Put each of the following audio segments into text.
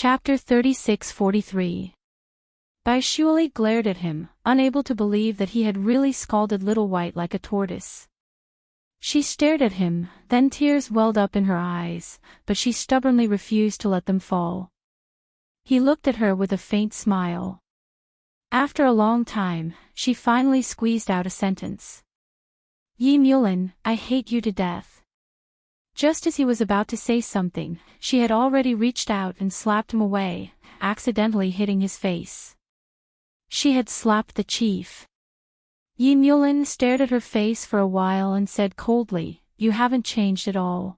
Chapter 36-43. Baishuali glared at him, unable to believe that he had really scalded Little White like a tortoise. She stared at him, then tears welled up in her eyes, but she stubbornly refused to let them fall. He looked at her with a faint smile. After a long time, she finally squeezed out a sentence. "Yi Mulin, I hate you to death." Just as he was about to say something, she had already reached out and slapped him away, accidentally hitting his face. She had slapped the chief. Yi Mulin stared at her face for a while and said coldly, "You haven't changed at all.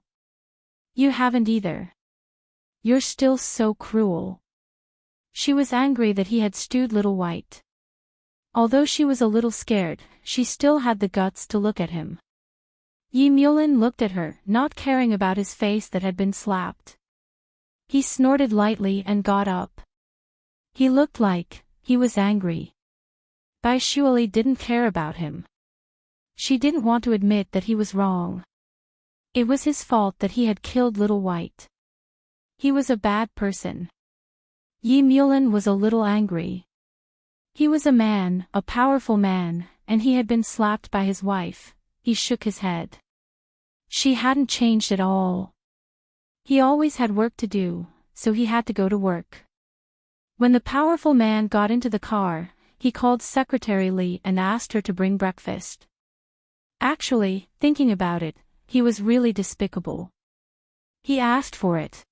You haven't either. You're still so cruel." She was angry that he had stewed Little White. Although she was a little scared, she still had the guts to look at him. Yi Mulin looked at her, not caring about his face that had been slapped. He snorted lightly and got up. He looked like he was angry. Baishuali didn't care about him. She didn't want to admit that he was wrong. It was his fault that he had killed Little White. He was a bad person. Yi Mulin was a little angry. He was a man, a powerful man, and he had been slapped by his wife. He shook his head. She hadn't changed at all. He always had work to do, so he had to go to work. When the powerful man got into the car, he called Secretary Li and asked her to bring breakfast. Actually, thinking about it, he was really despicable. He asked for it.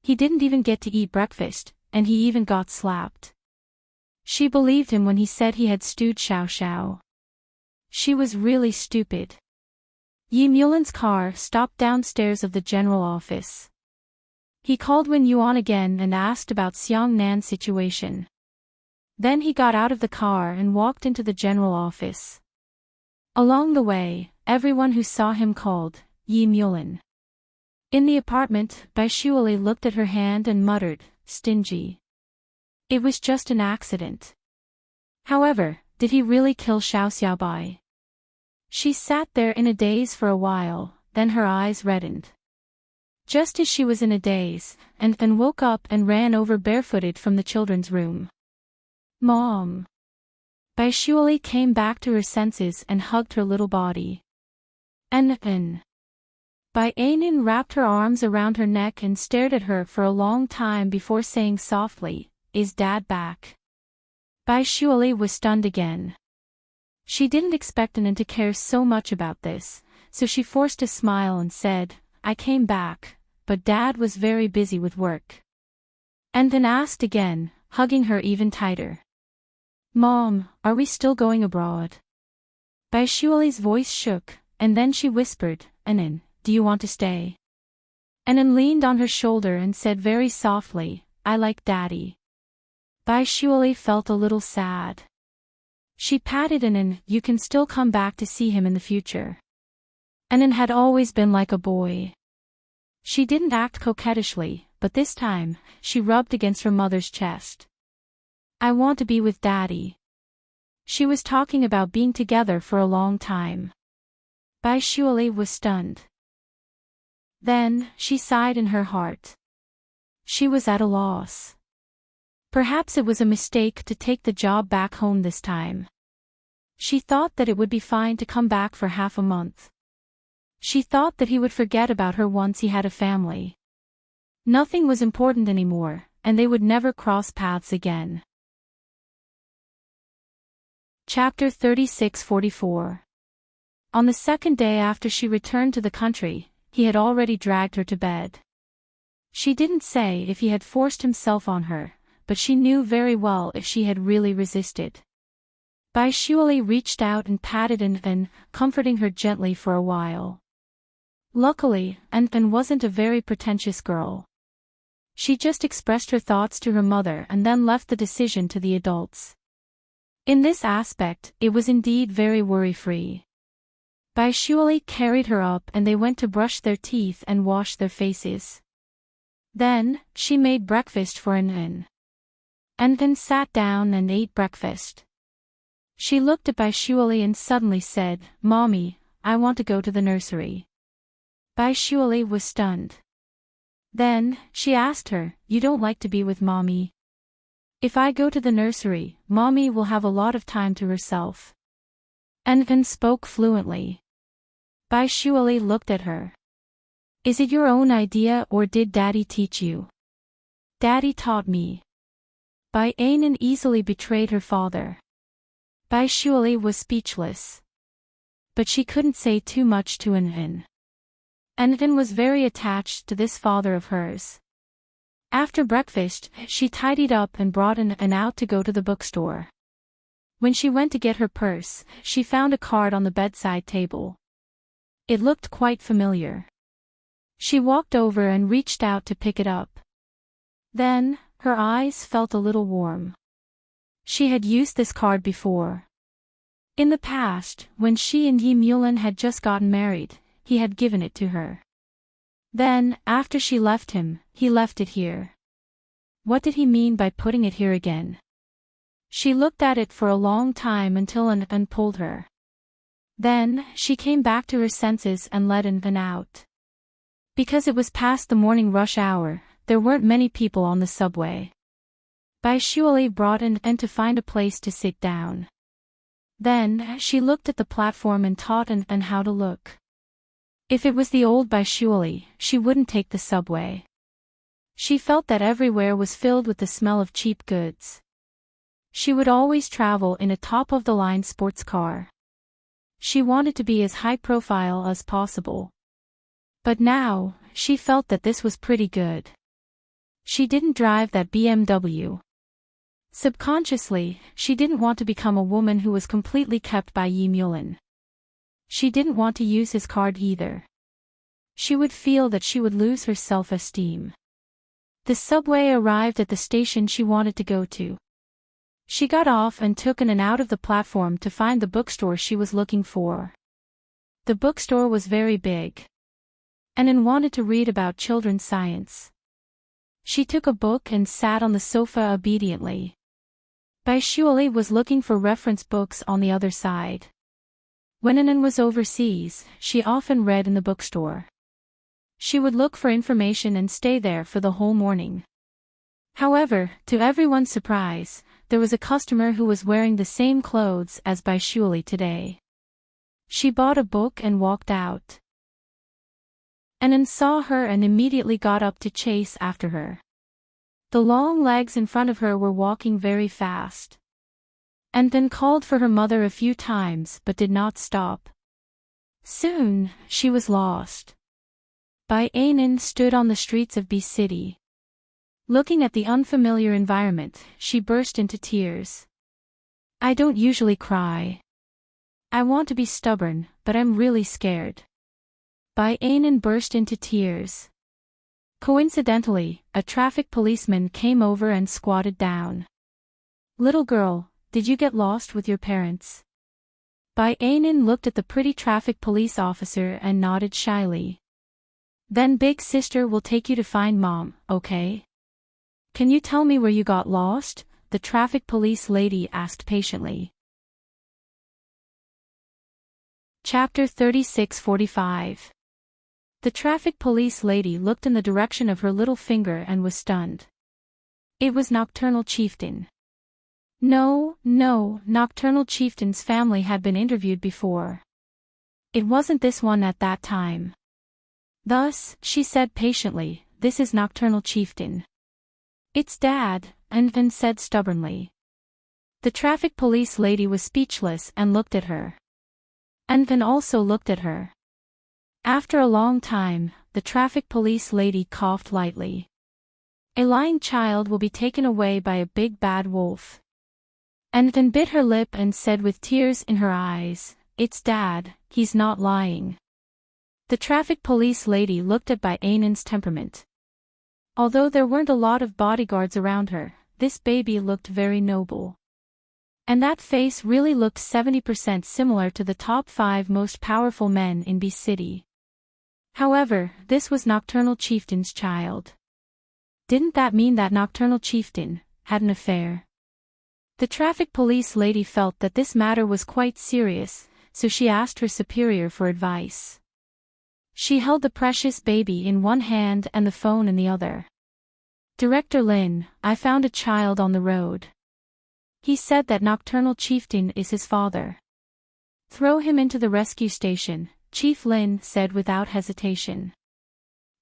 He didn't even get to eat breakfast, and he even got slapped. She believed him when he said he had stewed Xiao Xiao. She was really stupid. Yi Mulin's car stopped downstairs of the general office. He called Wen Yuan again and asked about Xiang Nan's situation. Then he got out of the car and walked into the general office. Along the way, everyone who saw him called Yi Mulin. In the apartment, Baishuali looked at her hand and muttered, "Stingy." It was just an accident. However, did he really kill Xiao Xiaobai? She sat there in a daze for a while, then her eyes reddened. Just as she was in a daze, and woke up and ran over barefooted from the children's room. "Mom!" Baishuali came back to her senses and hugged her little body. Bai Ainin wrapped her arms around her neck and stared at her for a long time before saying softly, "Is Dad back?" Baishuali was stunned again. She didn't expect Anin to care so much about this, so she forced a smile and said, "I came back, but Dad was very busy with work." And then asked again, hugging her even tighter. "Mom, are we still going abroad?" Baishuali's voice shook, and then she whispered, "Anin, do you want to stay?" Anin leaned on her shoulder and said very softly, "I like Daddy." Baishuali felt a little sad. She patted Anin, "You can still come back to see him in the future." Anin had always been like a boy. She didn't act coquettishly, but this time, she rubbed against her mother's chest. "I want to be with Daddy." She was talking about being together for a long time. Baishuali was stunned. Then, she sighed in her heart. She was at a loss. Perhaps it was a mistake to take the job back home this time. She thought that it would be fine to come back for half a month. She thought that he would forget about her once he had a family. Nothing was important anymore, and they would never cross paths again. Chapter 36-44. On the second day after she returned to the country, he had already dragged her to bed. She didn't say if he had forced himself on her, but she knew very well if she had really resisted. Baishuali reached out and patted An, comforting her gently for a while. Luckily, An wasn't a very pretentious girl. She just expressed her thoughts to her mother and then left the decision to the adults. In this aspect, it was indeed very worry-free. Baishuali carried her up and they went to brush their teeth and wash their faces. Then, she made breakfast for An. An sat down and ate breakfast. She looked at Baishuali and suddenly said, "Mommy, I want to go to the nursery." Baishuali was stunned. Then, she asked her, "You don't like to be with Mommy? If I go to the nursery, Mommy will have a lot of time to herself." Envin spoke fluently. Bai Shuali looked at her. "Is it your own idea or did Daddy teach you?" "Daddy taught me." Bai Anan easily betrayed her father. Bai Shuali was speechless. But she couldn't say too much to Envin. Envin was very attached to this father of hers. After breakfast, she tidied up and brought Envin out to go to the bookstore. When she went to get her purse, she found a card on the bedside table. It looked quite familiar. She walked over and reached out to pick it up. Then, her eyes felt a little warm. She had used this card before. In the past, when she and Yi Mulan had just gotten married, he had given it to her. Then, after she left him, he left it here. What did he mean by putting it here again? She looked at it for a long time until Envin pulled her. Then, she came back to her senses and let Envin out. Because it was past the morning rush hour, there weren't many people on the subway. Bai Shuali brought Envin to find a place to sit down. Then, she looked at the platform and taught Envin how to look. If it was the old Bai Shuali, she wouldn't take the subway. She felt that everywhere was filled with the smell of cheap goods. She would always travel in a top-of-the-line sports car. She wanted to be as high-profile as possible. But now, she felt that this was pretty good. She didn't drive that BMW. Subconsciously, she didn't want to become a woman who was completely kept by Yi Mulan. She didn't want to use his card either. She would feel that she would lose her self-esteem. The subway arrived at the station she wanted to go to. She got off and took an out of the platform to find the bookstore she was looking for. The bookstore was very big. Anan wanted to read about children's science. She took a book and sat on the sofa obediently. Bai Shuali was looking for reference books on the other side. When Anan was overseas, she often read in the bookstore. She would look for information and stay there for the whole morning. However, to everyone's surprise, there was a customer who was wearing the same clothes as Bai Shuali today. She bought a book and walked out. Anan saw her and immediately got up to chase after her. The long legs in front of her were walking very fast. Anan called for her mother a few times but did not stop. Soon, she was lost. Bai Anan stood on the streets of B City. Looking at the unfamiliar environment, she burst into tears. "I don't usually cry. I want to be stubborn, but I'm really scared." Bai Anan burst into tears. Coincidentally, a traffic policeman came over and squatted down. "Little girl, did you get lost with your parents?" Bai Anan looked at the pretty traffic police officer and nodded shyly. "Then big sister will take you to find mom, okay? Can you tell me where you got lost?" the traffic police lady asked patiently. Chapter 36:45. The traffic police lady looked in the direction of her little finger and was stunned. It was Nocturnal Chieftain. No, Nocturnal Chieftain's family had been interviewed before. It wasn't this one at that time. Thus, she said patiently, "This is Nocturnal Chieftain." "It's Dad," Envin said stubbornly. The traffic police lady was speechless and looked at her. Envin also looked at her. After a long time, the traffic police lady coughed lightly. "A lying child will be taken away by a big bad wolf." Envin bit her lip and said with tears in her eyes, "It's Dad, he's not lying." The traffic police lady looked at Bai Anan's temperament. Although there weren't a lot of bodyguards around her, this baby looked very noble. And that face really looked 70% similar to the top 5 most powerful men in B City. However, this was Nocturnal Chieftain's child. Didn't that mean that Nocturnal Chieftain had an affair? The traffic police lady felt that this matter was quite serious, so she asked her superior for advice. She held the precious baby in one hand and the phone in the other. Director Lin, I found a child on the road. He said that Nocturnal Chieftain is his father. Throw him into the rescue station, Chief Lin said without hesitation.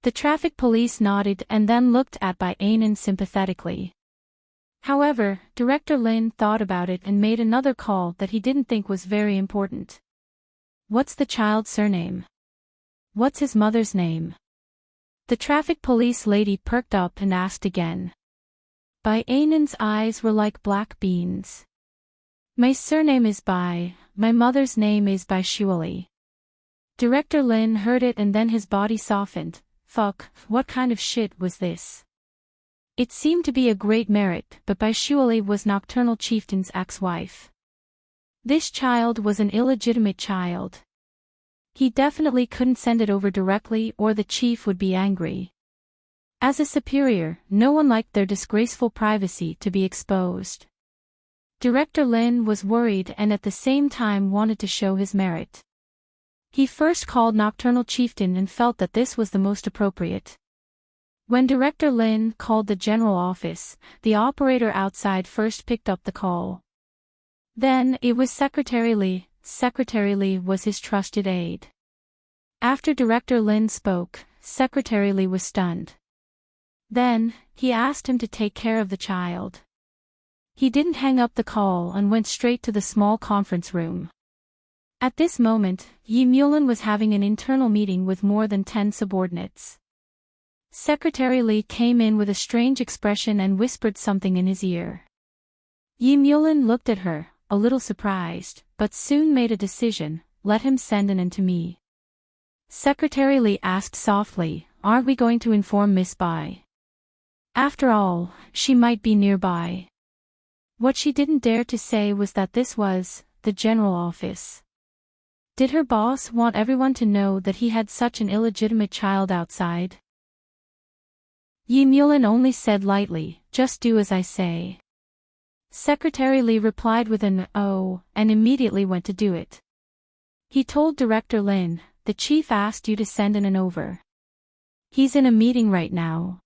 The traffic police nodded and then looked at Bai Anan sympathetically. However, Director Lin thought about it and made another call that he didn't think was very important. What's the child's surname? What's his mother's name? The traffic police lady perked up and asked again. Bai Anan's eyes were like black beans. My surname is Bai, my mother's name is Bai Shuali. Director Lin heard it and then his body softened. Fuck, what kind of shit was this? It seemed to be a great merit, but Bai Shuali was Nocturnal Chieftain's ex-wife. This child was an illegitimate child. He definitely couldn't send it over directly or the chief would be angry. As a superior, no one liked their disgraceful privacy to be exposed. Director Lin was worried and at the same time wanted to show his merit. He first called Nocturnal Chieftain and felt that this was the most appropriate. When Director Lin called the general office, the operator outside first picked up the call. Then it was Secretary Li. Secretary Li was his trusted aide. After Director Lin spoke, Secretary Li was stunned. Then, he asked him to take care of the child. He didn't hang up the call and went straight to the small conference room. At this moment, Yi Mulan was having an internal meeting with more than 10 subordinates. Secretary Li came in with a strange expression and whispered something in his ear. Yi Mulan looked at her, a little surprised, but soon made a decision, let him send an in to me. Secretary Li asked softly, aren't we going to inform Miss Bai? After all, she might be nearby. What she didn't dare to say was that this was the general office. Did her boss want everyone to know that he had such an illegitimate child outside? Yi Mulan only said lightly, just do as I say. Secretary Li replied with an oh, and immediately went to do it. He told Director Lin, the chief asked you to send an over. He's in a meeting right now.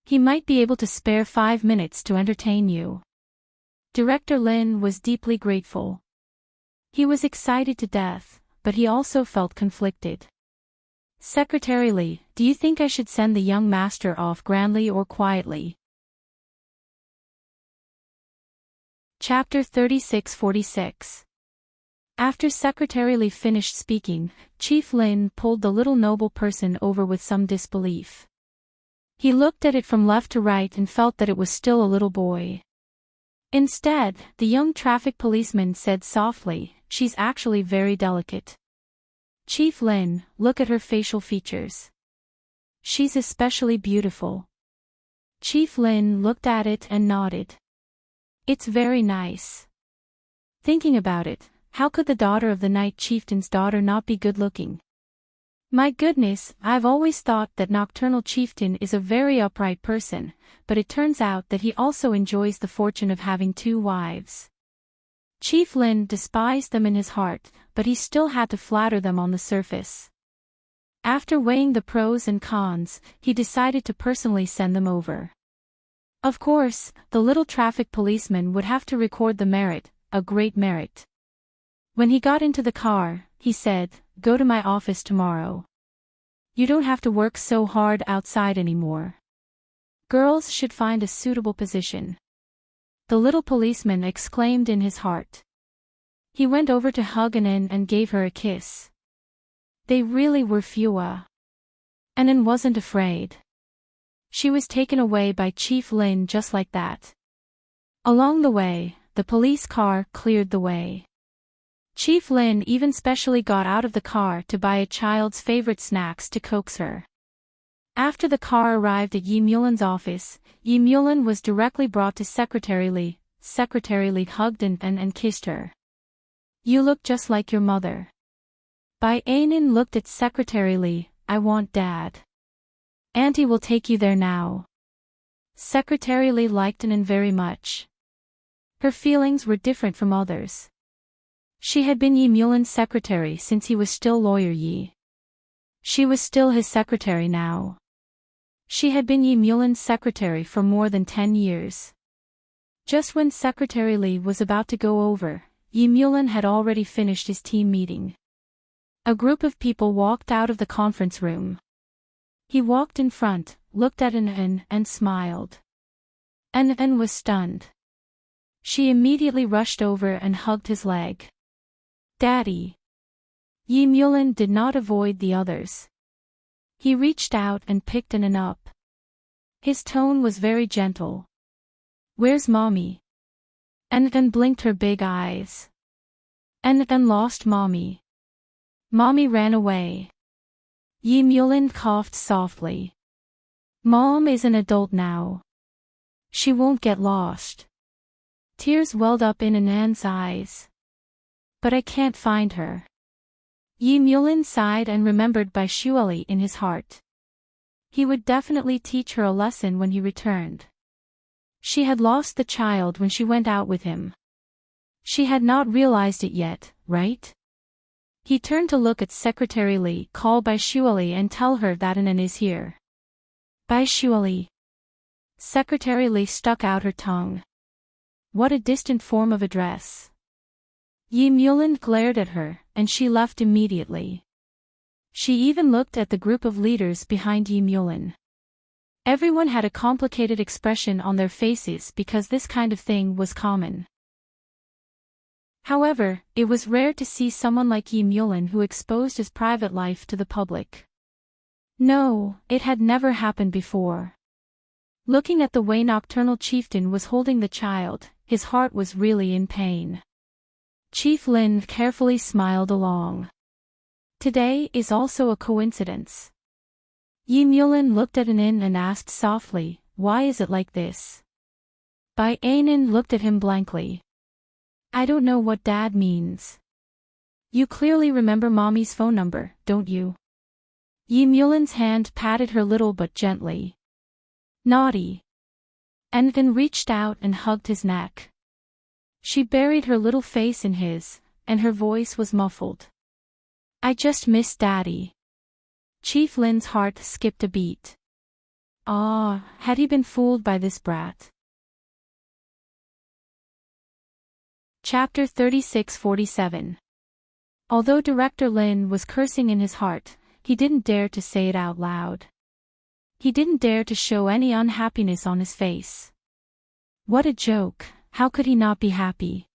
He might be able to spare 5 minutes to entertain you. Director Lin was deeply grateful. He was excited to death, but he also felt conflicted. Secretary Li, do you think I should send the young master off grandly or quietly? Chapter 3646. After Secretary Li finished speaking, Chief Lin pulled the little noble person over with some disbelief. He looked at it from left to right and felt that it was still a little boy. Instead, the young traffic policeman said softly, she's actually very delicate. Chief Lin, look at her facial features. She's especially beautiful. Chief Lin looked at it and nodded. It's very nice. Thinking about it, how could the daughter of the Night Chieftain's daughter not be good-looking? My goodness, I've always thought that Nocturnal Chieftain is a very upright person, but it turns out that he also enjoys the fortune of having 2 wives. Chief Lin despised them in his heart, but he still had to flatter them on the surface. After weighing the pros and cons, he decided to personally send them over. Of course, the little traffic policeman would have to record the merit, a great merit. When he got into the car, he said, go to my office tomorrow. You don't have to work so hard outside anymore. Girls should find a suitable position. The little policeman exclaimed in his heart. He went over to hug Anan and gave her a kiss. They really were Fua. Anan wasn't afraid. She was taken away by Chief Lin just like that. Along the way, the police car cleared the way. Chief Lin even specially got out of the car to buy a child's favorite snacks to coax her. After the car arrived at Yi Mulan's office, Yi Mulan was directly brought to Secretary Li. Secretary Li hugged and kissed her. You look just like your mother. Bai Anan looked at Secretary Li, I want Dad. Auntie will take you there now. Secretary Li liked Anan very much. Her feelings were different from others. She had been Yi Mulan's secretary since he was still lawyer Yi. She was still his secretary now. She had been Yi Mulin's secretary for more than 10 years. Just when Secretary Lee was about to go over, Yi Mulin had already finished his team meeting. A group of people walked out of the conference room. He walked in front, looked at An and smiled. An was stunned. She immediately rushed over and hugged his leg. "Daddy." Yi Mulin did not avoid the others. He reached out and picked An up. His tone was very gentle. "Where's Mommy?" An blinked her big eyes. An lost Mommy. Mommy ran away. Yi Mulin coughed softly. Mom is an adult now. She won't get lost. Tears welled up in An's eyes. But I can't find her. Yi Mulin sighed and remembered Bai Shuali in his heart. He would definitely teach her a lesson when he returned. She had lost the child when she went out with him. She had not realized it yet, right? He turned to look at Secretary Lee. "Call Bai Shuali and tell her that An is here." "Bai Shuali." Secretary Lee stuck out her tongue. What a distant form of address. Yi Mulin glared at her, and she left immediately. She even looked at the group of leaders behind Yi Mulin. Everyone had a complicated expression on their faces because this kind of thing was common. However, it was rare to see someone like Yi Mulin who exposed his private life to the public. No, it had never happened before. Looking at the way Nocturnal Chieftain was holding the child, his heart was really in pain. Chief Lin carefully smiled along. Today is also a coincidence. Yi Mulin looked at An and asked softly, "Why is it like this?" Bai Anan looked at him blankly. "I don't know what Dad means." "You clearly remember Mommy's phone number, don't you?" Yi Mulin's hand patted her little but gently. "Naughty." An reached out and hugged his neck. She buried her little face in his, and her voice was muffled. "I just miss Daddy." Chief Lin's heart skipped a beat. Ah, had he been fooled by this brat? Chapter 36-47. Although Director Lin was cursing in his heart, he didn't dare to say it out loud. He didn't dare to show any unhappiness on his face. What a joke, how could he not be happy?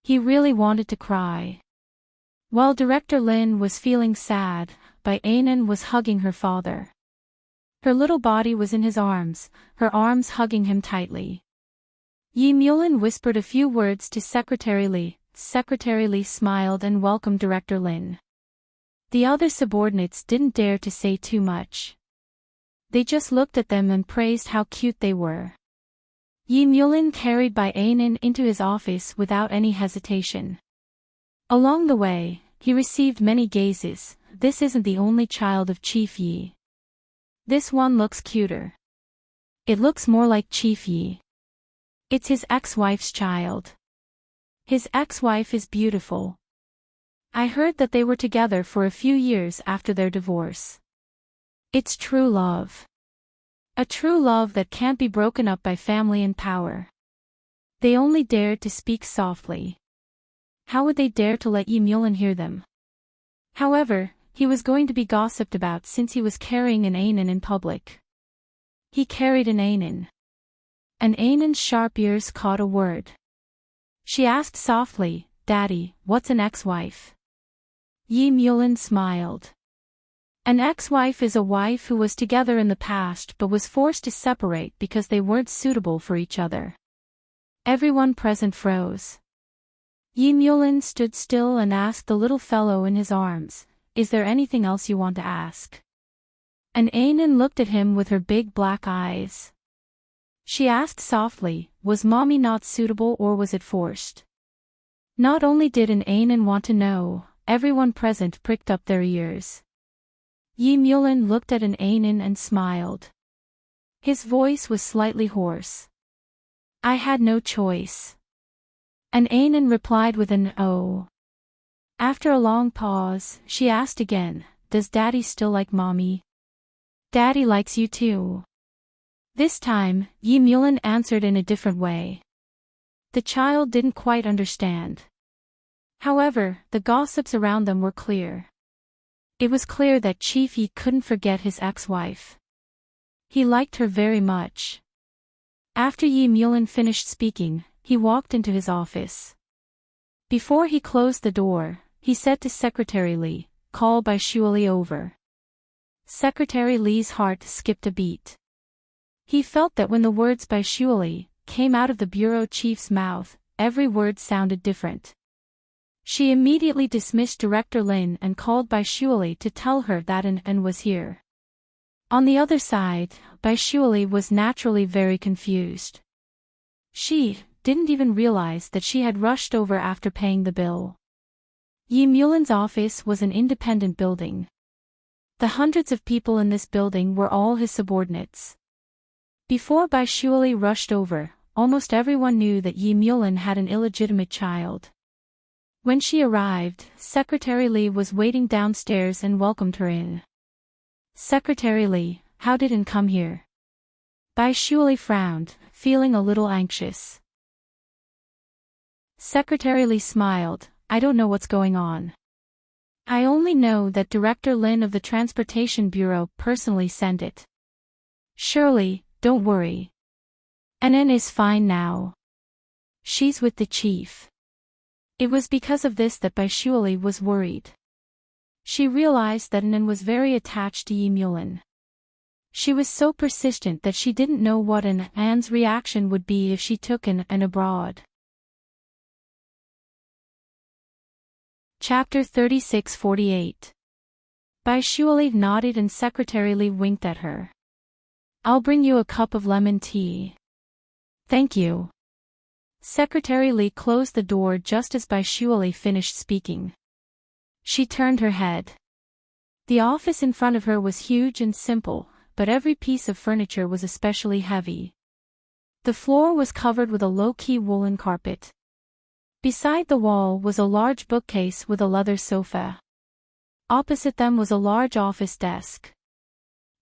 He really wanted to cry. While Director Lin was feeling sad, Bai Anan was hugging her father. Her little body was in his arms, her arms hugging him tightly. Yi Mulin whispered a few words to Secretary Lee. Secretary Lee smiled and welcomed Director Lin. The other subordinates didn't dare to say too much. They just looked at them and praised how cute they were. Yi Mulin carried Bai Anan into his office without any hesitation. Along the way, he received many gazes. "This isn't the only child of Chief Yi. This one looks cuter. It looks more like Chief Yi. It's his ex-wife's child. His ex-wife is beautiful. I heard that they were together for a few years after their divorce. It's true love. A true love that can't be broken up by family and power." They only dared to speak softly. How would they dare to let Yi Mulin hear them? However, he was going to be gossiped about since he was carrying An Anan in public. He carried An Anan. An Anan's sharp ears caught a word. She asked softly, "Daddy, what's an ex-wife?" Yi Mulin smiled. An ex-wife is a wife who was together in the past but was forced to separate because they weren't suitable for each other. Everyone present froze. Yi Mulin stood still and asked the little fellow in his arms, "Is there anything else you want to ask?" An Anan looked at him with her big black eyes. She asked softly, "Was Mommy not suitable or was it forced?" Not only did An Anan want to know, everyone present pricked up their ears. Yi Mulin looked at An Anan and smiled. His voice was slightly hoarse. "I had no choice." An Anan replied with an "oh." After a long pause, she asked again, does Daddy still like Mommy? Daddy likes you too. This time, Yi Mulin answered in a different way. The child didn't quite understand. However, the gossips around them were clear. It was clear that Chief Yi couldn't forget his ex-wife. He liked her very much. After Yi Mulin finished speaking, he walked into his office. Before he closed the door, he said to Secretary Li, "Call Bai Shuali over." Secretary Li's heart skipped a beat. He felt that when the words Bai Shuali came out of the bureau chief's mouth, every word sounded different. She immediately dismissed Director Lin and called Bai Shuali to tell her that An was here. On the other side, Bai Shuali was naturally very confused. She didn't even realize that she had rushed over after paying the bill. Yi Mulin's office was an independent building. The hundreds of people in this building were all his subordinates. Before Bai Shuali rushed over, almost everyone knew that Yi Mulin had an illegitimate child. When she arrived, Secretary Li was waiting downstairs and welcomed her in. "Secretary Li, how did An come here?" Bai Shuali frowned, feeling a little anxious. Secretary Li smiled, "I don't know what's going on. I only know that Director Lin of the Transportation Bureau personally sent it. Surely, don't worry. An is fine now. She's with the chief." It was because of this that Bai Shuali was worried. She realized that An was very attached to Yi Mulin. She was so persistent that she didn't know what An's reaction would be if she took An abroad. Chapter 36-48. Bai Shuali nodded and Secretary Li winked at her. "I'll bring you a cup of lemon tea." "Thank you." Secretary Li closed the door just as Bai Shuali finished speaking. She turned her head. The office in front of her was huge and simple, but every piece of furniture was especially heavy. The floor was covered with a low-key woolen carpet. Beside the wall was a large bookcase with a leather sofa. Opposite them was a large office desk.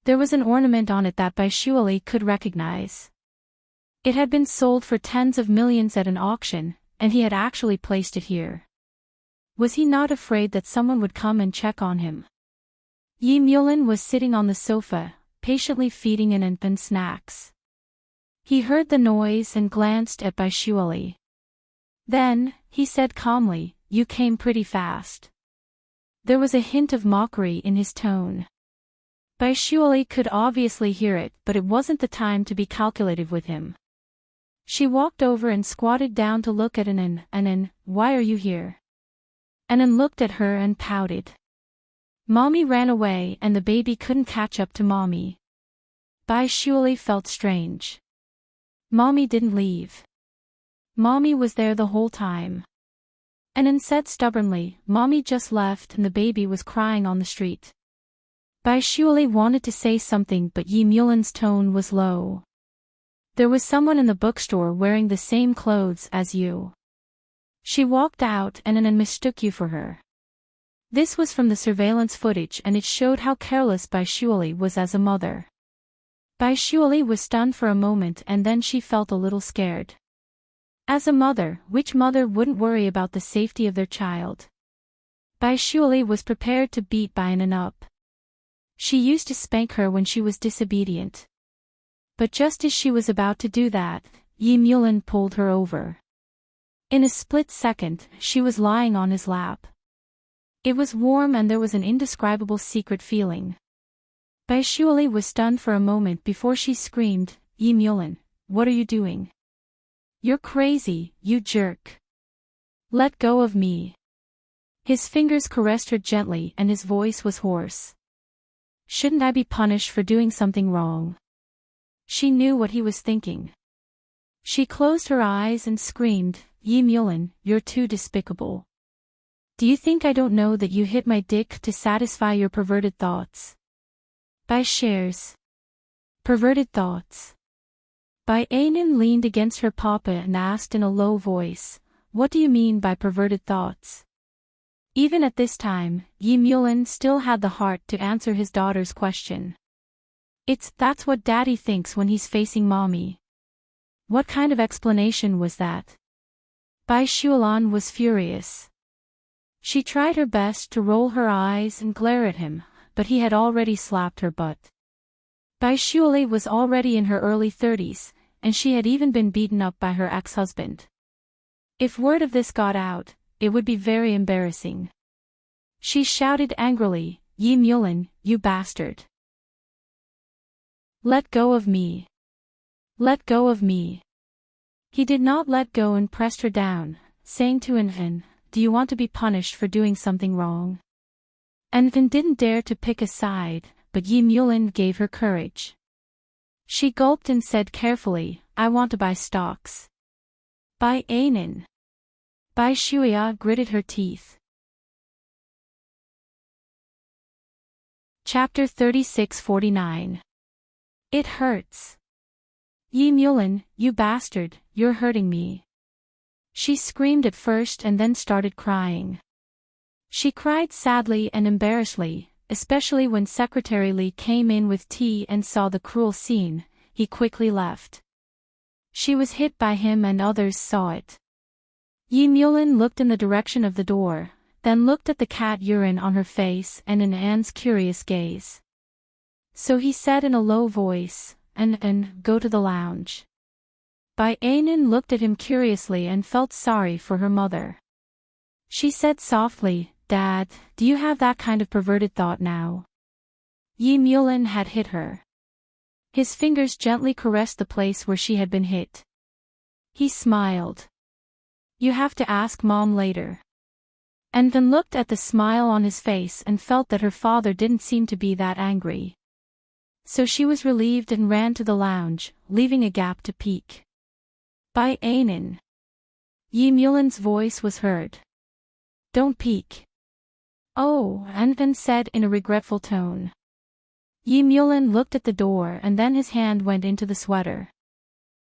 There was an ornament on it that Bai Shuali could recognize. It had been sold for tens of millions at an auction, and he had actually placed it here. Was he not afraid that someone would come and check on him? Yi Mulin was sitting on the sofa, patiently feeding An snacks. He heard the noise and glanced at Bai Shuali. Then, he said calmly, "You came pretty fast." There was a hint of mockery in his tone. Bai Shuali could obviously hear it, but it wasn't the time to be calculative with him. She walked over and squatted down to look at An, "Why are you here?" An looked at her and pouted. Mommy ran away and the baby couldn't catch up to Mommy. Bai Shuali felt strange. Mommy didn't leave. Mommy was there the whole time. An said stubbornly, "Mommy just left and the baby was crying on the street." Bai Shuali wanted to say something but Yi Mulin's tone was low. "There was someone in the bookstore wearing the same clothes as you. She walked out and An mistook you for her." This was from the surveillance footage and it showed how careless Bai Shuali was as a mother. Bai Shuali was stunned for a moment and then she felt a little scared. As a mother, which mother wouldn't worry about the safety of their child? Bai Shuali was prepared to beat Bai An up. She used to spank her when she was disobedient. But just as she was about to do that, Yi Mulin pulled her over. In a split second, she was lying on his lap. It was warm and there was an indescribable secret feeling. Bai Shuali was stunned for a moment before she screamed, "Yi Mulin, what are you doing? You're crazy, you jerk. Let go of me." His fingers caressed her gently and his voice was hoarse. "Shouldn't I be punished for doing something wrong?" She knew what he was thinking. She closed her eyes and screamed, "Yi Mulin, you're too despicable. Do you think I don't know that you hit my dick to satisfy your perverted thoughts?" Bai shares. Perverted thoughts. Bai Anan leaned against her papa and asked in a low voice, "What do you mean by perverted thoughts?" Even at this time, Yi Mulin still had the heart to answer his daughter's question. That's what Daddy thinks when he's facing Mommy. What kind of explanation was that? Bai Shuolan was furious. She tried her best to roll her eyes and glare at him, but he had already slapped her butt. Bai Shuoli was already in her early 30s, and she had even been beaten up by her ex-husband. If word of this got out, it would be very embarrassing. She shouted angrily, "Yi Mulin, you bastard! Let go of me! Let go of me!" He did not let go and pressed her down, saying to Envin, "Do you want to be punished for doing something wrong?" Envin didn't dare to pick a side, but Yi Mulin gave her courage. She gulped and said carefully, "I want to buy stocks." "Buy Ainin." Bai Shuya gritted her teeth. Chapter 36-49. It hurts. "Yi Mulin, you bastard, you're hurting me." She screamed at first and then started crying. She cried sadly and embarrassedly, especially when Secretary Li came in with tea and saw the cruel scene. He quickly left. She was hit by him and others saw it. Yi Mulin looked in the direction of the door, then looked at the cat urine on her face and in Anne's curious gaze. So he said in a low voice, and go to the lounge." Bai Ainin looked at him curiously and felt sorry for her mother. She said softly, "Dad, do you have that kind of perverted thought now?" Yi Mulin had hit her. His fingers gently caressed the place where she had been hit. He smiled. "You have to ask Mom later." And then looked at the smile on his face and felt that her father didn't seem to be that angry. So she was relieved and ran to the lounge, leaving a gap to peek. "Bai Ainin." Yi Mulin's voice was heard. "Don't peek." "Oh," Anvin said in a regretful tone. Yi Mulin looked at the door and then his hand went into the sweater.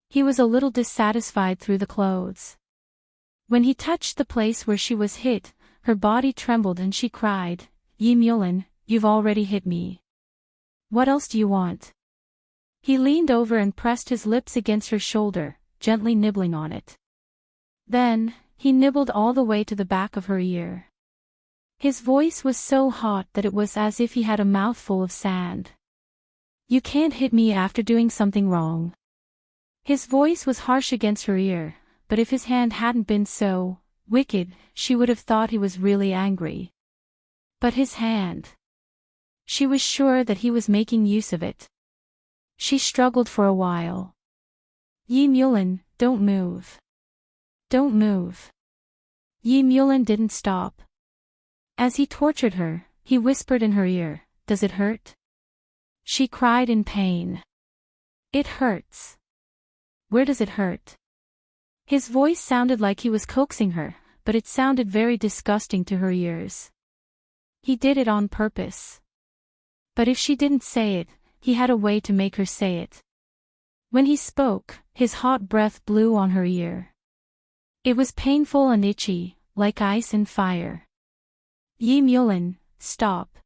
He was a little dissatisfied through the clothes. When he touched the place where she was hit, her body trembled and she cried, "Yi Mulin, you've already hit me. What else do you want?" He leaned over and pressed his lips against her shoulder, gently nibbling on it. Then, he nibbled all the way to the back of her ear. His voice was so hot that it was as if he had a mouthful of sand. "You can't hit me after doing something wrong." His voice was harsh against her ear, but if his hand hadn't been so wicked, she would have thought he was really angry. But his hand. She was sure that he was making use of it. She struggled for a while. "Yi Mulin, don't move. Don't move." Yi Mulin didn't stop. As he tortured her, he whispered in her ear, "Does it hurt?" She cried in pain. "It hurts." "Where does it hurt?" His voice sounded like he was coaxing her, but it sounded very disgusting to her ears. He did it on purpose. But if she didn't say it, he had a way to make her say it. When he spoke, his hot breath blew on her ear. It was painful and itchy, like ice and fire. "Yi Mulin, stop."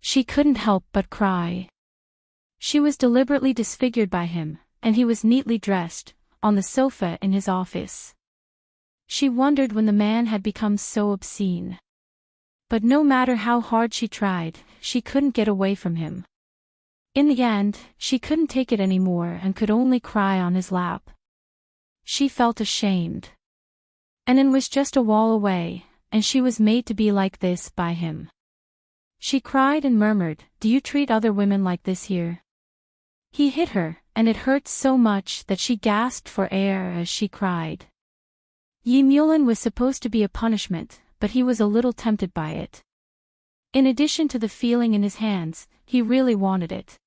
She couldn't help but cry. She was deliberately disfigured by him, and he was neatly dressed, on the sofa in his office. She wondered when the man had become so obscene. But no matter how hard she tried, she couldn't get away from him. In the end, she couldn't take it anymore and could only cry on his lap. She felt ashamed. Annan was just a wall away, and she was made to be like this by him. She cried and murmured, "Do you treat other women like this here?" He hit her, and it hurt so much that she gasped for air as she cried. Yi Mulin was supposed to be a punishment, but he was a little tempted by it. In addition to the feeling in his hands, he really wanted it.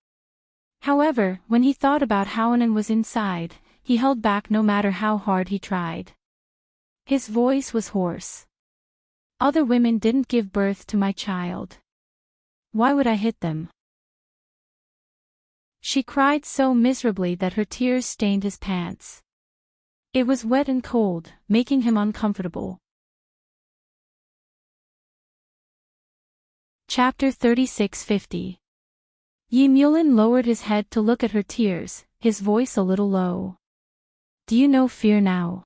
However, when he thought about how Annan was inside, he held back no matter how hard he tried. His voice was hoarse. "Other women didn't give birth to my child. Why would I hit them?" She cried so miserably that her tears stained his pants. It was wet and cold, making him uncomfortable. Chapter 3650. Yi Mulin lowered his head to look at her tears, his voice a little low. Do you know fear now?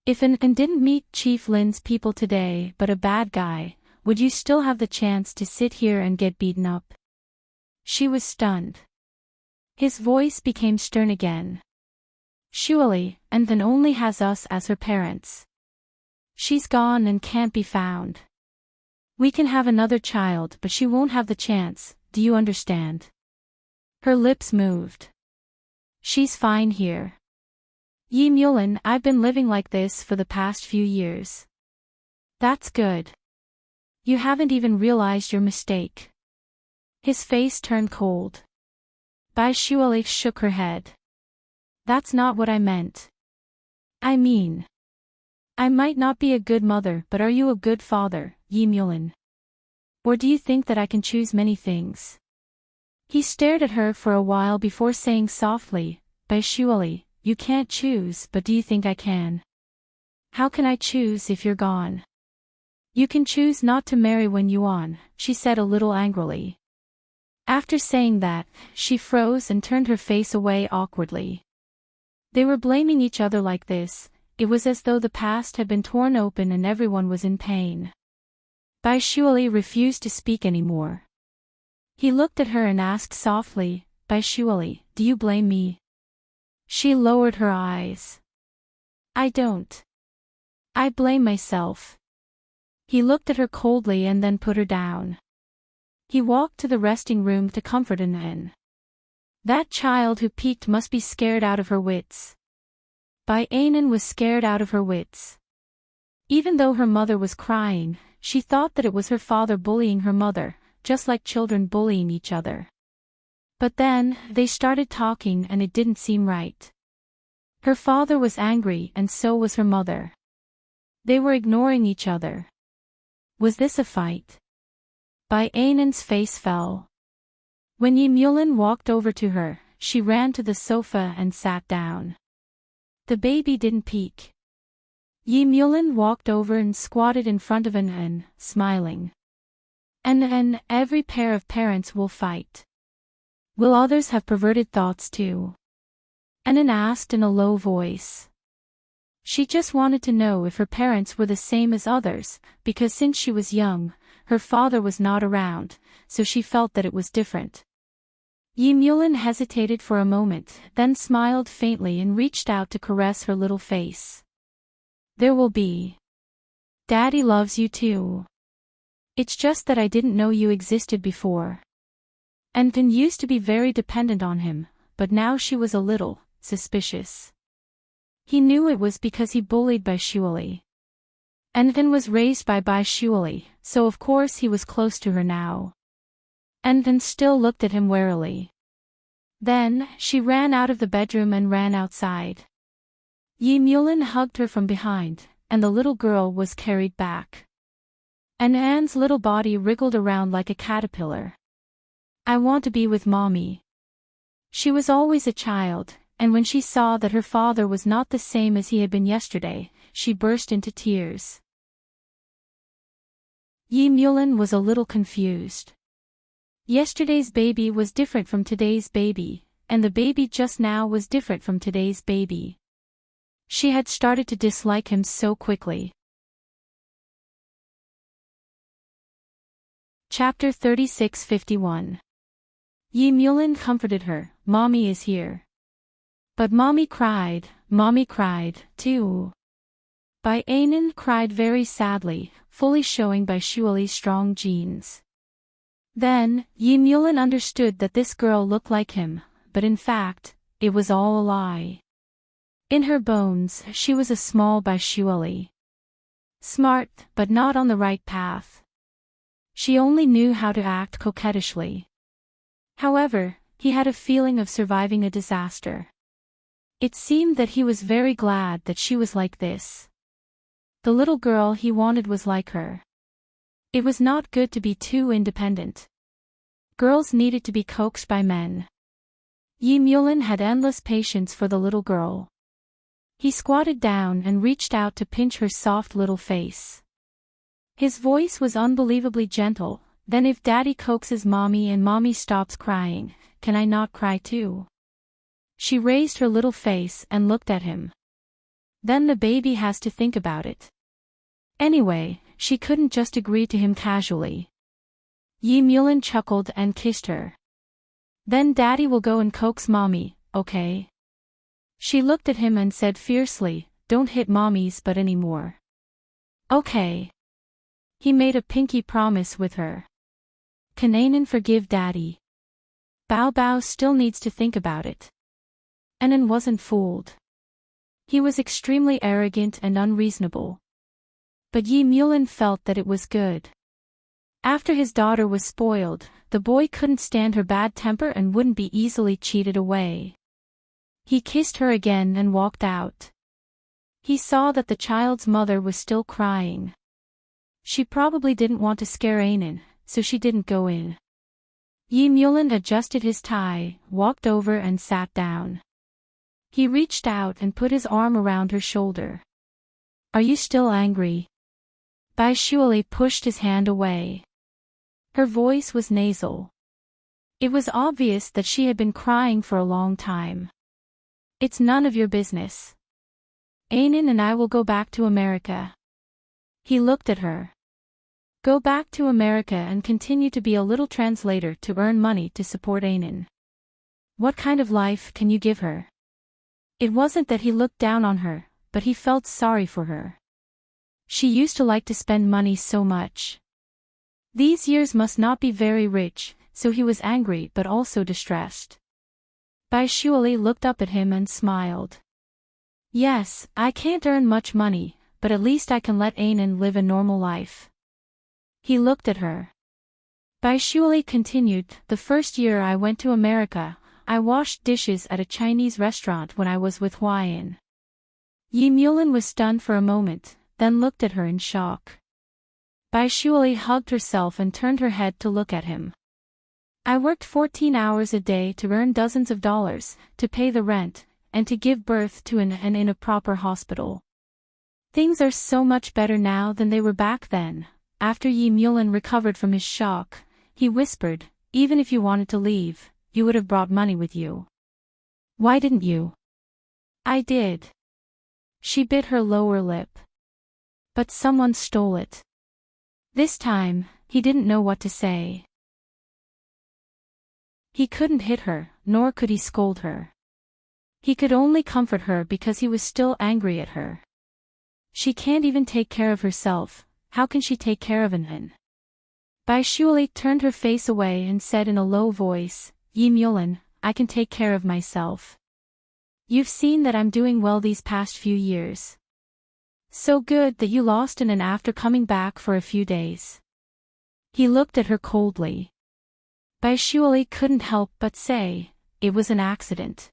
If an didn't meet Chief Lin's people today but a bad guy, would you still have the chance to sit here and get beaten up? She was stunned. His voice became stern again. Surely, and then only has us as her parents. She's gone and can't be found. We can have another child but she won't have the chance, do you understand? Her lips moved. She's fine here. Yi Mulin, I've been living like this for the past few years. That's good. You haven't even realized your mistake. His face turned cold. Bai Shuali shook her head. That's not what I meant. I mean, I might not be a good mother but are you a good father, Yi Mulin? Or do you think that I can choose many things? He stared at her for a while before saying softly, Bai Shuali, you can't choose but do you think I can? How can I choose if you're gone? You can choose not to marry when you want, she said a little angrily. After saying that, she froze and turned her face away awkwardly. They were blaming each other like this, it was as though the past had been torn open and everyone was in pain. Bai Shuali refused to speak anymore. He looked at her and asked softly, Bai Shuali, do you blame me? She lowered her eyes. I don't. I blame myself. He looked at her coldly and then put her down. He walked to the resting room to comfort An. That child who peeked must be scared out of her wits. Bai Anan was scared out of her wits. Even though her mother was crying, she thought that it was her father bullying her mother, just like children bullying each other. But then, they started talking and it didn't seem right. Her father was angry and so was her mother. They were ignoring each other. Was this a fight? Bai Anan's face fell. When Yi Mulin walked over to her, she ran to the sofa and sat down. The baby didn't peek. Yi Mulin walked over and squatted in front of An, smiling. An, every pair of parents will fight. Will others have perverted thoughts too? An asked in a low voice. She just wanted to know if her parents were the same as others, because since she was young, her father was not around, so she felt that it was different. Yi Mulin hesitated for a moment, then smiled faintly and reached out to caress her little face. There will be. Daddy loves you too. It's just that I didn't know you existed before. An used to be very dependent on him, but now she was a little suspicious. He knew it was because he bullied Bai Shuali. An was raised by Bai Shuali, so of course he was close to her now. An still looked at him warily. Then, she ran out of the bedroom and ran outside. Yi Mulin hugged her from behind, and the little girl was carried back. An's little body wriggled around like a caterpillar. I want to be with mommy. She was always a child, and when she saw that her father was not the same as he had been yesterday, she burst into tears. Yi Mulin was a little confused. Yesterday's baby was different from today's baby, and the baby just now was different from today's baby. She had started to dislike him so quickly. Chapter 3651. Yi Mulin comforted her, Mommy is here. But Mommy cried, too. Bai Anan cried very sadly, fully showing Bai Shuali's strong genes. Then, Yi Mulin understood that this girl looked like him, but in fact, it was all a lie. In her bones, she was a small Bai Shuali. Smart, but not on the right path. She only knew how to act coquettishly. However, he had a feeling of surviving a disaster. It seemed that he was very glad that she was like this. The little girl he wanted was like her. It was not good to be too independent. Girls needed to be coaxed by men. Yi Mulin had endless patience for the little girl. He squatted down and reached out to pinch her soft little face. His voice was unbelievably gentle, Then if Daddy coaxes Mommy and Mommy stops crying, can I not cry too? She raised her little face and looked at him. Then the baby has to think about it. Anyway, she couldn't just agree to him casually. Yi Mulin chuckled and kissed her. Then Daddy will go and coax Mommy, okay? She looked at him and said fiercely, don't hit Mommy's butt anymore. Okay. He made a pinky promise with her. Can Anan forgive Daddy? Bao Bao still needs to think about it. Anan wasn't fooled. He was extremely arrogant and unreasonable. But Yi Mulin felt that it was good. After his daughter was spoiled, the boy couldn't stand her bad temper and wouldn't be easily cheated away. He kissed her again and walked out. He saw that the child's mother was still crying. She probably didn't want to scare Anan, so she didn't go in. Yi Mulin adjusted his tie, walked over and sat down. He reached out and put his arm around her shoulder. Are you still angry? Bai Shuali pushed his hand away. Her voice was nasal. It was obvious that she had been crying for a long time. It's none of your business. Anan and I will go back to America. He looked at her. Go back to America and continue to be a little translator to earn money to support Anan. What kind of life can you give her? It wasn't that he looked down on her, but he felt sorry for her. She used to like to spend money so much. These years must not be very rich, so he was angry but also distressed. Bai Shuali looked up at him and smiled. Yes, I can't earn much money, but at least I can let Anan live a normal life. He looked at her. Bai Shuali continued, the first year I went to America, I washed dishes at a Chinese restaurant when I was with Huayan. Yi Mulin was stunned for a moment, then looked at her in shock. Bai Shuali hugged herself and turned her head to look at him. I worked 14 hours a day to earn dozens of dollars, to pay the rent, and to give birth to an in a proper hospital. Things are so much better now than they were back then. After Yi Mulin recovered from his shock, he whispered, even if you wanted to leave, you would have brought money with you. Why didn't you? I did. She bit her lower lip. But someone stole it. This time, he didn't know what to say. He couldn't hit her, nor could he scold her. He could only comfort her because he was still angry at her. She can't even take care of herself, how can she take care of Anan? Bai Shuali turned her face away and said in a low voice, Yi Mulin, I can take care of myself. You've seen that I'm doing well these past few years. So good that you lost Anan after coming back for a few days. He looked at her coldly. Bai Shuali couldn't help but say, it was an accident.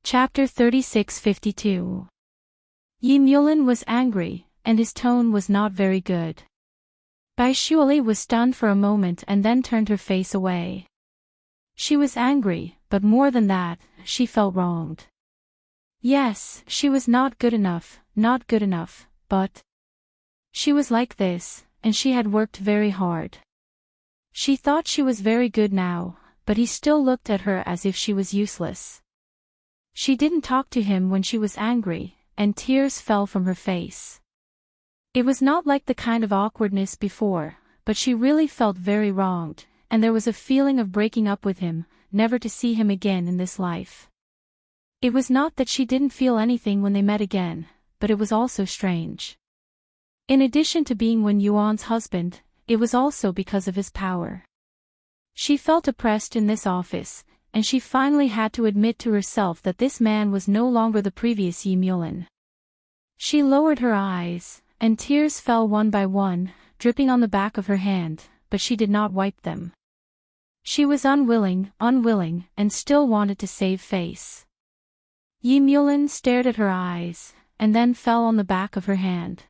Chapter 3652. Yi Mulin was angry, and his tone was not very good. Bai Shuali was stunned for a moment and then turned her face away. She was angry, but more than that, she felt wronged. Yes, she was not good enough, but she was like this, and she had worked very hard. She thought she was very good now, but he still looked at her as if she was useless. She didn't talk to him when she was angry, and tears fell from her face. It was not like the kind of awkwardness before, but she really felt very wronged, and there was a feeling of breaking up with him, never to see him again in this life. It was not that she didn't feel anything when they met again, but it was also strange. In addition to being Wen Yuan's husband, it was also because of his power. She felt oppressed in this office, and she finally had to admit to herself that this man was no longer the previous Yi Mulin. She lowered her eyes, and tears fell one by one, dripping on the back of her hand, but she did not wipe them. She was unwilling, and still wanted to save face. Yi Mulin stared at her eyes, and then fell on the back of her hand.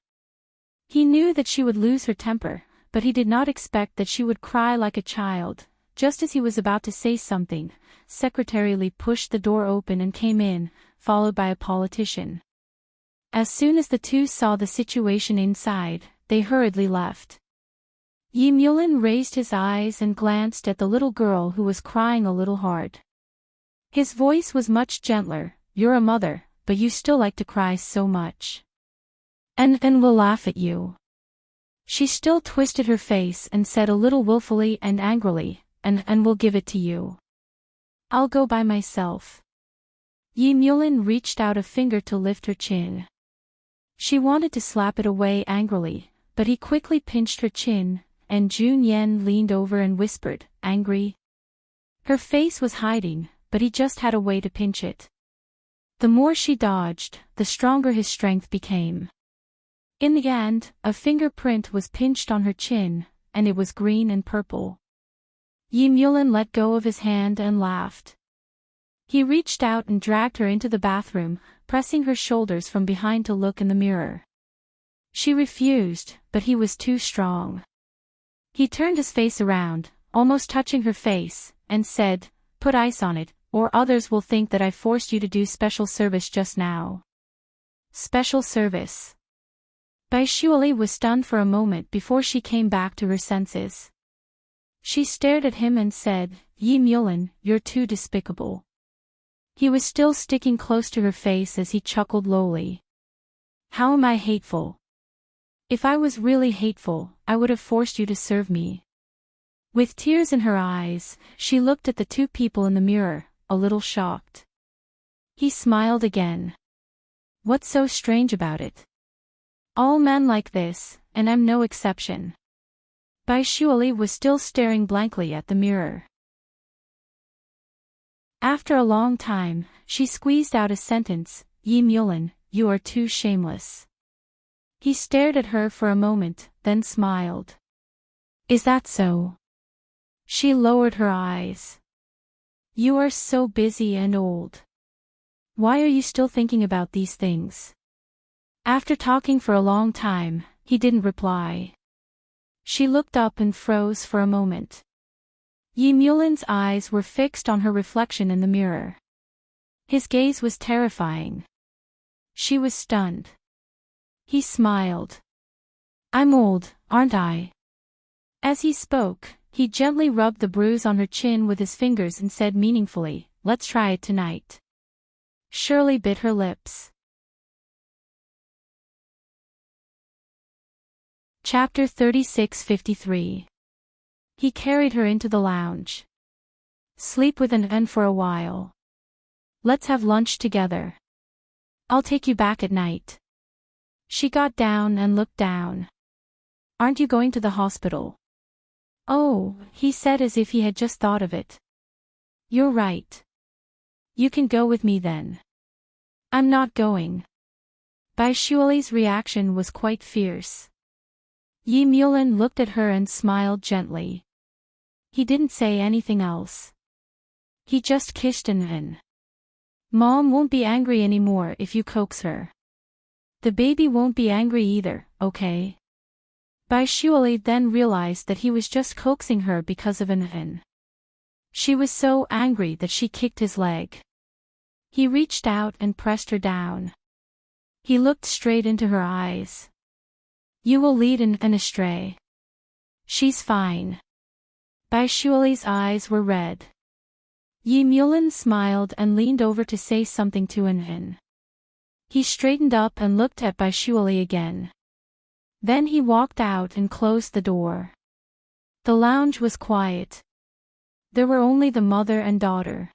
He knew that she would lose her temper, but he did not expect that she would cry like a child. Just as he was about to say something, Secretary Li pushed the door open and came in, followed by a politician. As soon as the two saw the situation inside, they hurriedly left. Yi Mulin raised his eyes and glanced at the little girl who was crying a little hard. His voice was much gentler. You're a mother, but you still like to cry so much. And we'll laugh at you. She still twisted her face and said a little willfully and angrily, and we'll give it to you. I'll go by myself. Yi Mulin reached out a finger to lift her chin. She wanted to slap it away angrily, but he quickly pinched her chin, and Jun Yen leaned over and whispered, angry? Her face was hiding, but he just had a way to pinch it. The more she dodged, the stronger his strength became. In the end, a fingerprint was pinched on her chin, and it was green and purple. Yi Mulin let go of his hand and laughed. He reached out and dragged her into the bathroom, pressing her shoulders from behind to look in the mirror. She refused, but he was too strong. He turned his face around, almost touching her face, and said, "Put ice on it, or others will think that I forced you to do special service just now." Special service. Bai Shuali was stunned for a moment before she came back to her senses. She stared at him and said, "Yi Mulin, you're too despicable." He was still sticking close to her face as he chuckled lowly. "How am I hateful? If I was really hateful, I would have forced you to serve me." With tears in her eyes, she looked at the two people in the mirror, a little shocked. He smiled again. "What's so strange about it? All men like this, and I'm no exception." Bai Shuali was still staring blankly at the mirror. After a long time, she squeezed out a sentence, "Yi Mulin, you are too shameless." He stared at her for a moment, then smiled. "Is that so?" She lowered her eyes. "You are so busy and old. Why are you still thinking about these things?" After talking for a long time, he didn't reply. She looked up and froze for a moment. Yi Mulin's eyes were fixed on her reflection in the mirror. His gaze was terrifying. She was stunned. He smiled. "I'm old, aren't I?" As he spoke, he gently rubbed the bruise on her chin with his fingers and said meaningfully, "Let's try it tonight." Shirley bit her lips. Chapter 36-53. He carried her into the lounge. "Sleep with an for a while. Let's have lunch together. I'll take you back at night." She got down and looked down. "Aren't you going to the hospital?" "Oh," he said as if he had just thought of it. "You're right. You can go with me then." "I'm not going." Bai Shuali's reaction was quite fierce. Yi Mulin looked at her and smiled gently. He didn't say anything else. He just kissed An. "Mom won't be angry anymore if you coax her. The baby won't be angry either, okay?" Bai Shuali then realized that he was just coaxing her because of An. She was so angry that she kicked his leg. He reached out and pressed her down. He looked straight into her eyes. "You will lead An astray. She's fine." Bai Shuali's eyes were red. Yi Mulin smiled and leaned over to say something to An. He straightened up and looked at Bai Shuali again. Then he walked out and closed the door. The lounge was quiet. There were only the mother and daughter.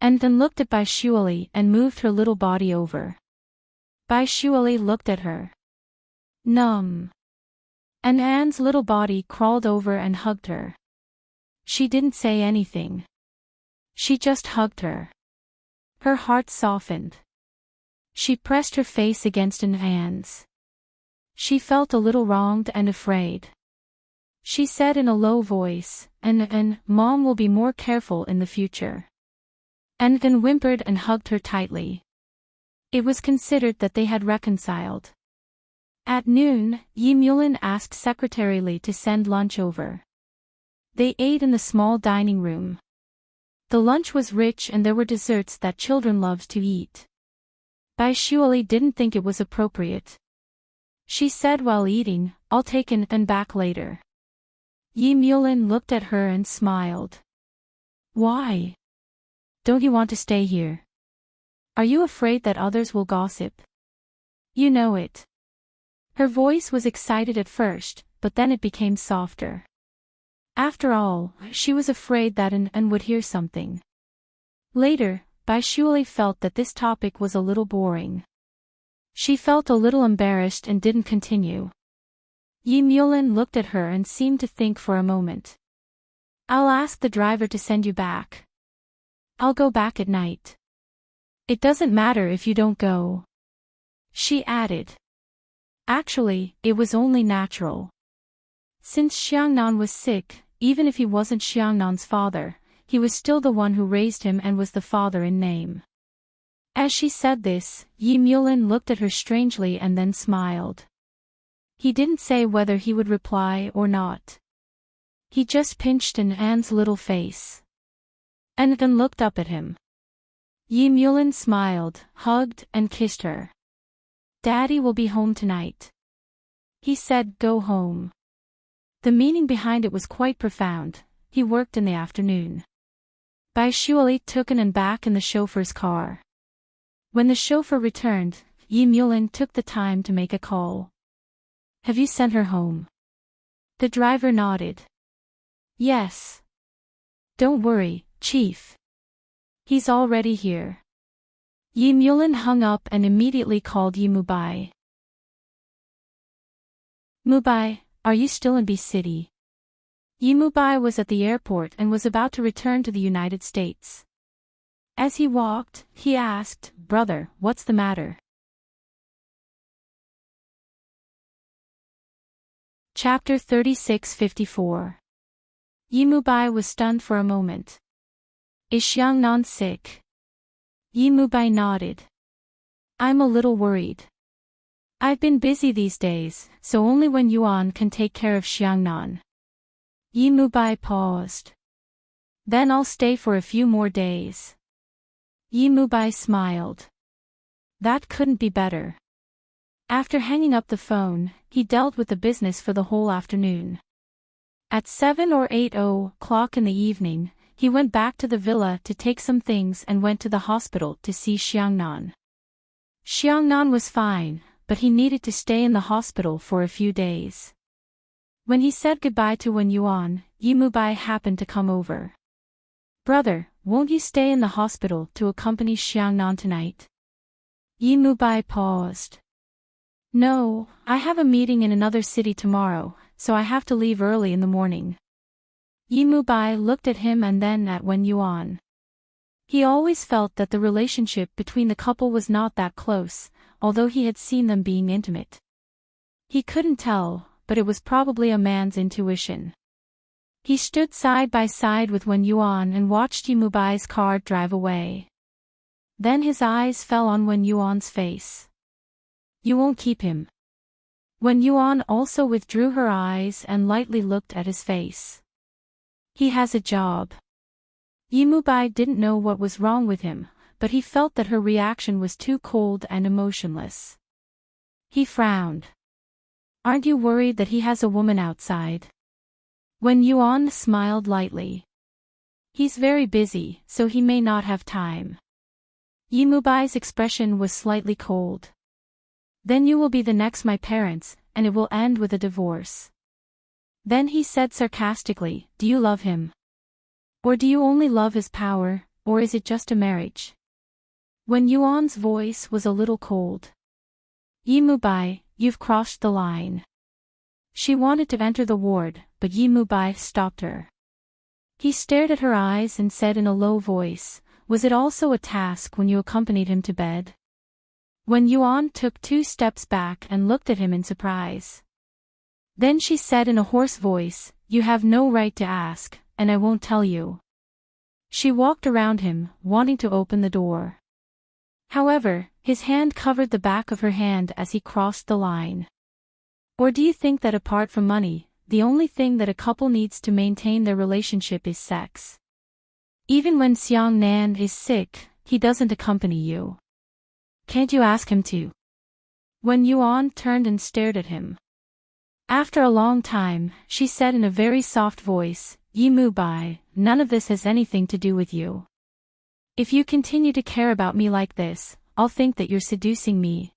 And then looked at Bai Shuali and moved her little body over. Bai Shuali looked at her. Numb. And Anne's little body crawled over and hugged her. She didn't say anything. She just hugged her. Her heart softened. She pressed her face against Anne's. She felt a little wronged and afraid. She said in a low voice, "And Mom will be more careful in the future." And then whimpered and hugged her tightly. It was considered that they had reconciled. At noon, Yi Mulin asked Secretary Li to send lunch over. They ate in the small dining room. The lunch was rich and there were desserts that children loved to eat. Bai Shuali didn't think it was appropriate. She said while eating, I'll take it and back later. Yi Mulin looked at her and smiled. Why? Don't you want to stay here? Are you afraid that others will gossip? You know it. Her voice was excited at first, but then it became softer. After all, she was afraid that An would hear something. Later, Bai Shuali felt that this topic was a little boring. She felt a little embarrassed and didn't continue. Yi Mulin looked at her and seemed to think for a moment. I'll ask the driver to send you back. I'll go back at night. It doesn't matter if you don't go. She added. Actually, it was only natural. Since Xiangnan was sick, even if he wasn't Xiangnan's father, he was still the one who raised him and was the father in name. As she said this, Yi Mulin looked at her strangely and then smiled. He didn't say whether he would reply or not. He just pinched An's little face. An looked up at him. Yi Mulin smiled, hugged, and kissed her. Daddy will be home tonight. He said, go home. The meaning behind it was quite profound. He worked in the afternoon. Bai Shuali took An back in the chauffeur's car. When the chauffeur returned, Yi Mulin took the time to make a call. Have you sent her home? The driver nodded. Yes. Don't worry, Chief. He's already here. Yi Mulin hung up and immediately called Yi Mubai. Mubai, are you still in B City? Yi Mubai was at the airport and was about to return to the United States. As he walked, he asked, Brother, what's the matter? Chapter 3654. Yi Mubai was stunned for a moment. Is Xiangnan sick? Yi Mubai nodded. I'm a little worried. I've been busy these days, so only when Yuan can take care of Xiangnan. Yi Mubai paused. Then I'll stay for a few more days. Yi Mubai smiled. That couldn't be better. After hanging up the phone, he dealt with the business for the whole afternoon. At 7 or 8 o'clock in the evening, he went back to the villa to take some things and went to the hospital to see Xiangnan. Xiangnan was fine, but he needed to stay in the hospital for a few days. When he said goodbye to Wen Yuan, Yi Mubai happened to come over. Brother, won't you stay in the hospital to accompany Xiangnan tonight? Yi Mubai paused. No, I have a meeting in another city tomorrow, so I have to leave early in the morning. Yi Mubai looked at him and then at Wen Yuan. He always felt that the relationship between the couple was not that close, although he had seen them being intimate. He couldn't tell, but it was probably a man's intuition. He stood side by side with Wen Yuan and watched Yi Mubai's car drive away. Then his eyes fell on Wen Yuan's face. You won't keep him. Wen Yuan also withdrew her eyes and lightly looked at his face. He has a job. Yi Mubai didn't know what was wrong with him, but he felt that her reaction was too cold and emotionless. He frowned. Aren't you worried that he has a woman outside? Wen Yuan smiled lightly. He's very busy, so he may not have time. Yi Mubai's expression was slightly cold. Then you will be the next my parents, and it will end with a divorce. Then he said sarcastically, do you love him? Or do you only love his power, or is it just a marriage? Wen Yuan's voice was a little cold. Yi Mubai, you've crossed the line. She wanted to enter the ward, but Yi Mubai stopped her. He stared at her eyes and said in a low voice, was it also a task when you accompanied him to bed? Wen Yuan took 2 steps back and looked at him in surprise. Then she said in a hoarse voice, you have no right to ask, and I won't tell you. She walked around him, wanting to open the door. However, his hand covered the back of her hand as he crossed the line. Or do you think that apart from money, the only thing that a couple needs to maintain their relationship is sex? Even when Xiangnan is sick, he doesn't accompany you. Can't you ask him to? Wen Yuan turned and stared at him. After a long time, she said in a very soft voice, Yi Mu Bai, none of this has anything to do with you. If you continue to care about me like this, I'll think that you're seducing me.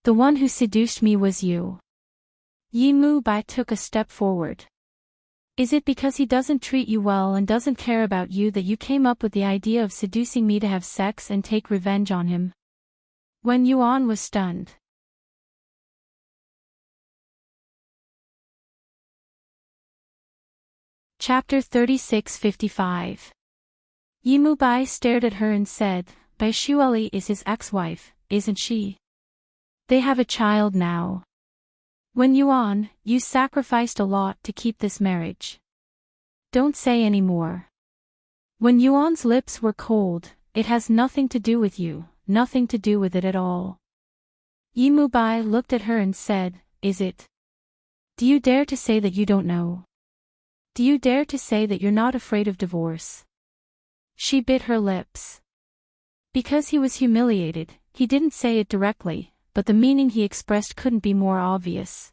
The one who seduced me was you. Yi Mu Bai took a step forward. Is it because he doesn't treat you well and doesn't care about you that you came up with the idea of seducing me to have sex and take revenge on him? Wen Yuan was stunned. Chapter 36:55. Yi Mu Bai stared at her and said, Bai Shueli is his ex-wife, isn't she? They have a child now. Wen Yuan, you sacrificed a lot to keep this marriage. Don't say any more. Wen Yuan's lips were cold. It has nothing to do with you, nothing to do with it at all. Yi Mu Bai looked at her and said, Is it? Do you dare to say that you don't know? Do you dare to say that you're not afraid of divorce? She bit her lips. Because he was humiliated, he didn't say it directly, but the meaning he expressed couldn't be more obvious.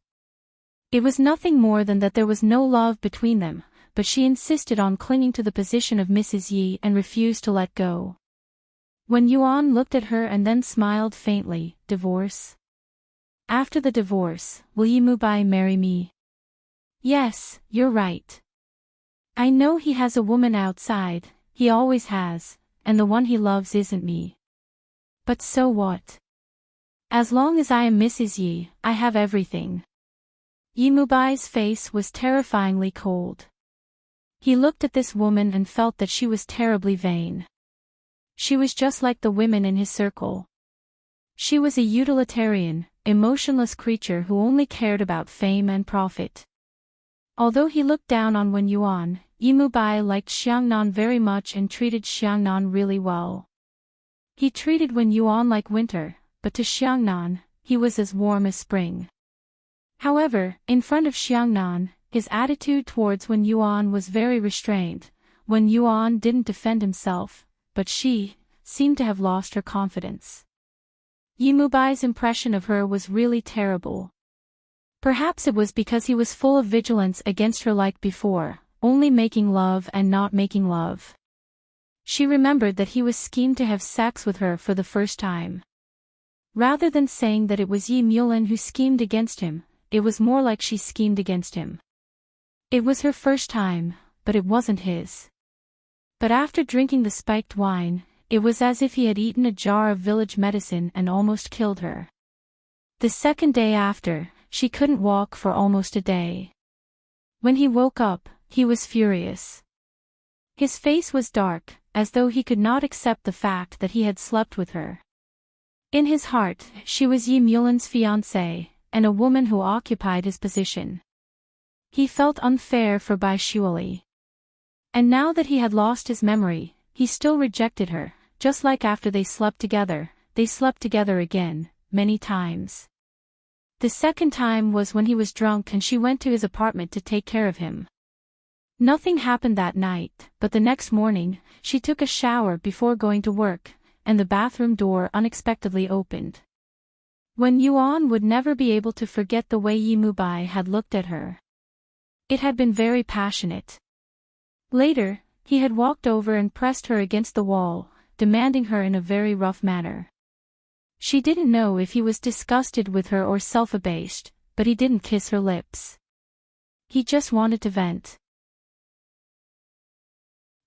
It was nothing more than that there was no love between them, but she insisted on clinging to the position of Mrs. Yi and refused to let go. Wen Yuan looked at her and then smiled faintly, Divorce? After the divorce, will Yi Mu Bai marry me? Yes, you're right. I know he has a woman outside, he always has, and the one he loves isn't me. But so what? As long as I am Mrs. Yi, I have everything. Yi Mu Bai's face was terrifyingly cold. He looked at this woman and felt that she was terribly vain. She was just like the women in his circle. She was a utilitarian, emotionless creature who only cared about fame and profit. Although he looked down on Wen Yuan, Yi Mu Bai liked Xiangnan very much and treated Xiangnan really well. He treated Wen Yuan like winter, but to Xiangnan, he was as warm as spring. However, in front of Xiangnan, his attitude towards Wen Yuan was very restrained. Wen Yuan didn't defend himself, but she seemed to have lost her confidence. Yi Mu Bai's impression of her was really terrible. Perhaps it was because he was full of vigilance against her like before, only making love and not making love. She remembered that he was schemed to have sex with her for the first time. Rather than saying that it was Yi Mulin who schemed against him, it was more like she schemed against him. It was her first time, but it wasn't his. But after drinking the spiked wine, it was as if he had eaten a jar of village medicine and almost killed her. The second day after, she couldn't walk for almost a day. When he woke up, he was furious. His face was dark, as though he could not accept the fact that he had slept with her. In his heart, she was Yi Mulin's fiancée, and a woman who occupied his position. He felt unfair for Bai Shueli. And now that he had lost his memory, he still rejected her, just like after they slept together again, many times. The second time was when he was drunk and she went to his apartment to take care of him. Nothing happened that night, but the next morning, she took a shower before going to work, and the bathroom door unexpectedly opened. Wen Yuan would never be able to forget the way Yi Mu Bai had looked at her. It had been very passionate. Later, he had walked over and pressed her against the wall, demanding her in a very rough manner. She didn't know if he was disgusted with her or self-abased, but he didn't kiss her lips. He just wanted to vent.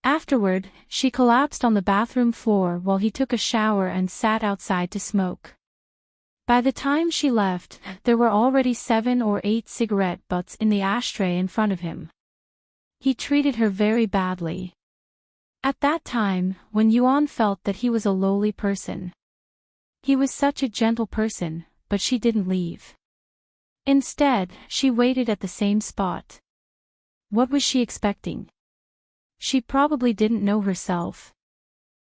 Afterward, she collapsed on the bathroom floor while he took a shower and sat outside to smoke. By the time she left, there were already 7 or 8 cigarette butts in the ashtray in front of him. He treated her very badly. At that time, Wen Yuan felt that he was a lowly person. He was such a gentle person, but she didn't leave. Instead, she waited at the same spot. What was she expecting? She probably didn't know herself.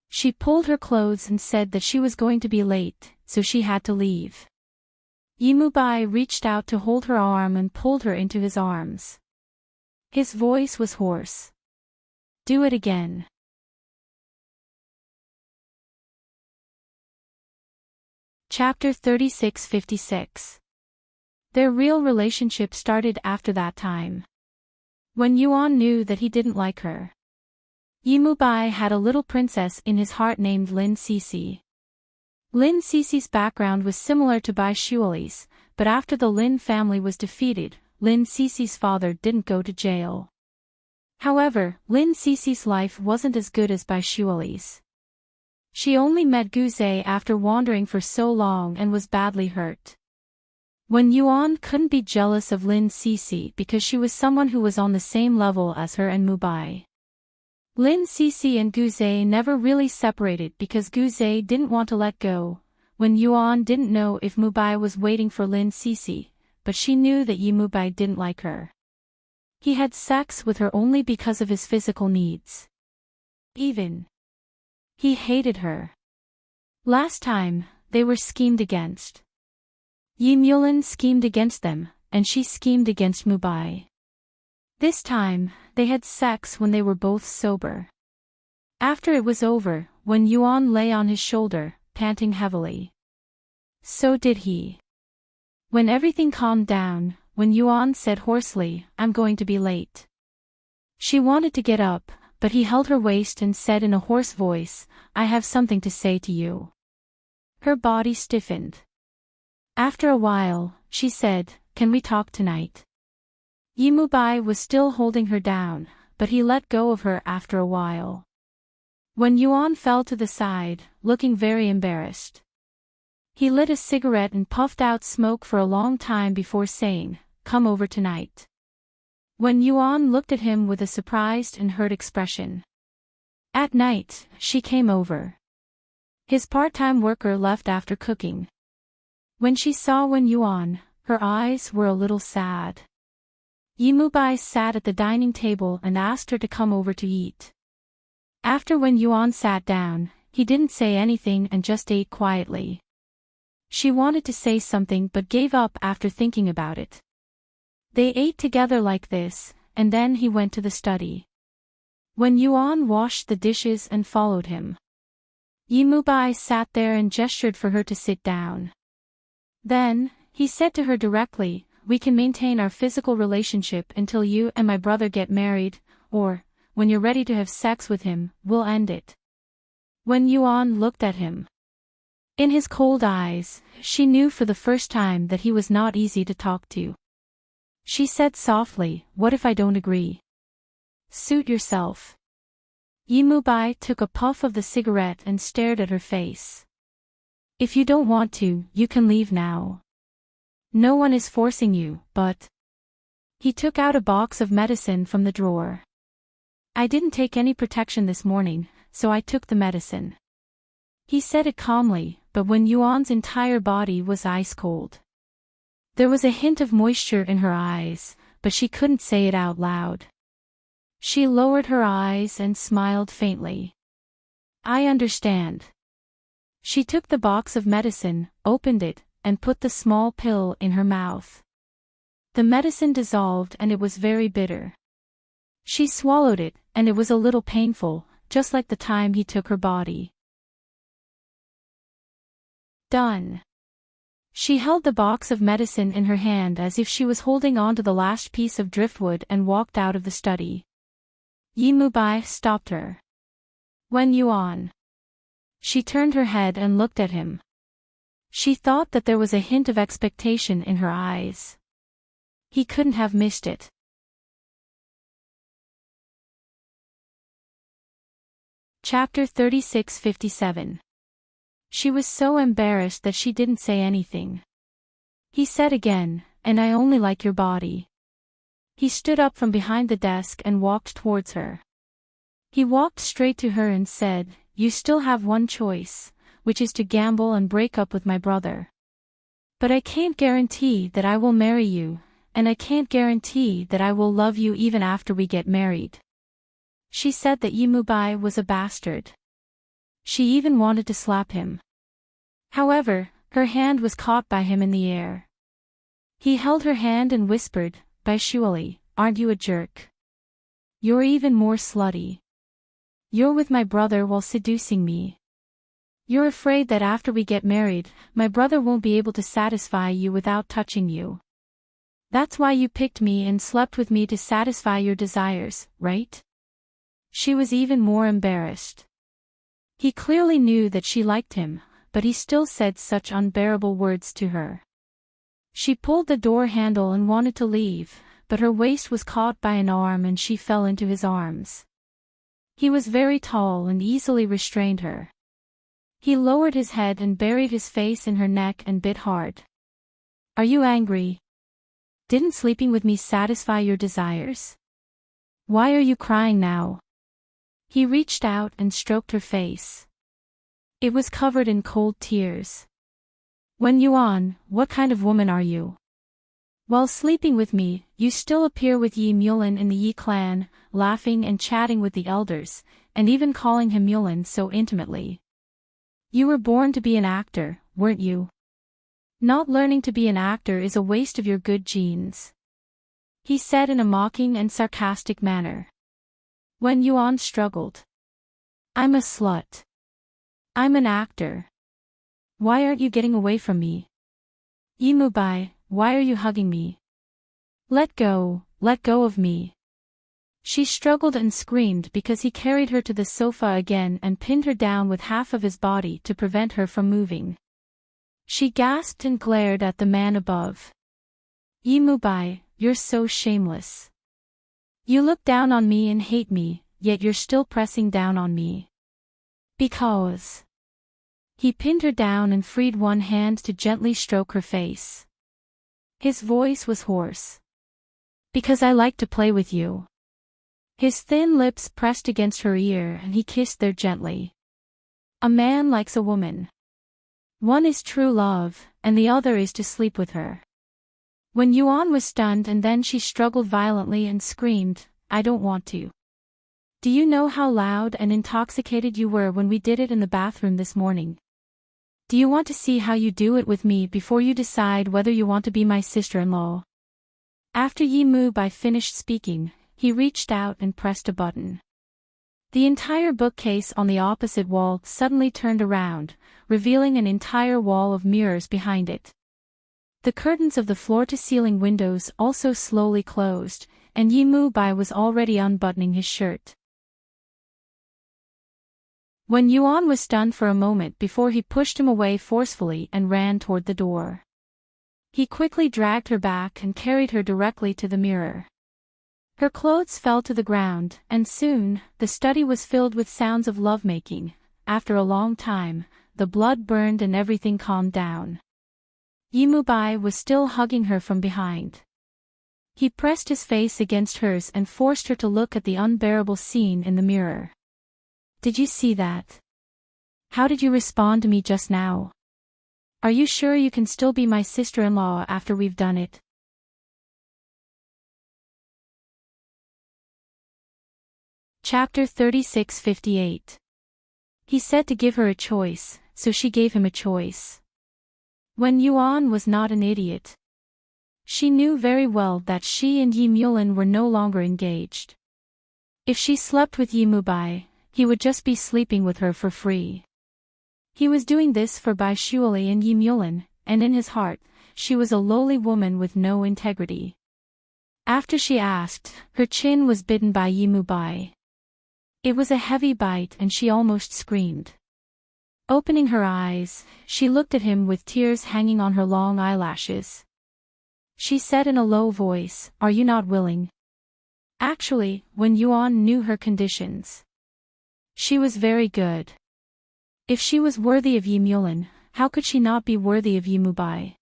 She pulled her clothes and said that she was going to be late, so she had to leave. Yi Mu Bai reached out to hold her arm and pulled her into his arms. His voice was hoarse. Do it again. Chapter 36-56. Their real relationship started after that time. When Yuan knew that he didn't like her. Yimubai had a little princess in his heart named Lin Cece. Lin Cece's background was similar to Bai Shuali's, but after the Lin family was defeated, Lin Cece's father didn't go to jail. However, Lin Cece's life wasn't as good as Bai Shuali's. She only met Guze after wandering for so long and was badly hurt. When Yuan couldn't be jealous of Lin Cece because she was someone who was on the same level as her and Mubai. Lin Cece and Guze never really separated because Guze didn't want to let go. When Yuan didn't know if Mubai was waiting for Lin Cece, but she knew that Mubai didn't like her. He had sex with her only because of his physical needs. He hated her. Last time, they were schemed against. Yi Mulin schemed against them, and she schemed against Mubai. This time, they had sex when they were both sober. After it was over, when Yuan lay on his shoulder, panting heavily. So did he. When everything calmed down, when Yuan said hoarsely, "I'm going to be late." She wanted to get up, but he held her waist and said in a hoarse voice, "I have something to say to you." Her body stiffened. After a while, she said, "Can we talk tonight?" Yimubai was still holding her down, but he let go of her after a while. When Yuan fell to the side, looking very embarrassed. He lit a cigarette and puffed out smoke for a long time before saying, "Come over tonight." When Yuan looked at him with a surprised and hurt expression. At night, she came over. His part-time worker left after cooking. When she saw Wen Yuan, her eyes were a little sad. Yimubai sat at the dining table and asked her to come over to eat. After Wen Yuan sat down, he didn't say anything and just ate quietly. She wanted to say something but gave up after thinking about it. They ate together like this, and then he went to the study. When Yuan washed the dishes and followed him. Yimubai sat there and gestured for her to sit down. Then, he said to her directly, "We can maintain our physical relationship until you and my brother get married, or, when you're ready to have sex with him, we'll end it." When Yuan looked at him. In his cold eyes, she knew for the first time that he was not easy to talk to. She said softly, "What if I don't agree?" "Suit yourself." Yimubai took a puff of the cigarette and stared at her face. "If you don't want to, you can leave now. No one is forcing you, but..." He took out a box of medicine from the drawer. "I didn't take any protection this morning, so I took the medicine." He said it calmly, but when Yuan's entire body was ice cold. There was a hint of moisture in her eyes, but she couldn't say it out loud. She lowered her eyes and smiled faintly. "I understand." She took the box of medicine, opened it, and put the small pill in her mouth. The medicine dissolved and it was very bitter. She swallowed it, and it was a little painful, just like the time he took her body. Done. She held the box of medicine in her hand as if she was holding on to the last piece of driftwood and walked out of the study. Yimubai stopped her. "Wen Yuan." She turned her head and looked at him. She thought that there was a hint of expectation in her eyes. He couldn't have missed it. Chapter 36-57. She was so embarrassed that she didn't say anything. He said again, "And I only like your body." He stood up from behind the desk and walked towards her. He walked straight to her and said, "You still have one choice, which is to gamble and break up with my brother. But I can't guarantee that I will marry you, and I can't guarantee that I will love you even after we get married." She said that Yimubai was a bastard. She even wanted to slap him. However, her hand was caught by him in the air. He held her hand and whispered, "Bai Shuali, aren't you a jerk? You're even more slutty. You're with my brother while seducing me." You're afraid that after we get married, my brother won't be able to satisfy you without touching you. That's why you picked me and slept with me to satisfy your desires, right? She was even more embarrassed. He clearly knew that she liked him, but he still said such unbearable words to her. She pulled the door handle and wanted to leave, but her waist was caught by an arm and she fell into his arms. He was very tall and easily restrained her. He lowered his head and buried his face in her neck and bit hard. Are you angry? Didn't sleeping with me satisfy your desires? Why are you crying now? He reached out and stroked her face. It was covered in cold tears. Wen Yuan, what kind of woman are you? While sleeping with me, you still appear with Yi Mulin in the Yi clan, laughing and chatting with the elders, and even calling him Mulin so intimately. You were born to be an actor, weren't you? Not learning to be an actor is a waste of your good genes. He said in a mocking and sarcastic manner. Wen Yuan struggled. I'm a slut. I'm an actor. Why aren't you getting away from me? Yi Mubai, why are you hugging me? Let go of me. She struggled and screamed because he carried her to the sofa again and pinned her down with half of his body to prevent her from moving. She gasped and glared at the man above. Yi Mubai, you're so shameless. You look down on me and hate me, yet you're still pressing down on me. Because. He pinned her down and freed one hand to gently stroke her face. His voice was hoarse. Because I like to play with you. His thin lips pressed against her ear and he kissed there gently. A man likes a woman. One is true love, and the other is to sleep with her. Wen Yuan was stunned and then she struggled violently and screamed, I don't want to. Do you know how loud and intoxicated you were when we did it in the bathroom this morning? Do you want to see how you do it with me before you decide whether you want to be my sister-in-law? After Yi Mubai finished speaking, he reached out and pressed a button. The entire bookcase on the opposite wall suddenly turned around, revealing an entire wall of mirrors behind it. The curtains of the floor-to-ceiling windows also slowly closed, and Yi Mubai was already unbuttoning his shirt. Wen Yuan was stunned for a moment before he pushed him away forcefully and ran toward the door. He quickly dragged her back and carried her directly to the mirror. Her clothes fell to the ground, and soon, the study was filled with sounds of lovemaking. After a long time, the blood burned and everything calmed down. Yi Mubai was still hugging her from behind. He pressed his face against hers and forced her to look at the unbearable scene in the mirror. Did you see that? How did you respond to me just now? Are you sure you can still be my sister-in-law after we've done it? Chapter 36:58. He said to give her a choice, so she gave him a choice. Wen Yuan was not an idiot. She knew very well that she and Yi Mulin were no longer engaged. If she slept with Yi Mubai, he would just be sleeping with her for free. He was doing this for Bai Shuali and Yi Mulin, and in his heart, she was a lowly woman with no integrity. After she asked, her chin was bitten by Yi Mubai. It was a heavy bite and she almost screamed. Opening her eyes, she looked at him with tears hanging on her long eyelashes. She said in a low voice, Are you not willing? Actually, Wen Yuan knew her conditions. She was very good. If she was worthy of Yi Mulin, how could she not be worthy of Yi Mubai?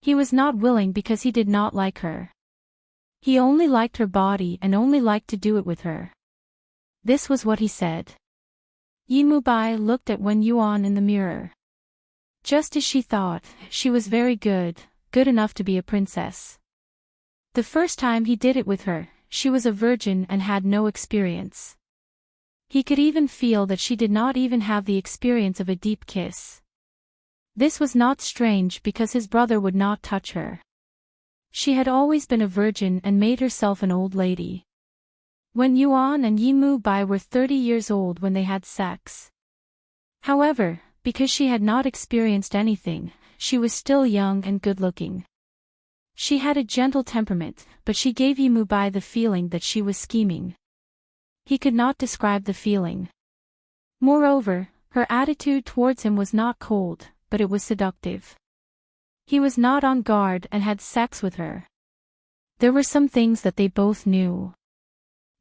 He was not willing because he did not like her. He only liked her body and only liked to do it with her. This was what he said. Yi Mubai looked at Wen Yuan in the mirror. Just as she thought, she was very good, good enough to be a princess. The first time he did it with her, she was a virgin and had no experience. He could even feel that she did not even have the experience of a deep kiss. This was not strange because his brother would not touch her. She had always been a virgin and made herself an old lady. Wen Yuan and Yi Mubai were 30 years old when they had sex. However, because she had not experienced anything, she was still young and good-looking. She had a gentle temperament, but she gave Yimubai the feeling that she was scheming. He could not describe the feeling. Moreover, her attitude towards him was not cold, but it was seductive. He was not on guard and had sex with her. There were some things that they both knew.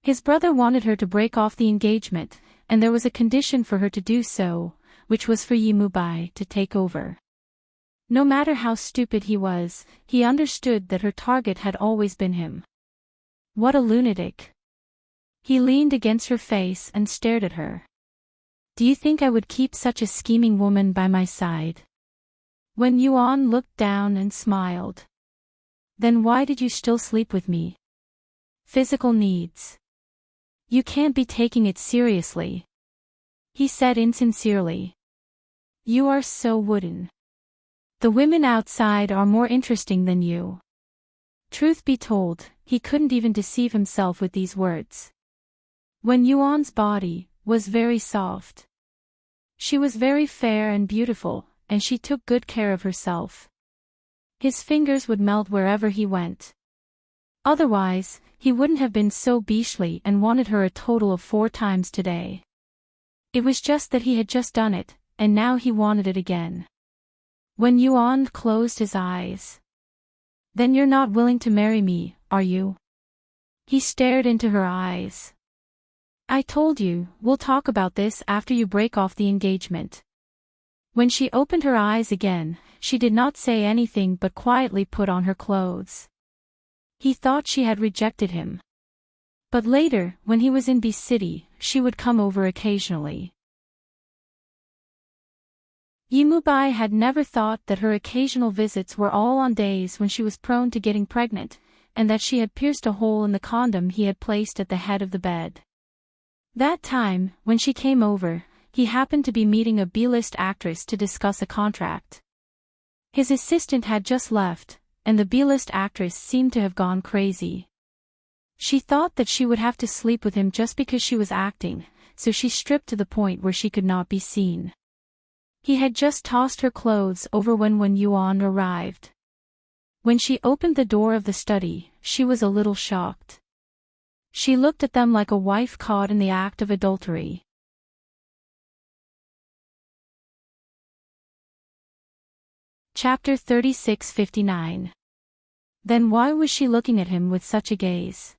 His brother wanted her to break off the engagement, and there was a condition for her to do so, which was for Yimubai to take over. No matter how stupid he was, he understood that her target had always been him. What a lunatic. He leaned against her face and stared at her. Do you think I would keep such a scheming woman by my side? When Yuan looked down and smiled. Then why did you still sleep with me? Physical needs. You can't be taking it seriously. He said insincerely. You are so wooden. The women outside are more interesting than you. Truth be told, he couldn't even deceive himself with these words. When Yuan's body was very soft. She was very fair and beautiful, and she took good care of herself. His fingers would melt wherever he went. Otherwise, he wouldn't have been so beastly and wanted her a total of 4 times today. It was just that he had just done it, and now he wanted it again. When Yuan closed his eyes. Then you're not willing to marry me, are you? He stared into her eyes. I told you, we'll talk about this after you break off the engagement. When she opened her eyes again, she did not say anything but quietly put on her clothes. He thought she had rejected him. But later, when he was in B City, she would come over occasionally. Yimubai had never thought that her occasional visits were all on days when she was prone to getting pregnant, and that she had pierced a hole in the condom he had placed at the head of the bed. That time, when she came over, he happened to be meeting a B-list actress to discuss a contract. His assistant had just left, and the B-list actress seemed to have gone crazy. She thought that she would have to sleep with him just because she was acting, so she stripped to the point where she could not be seen. He had just tossed her clothes over when Yuan arrived. When she opened the door of the study, she was a little shocked. She looked at them like a wife caught in the act of adultery. Chapter 36:59. Then why was she looking at him with such a gaze?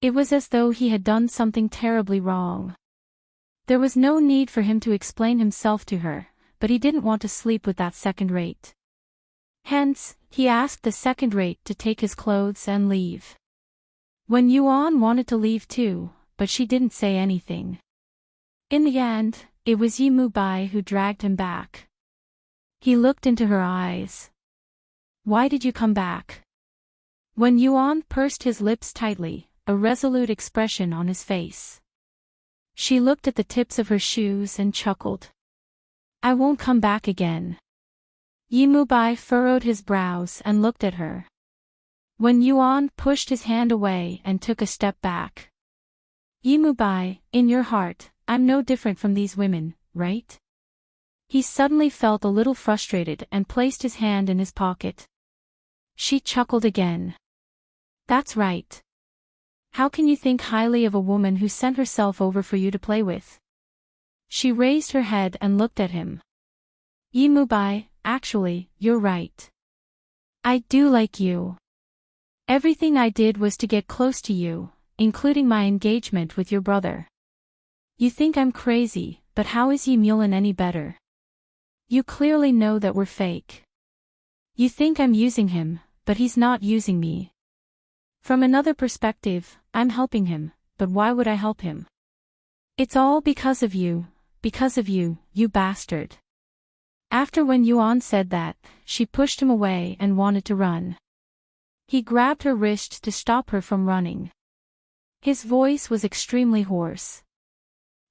It was as though he had done something terribly wrong. There was no need for him to explain himself to her, but he didn't want to sleep with that second-rate. Hence, he asked the second-rate to take his clothes and leave. When Yuan wanted to leave too, but she didn't say anything. In the end, it was Yimubai who dragged him back. He looked into her eyes. Why did you come back? When Yuan pursed his lips tightly, a resolute expression on his face. She looked at the tips of her shoes and chuckled. I won't come back again. Yimubai furrowed his brows and looked at her. When Yuan pushed his hand away and took a step back. Yimubai, in your heart, I'm no different from these women, right? He suddenly felt a little frustrated and placed his hand in his pocket. She chuckled again. That's right. How can you think highly of a woman who sent herself over for you to play with? She raised her head and looked at him. Yimubai, actually, you're right. I do like you. Everything I did was to get close to you, including my engagement with your brother. You think I'm crazy, but how is Yi Mulin any better? You clearly know that we're fake. You think I'm using him, but he's not using me. From another perspective, I'm helping him, but why would I help him? It's all because of you, you bastard. After when Yuan said that, she pushed him away and wanted to run. He grabbed her wrist to stop her from running. His voice was extremely hoarse.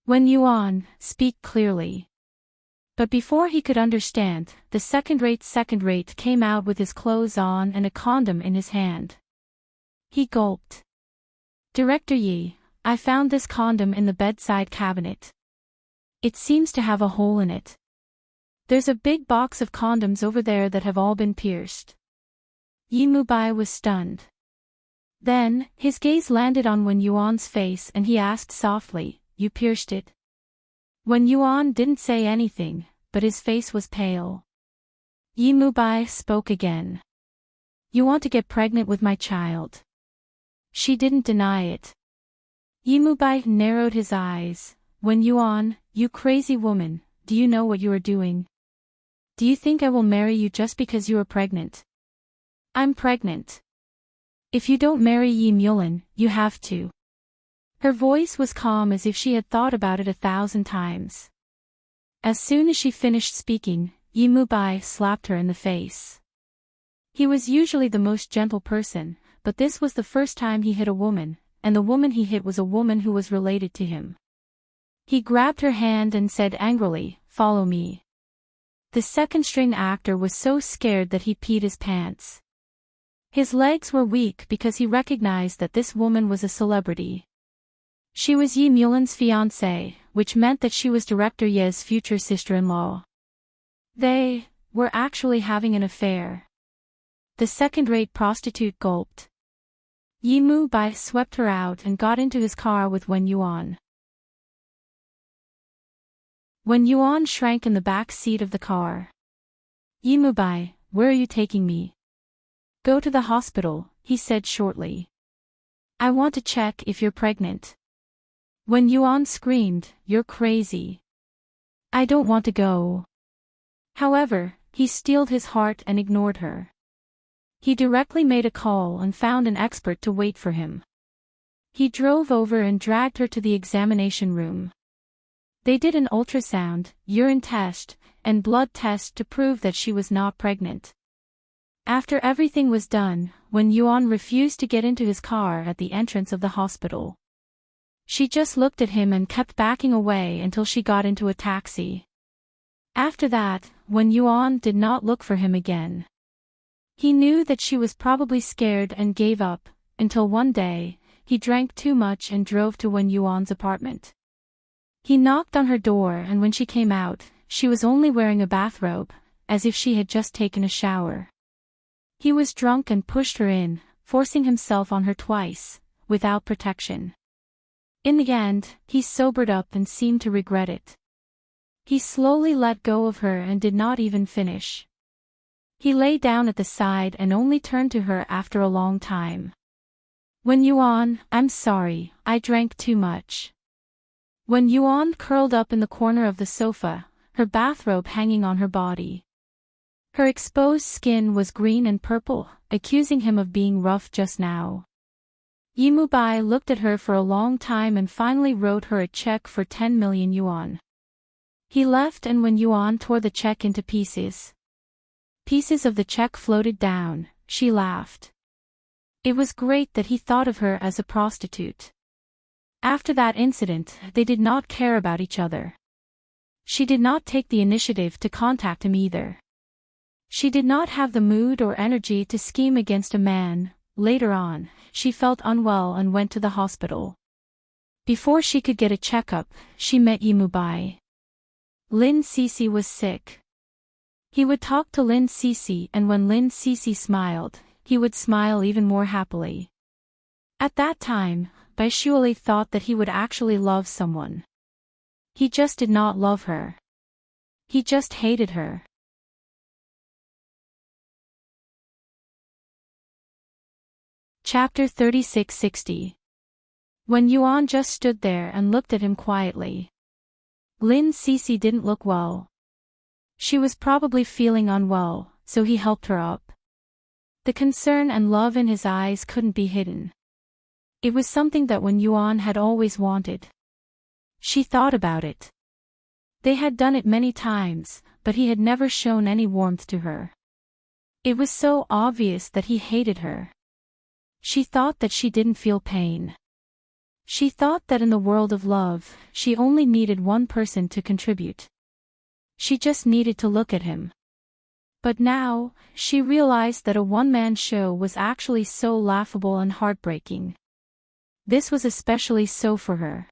When Yuan, speak clearly. But before he could understand, the second-rate came out with his clothes on and a condom in his hand. He gulped. Director Yi, I found this condom in the bedside cabinet. It seems to have a hole in it. There's a big box of condoms over there that have all been pierced. Yimubai was stunned. Then, his gaze landed on Wen Yuan's face and he asked softly, "You pierced it?" Wen Yuan didn't say anything, but his face was pale. Yimubai spoke again. "You want to get pregnant with my child?" She didn't deny it. Yimubai narrowed his eyes. "Wen Yuan, you crazy woman, do you know what you are doing? Do you think I will marry you just because you are pregnant? I'm pregnant. If you don't marry Yi Mulin, you have to." Her voice was calm as if she had thought about it 1,000 times. As soon as she finished speaking, Yimubai slapped her in the face. He was usually the most gentle person, but this was the first time he hit a woman, and the woman he hit was a woman who was related to him. He grabbed her hand and said angrily, "Follow me." The second-string actor was so scared that he peed his pants. His legs were weak because he recognized that this woman was a celebrity. She was Yi Mulin's fiancée, which meant that she was Director Ye's future sister-in-law. They were actually having an affair. The second-rate prostitute gulped. Yimubai swept her out and got into his car with Wen Yuan. Wen Yuan shrank in the back seat of the car. "Yimubai, where are you taking me?" "Go to the hospital," he said shortly. "I want to check if you're pregnant." Wen Yuan screamed, "You're crazy. I don't want to go." However, he steeled his heart and ignored her. He directly made a call and found an expert to wait for him. He drove over and dragged her to the examination room. They did an ultrasound, urine test, and blood test to prove that she was not pregnant. After everything was done, Wen Yuan refused to get into his car at the entrance of the hospital. She just looked at him and kept backing away until she got into a taxi. After that, Wen Yuan did not look for him again. He knew that she was probably scared and gave up, until one day, he drank too much and drove to Wen Yuan's apartment. He knocked on her door and when she came out, she was only wearing a bathrobe, as if she had just taken a shower. He was drunk and pushed her in, forcing himself on her twice, without protection. In the end, he sobered up and seemed to regret it. He slowly let go of her and did not even finish. He lay down at the side and only turned to her after a long time. "Wen Yuan, I'm sorry, I drank too much." Wen Yuan curled up in the corner of the sofa, her bathrobe hanging on her body. Her exposed skin was green and purple, accusing him of being rough just now. Yimubai looked at her for a long time and finally wrote her a check for 10 million yuan. He left and Wen Yuan tore the check into pieces. Pieces of the check floated down, she laughed. It was great that he thought of her as a prostitute. After that incident, they did not care about each other. She did not take the initiative to contact him either. She did not have the mood or energy to scheme against a man. Later on, she felt unwell and went to the hospital. Before she could get a checkup, she met Yimubai. Lin Cece was sick. He would talk to Lin Cece and when Lin Cece smiled, he would smile even more happily. At that time, Bai Shuali thought that he would actually love someone. He just did not love her. He just hated her. Chapter 3660. Wen Yuan just stood there and looked at him quietly. Lin Cece didn't look well. She was probably feeling unwell, so he helped her up. The concern and love in his eyes couldn't be hidden. It was something that Wen Yuan had always wanted. She thought about it. They had done it many times, but he had never shown any warmth to her. It was so obvious that he hated her. She thought that she didn't feel pain. She thought that in the world of love, she only needed one person to contribute. She just needed to look at him. But now, she realized that a one-man show was actually so laughable and heartbreaking. This was especially so for her.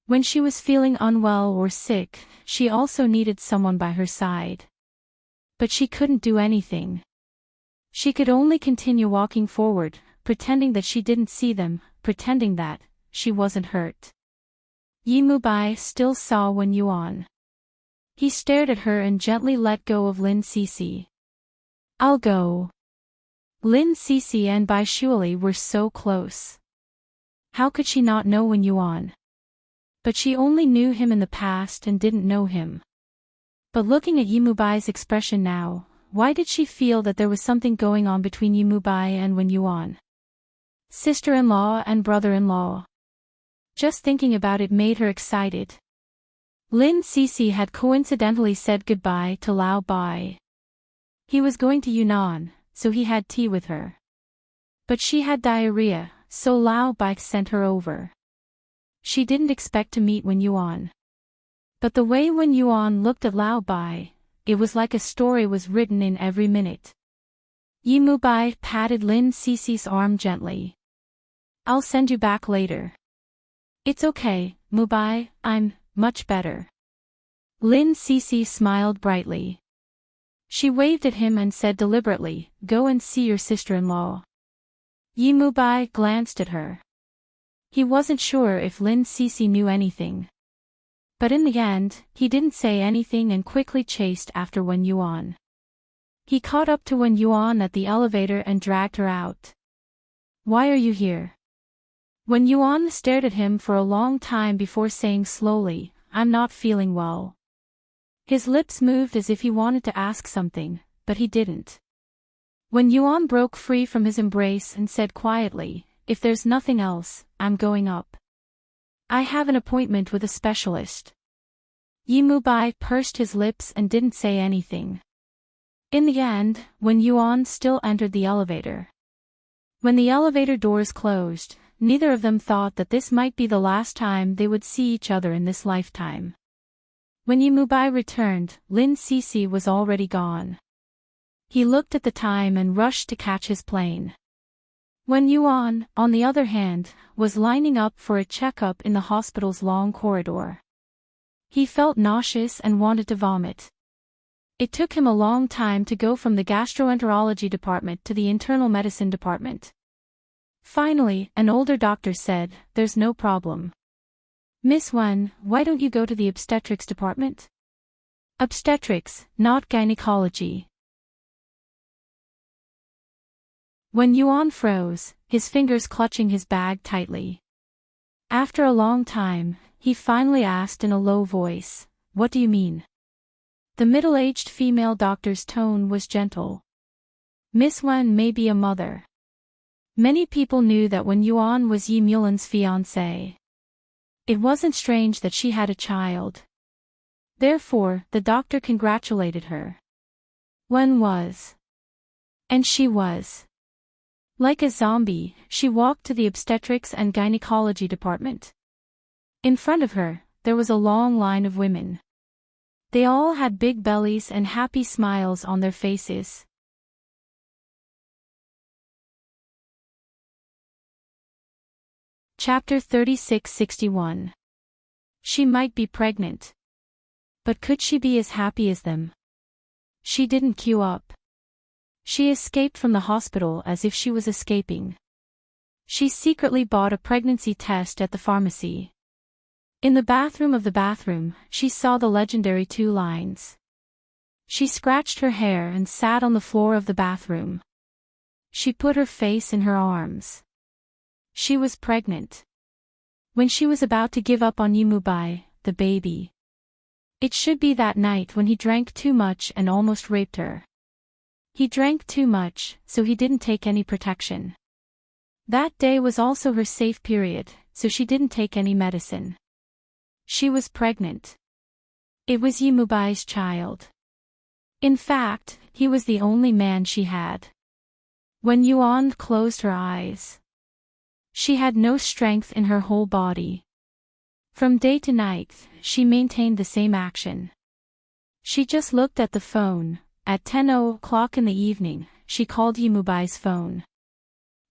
When she was feeling unwell or sick, she also needed someone by her side. But she couldn't do anything. She could only continue walking forward, pretending that she didn't see them, pretending that she wasn't hurt. Yimubai still saw Wen Yuan. He stared at her and gently let go of Lin Cece. "I'll go." Lin Cece and Bai Shuali were so close. How could she not know Wen Yuan? But she only knew him in the past and didn't know him. But looking at Yimubai's expression now, why did she feel that there was something going on between Yimubai and Wen Yuan? Sister-in-law and brother-in-law. Just thinking about it made her excited. Lin Cece had coincidentally said goodbye to Lao Bai. He was going to Yunnan, so he had tea with her. But she had diarrhea, so Lao Bai sent her over. She didn't expect to meet Wen Yuan. But the way Wen Yuan looked at Lao Bai, it was like a story was written in every minute. Yimubai patted Lin Cece's arm gently. "I'll send you back later." "It's okay, Mubai, I'm much better." Lin Cece smiled brightly. She waved at him and said deliberately, "Go and see your sister-in-law." Yimubai glanced at her. He wasn't sure if Lin Cece knew anything. But in the end, he didn't say anything and quickly chased after Wen Yuan. He caught up to Wen Yuan at the elevator and dragged her out. "Why are you here?" Wen Yuan stared at him for a long time before saying slowly, "I'm not feeling well." His lips moved as if he wanted to ask something, but he didn't. Wen Yuan broke free from his embrace and said quietly, "If there's nothing else, I'm going up. I have an appointment with a specialist." Yimubai pursed his lips and didn't say anything. In the end, Wen Yuan still entered the elevator. When the elevator doors closed, neither of them thought that this might be the last time they would see each other in this lifetime. When Yimubai returned, Lin Cece was already gone. He looked at the time and rushed to catch his plane. Wen Yuan, on the other hand, was lining up for a checkup in the hospital's long corridor. He felt nauseous and wanted to vomit. It took him a long time to go from the gastroenterology department to the internal medicine department. Finally, an older doctor said, "There's no problem. Miss Wen, why don't you go to the obstetrics department?" Obstetrics, not gynecology. Wen Yuan froze, his fingers clutching his bag tightly. After a long time, he finally asked in a low voice, "What do you mean?" The middle-aged female doctor's tone was gentle. "Miss Wen may be a mother." Many people knew that Wen Yuan was Yi Mulan's fiancé. It wasn't strange that she had a child. Therefore, the doctor congratulated her. Wen was. And she was. Like a zombie, she walked to the obstetrics and gynecology department. In front of her, there was a long line of women. They all had big bellies and happy smiles on their faces. Chapter 3661. She might be pregnant. But could she be as happy as them? She didn't queue up. She escaped from the hospital as if she was escaping. She secretly bought a pregnancy test at the pharmacy. In the bathroom of the bathroom, she saw the legendary 2 lines. She scratched her hair and sat on the floor of the bathroom. She put her face in her arms. She was pregnant. When she was about to give up on Yimubai, the baby. It should be that night when he drank too much and almost raped her. He drank too much, so he didn't take any protection. That day was also her safe period, so she didn't take any medicine. She was pregnant. It was Yimubai's child. In fact, he was the only man she had. When Yuan closed her eyes, she had no strength in her whole body. From day to night, she maintained the same action. She just looked at the phone. At 10:00 in the evening, she called Yimubai's phone.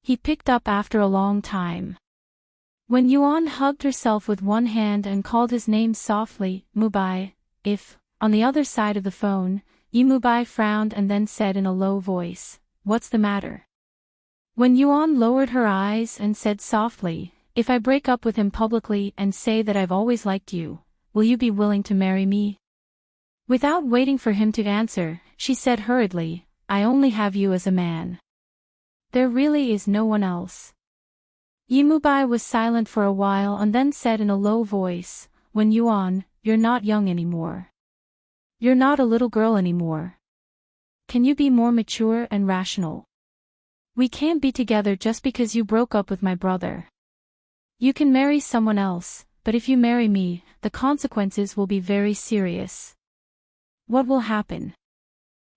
He picked up after a long time. When Yuan hugged herself with one hand and called his name softly, Mubai, if, on the other side of the phone, Mubai frowned and then said in a low voice, "What's the matter?" When Yuan lowered her eyes and said softly, "If I break up with him publicly and say that I've always liked you, will you be willing to marry me?" Without waiting for him to answer, she said hurriedly, "I only have you as a man. There really is no one else." Mubai was silent for a while and then said in a low voice, "When Yuan, you're not young anymore. You're not a little girl anymore. Can you be more mature and rational? We can't be together just because you broke up with my brother. You can marry someone else, but if you marry me, the consequences will be very serious." "What will happen?"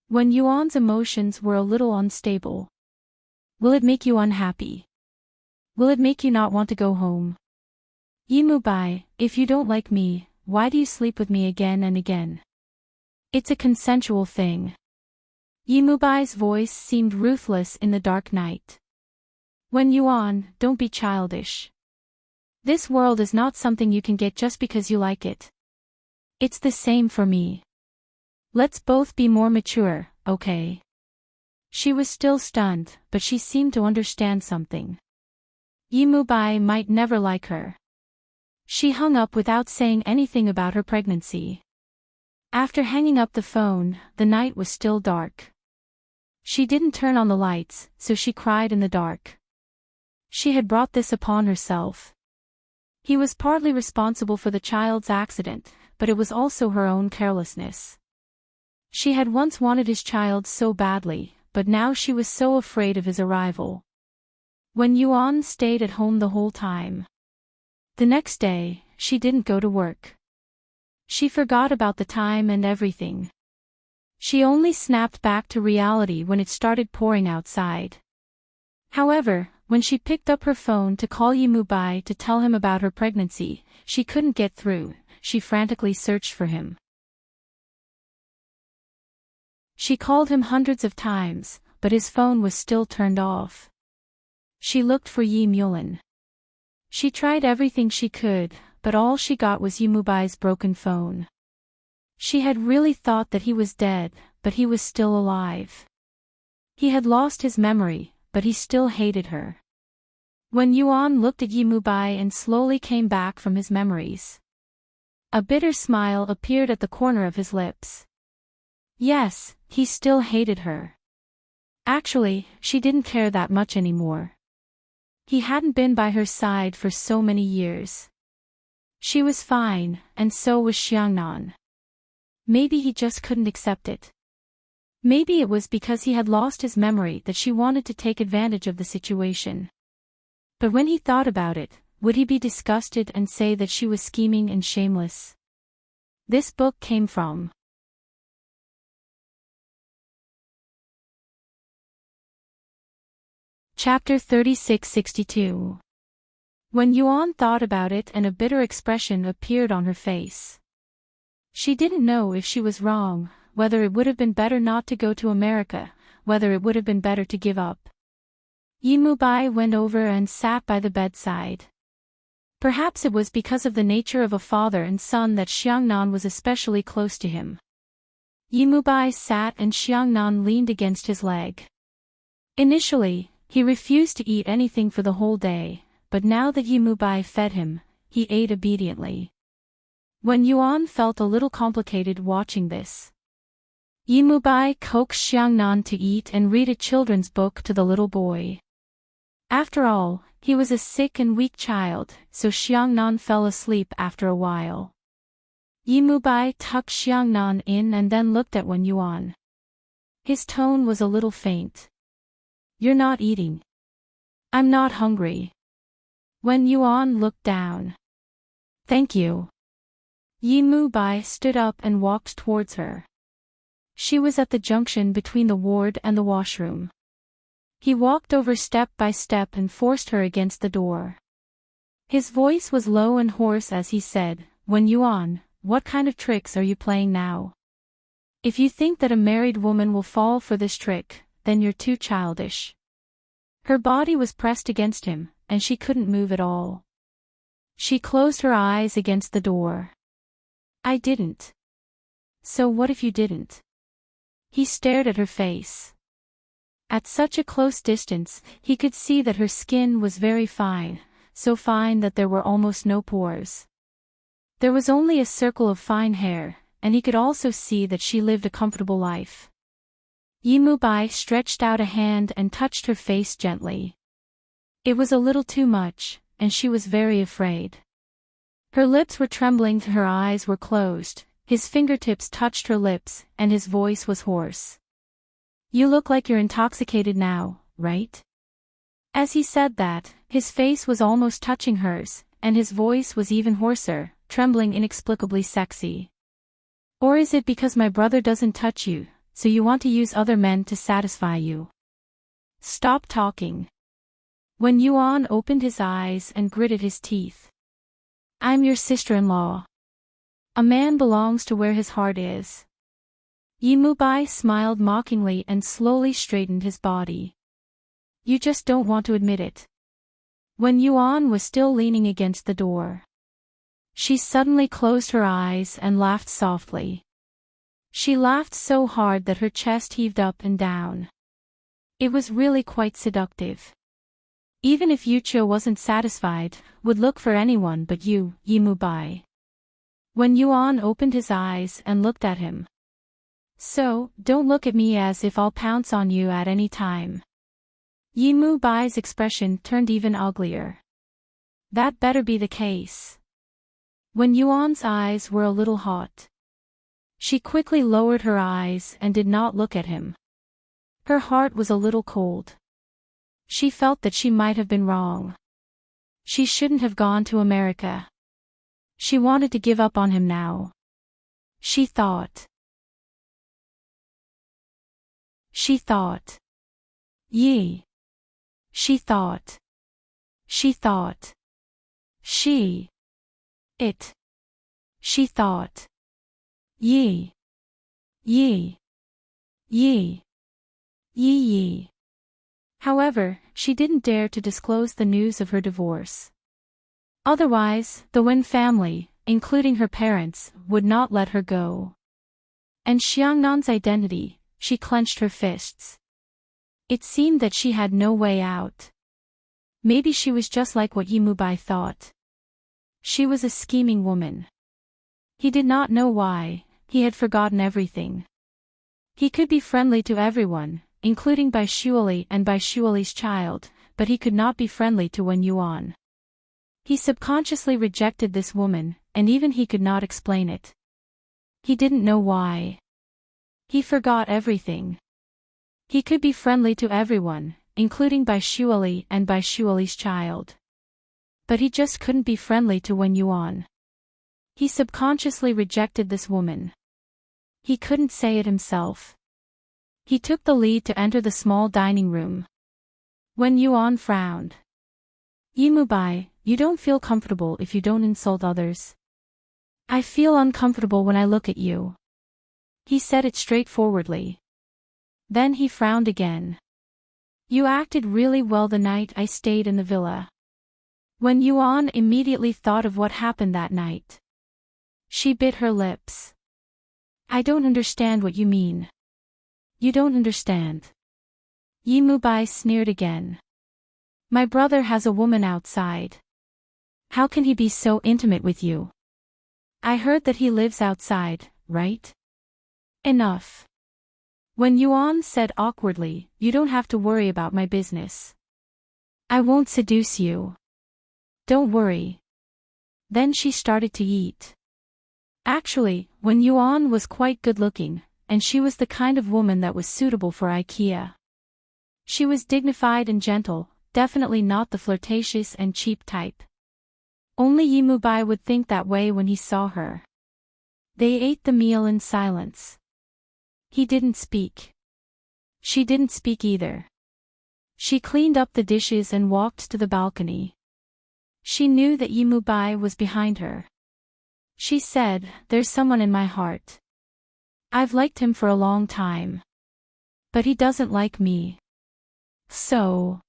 When Yuan's emotions were a little unstable. "Will it make you unhappy? Will it make you not want to go home?" "Mubai, if you don't like me, why do you sleep with me again and again? It's a consensual thing." Mubai's voice seemed ruthless in the dark night. "When Yuan, don't be childish. This world is not something you can get just because you like it. It's the same for me. Let's both be more mature, okay?" She was still stunned, but she seemed to understand something. Mubai might never like her. She hung up without saying anything about her pregnancy. After hanging up the phone, the night was still dark. She didn't turn on the lights, so she cried in the dark. She had brought this upon herself. He was partly responsible for the child's accident, but it was also her own carelessness. She had once wanted his child so badly, but now she was so afraid of his arrival. When Yuan stayed at home the whole time. The next day, she didn't go to work. She forgot about the time and everything. She only snapped back to reality when it started pouring outside. However, when she picked up her phone to call Mubai to tell him about her pregnancy, she couldn't get through. She frantically searched for him. She called him hundreds of times, but his phone was still turned off. She looked for Yi Mulan. She tried everything she could, but all she got was Mubai's broken phone. She had really thought that he was dead, but he was still alive. He had lost his memory, but he still hated her. When Yuan looked at Mubai and slowly came back from his memories, a bitter smile appeared at the corner of his lips. Yes, he still hated her. Actually, she didn't care that much anymore. He hadn't been by her side for so many years. She was fine, and so was Xiangnan. Maybe he just couldn't accept it. Maybe it was because he had lost his memory that she wanted to take advantage of the situation. But when he thought about it, would he be disgusted and say that she was scheming and shameless? This book came from Chapter 3662. When Yuan thought about it and a bitter expression appeared on her face. She didn't know if she was wrong, whether it would have been better not to go to America, whether it would have been better to give up. Mubai went over and sat by the bedside. Perhaps it was because of the nature of a father and son that Xiangnan was especially close to him. Mubai sat and Xiangnan leaned against his leg. Initially, he refused to eat anything for the whole day, but now that Mubai fed him, he ate obediently. When Yuan felt a little complicated watching this. Mubai coaxed Xiangnan to eat and read a children's book to the little boy. After all, he was a sick and weak child, so Xiangnan fell asleep after a while. Mubai tucked Xiangnan in and then looked at Wen Yuan. His tone was a little faint. "You're not eating." "I'm not hungry." Wen Yuan looked down. "Thank you." Mubai stood up and walked towards her. She was at the junction between the ward and the washroom. He walked over step by step and forced her against the door. His voice was low and hoarse as he said, "Wen Yuan, what kind of tricks are you playing now? If you think that a married woman will fall for this trick, then you're too childish." Her body was pressed against him, and she couldn't move at all. She closed her eyes against the door. I didn't. So what if you didn't? He stared at her face. At such a close distance, he could see that her skin was very fine, so fine that there were almost no pores. There was only a circle of fine hair, and he could also see that she lived a comfortable life. Yimubai stretched out a hand and touched her face gently. It was a little too much, and she was very afraid. Her lips were trembling, her eyes were closed, his fingertips touched her lips, and his voice was hoarse. You look like you're intoxicated now, right? As he said that, his face was almost touching hers, and his voice was even hoarser, trembling inexplicably sexy. Or is it because my brother doesn't touch you, so you want to use other men to satisfy you? Stop talking. When Yuan opened his eyes and gritted his teeth. I'm your sister-in-law. A man belongs to where his heart is. Yimubai smiled mockingly and slowly straightened his body. You just don't want to admit it. When Yuan was still leaning against the door, she suddenly closed her eyes and laughed softly. She laughed so hard that her chest heaved up and down. It was really quite seductive. Even if Yucho wasn't satisfied, would look for anyone but you, Yimubai. When Yuan opened his eyes and looked at him. So, don't look at me as if I'll pounce on you at any time. Yimubai's expression turned even uglier. That better be the case. When Yuan's eyes were a little hot, she quickly lowered her eyes and did not look at him. Her heart was a little cold. She felt that she might have been wrong. She shouldn't have gone to America. She wanted to give up on him now. She thought. Ye. She thought. She. It. She thought. Ye. However, she didn't dare to disclose the news of her divorce. Otherwise, the Wen family, including her parents, would not let her go. And Xiangnan's identity, she clenched her fists. It seemed that she had no way out. Maybe she was just like what Yimubai thought. She was a scheming woman. He did not know why, he had forgotten everything. He could be friendly to everyone, including Bai Shuali and Bai Shuali's child, but he could not be friendly to Wen Yuan. He subconsciously rejected this woman, and even he could not explain it. He didn't know why. He forgot everything. He could be friendly to everyone, including Bai Shuali and Bai Shuali's child. But he just couldn't be friendly to Wen Yuan. He subconsciously rejected this woman. He couldn't say it himself. He took the lead to enter the small dining room. Wen Yuan frowned. Yimubai, you don't feel comfortable if you don't insult others. I feel uncomfortable when I look at you. He said it straightforwardly. Then he frowned again. You acted really well the night I stayed in the villa. Wen Yuan immediately thought of what happened that night. She bit her lips. I don't understand what you mean. You don't understand. Yimubai sneered again. My brother has a woman outside. How can he be so intimate with you? I heard that he lives outside, right? Enough. When Yuan said awkwardly, you don't have to worry about my business. I won't seduce you. Don't worry. Then she started to eat. Actually, Wen Yuan was quite good-looking, and she was the kind of woman that was suitable for IKEA. She was dignified and gentle, definitely not the flirtatious and cheap type. Only Yimubai would think that way when he saw her. They ate the meal in silence. He didn't speak. She didn't speak either. She cleaned up the dishes and walked to the balcony. She knew that Yimubai was behind her. She said, there's someone in my heart. I've liked him for a long time. But he doesn't like me. So.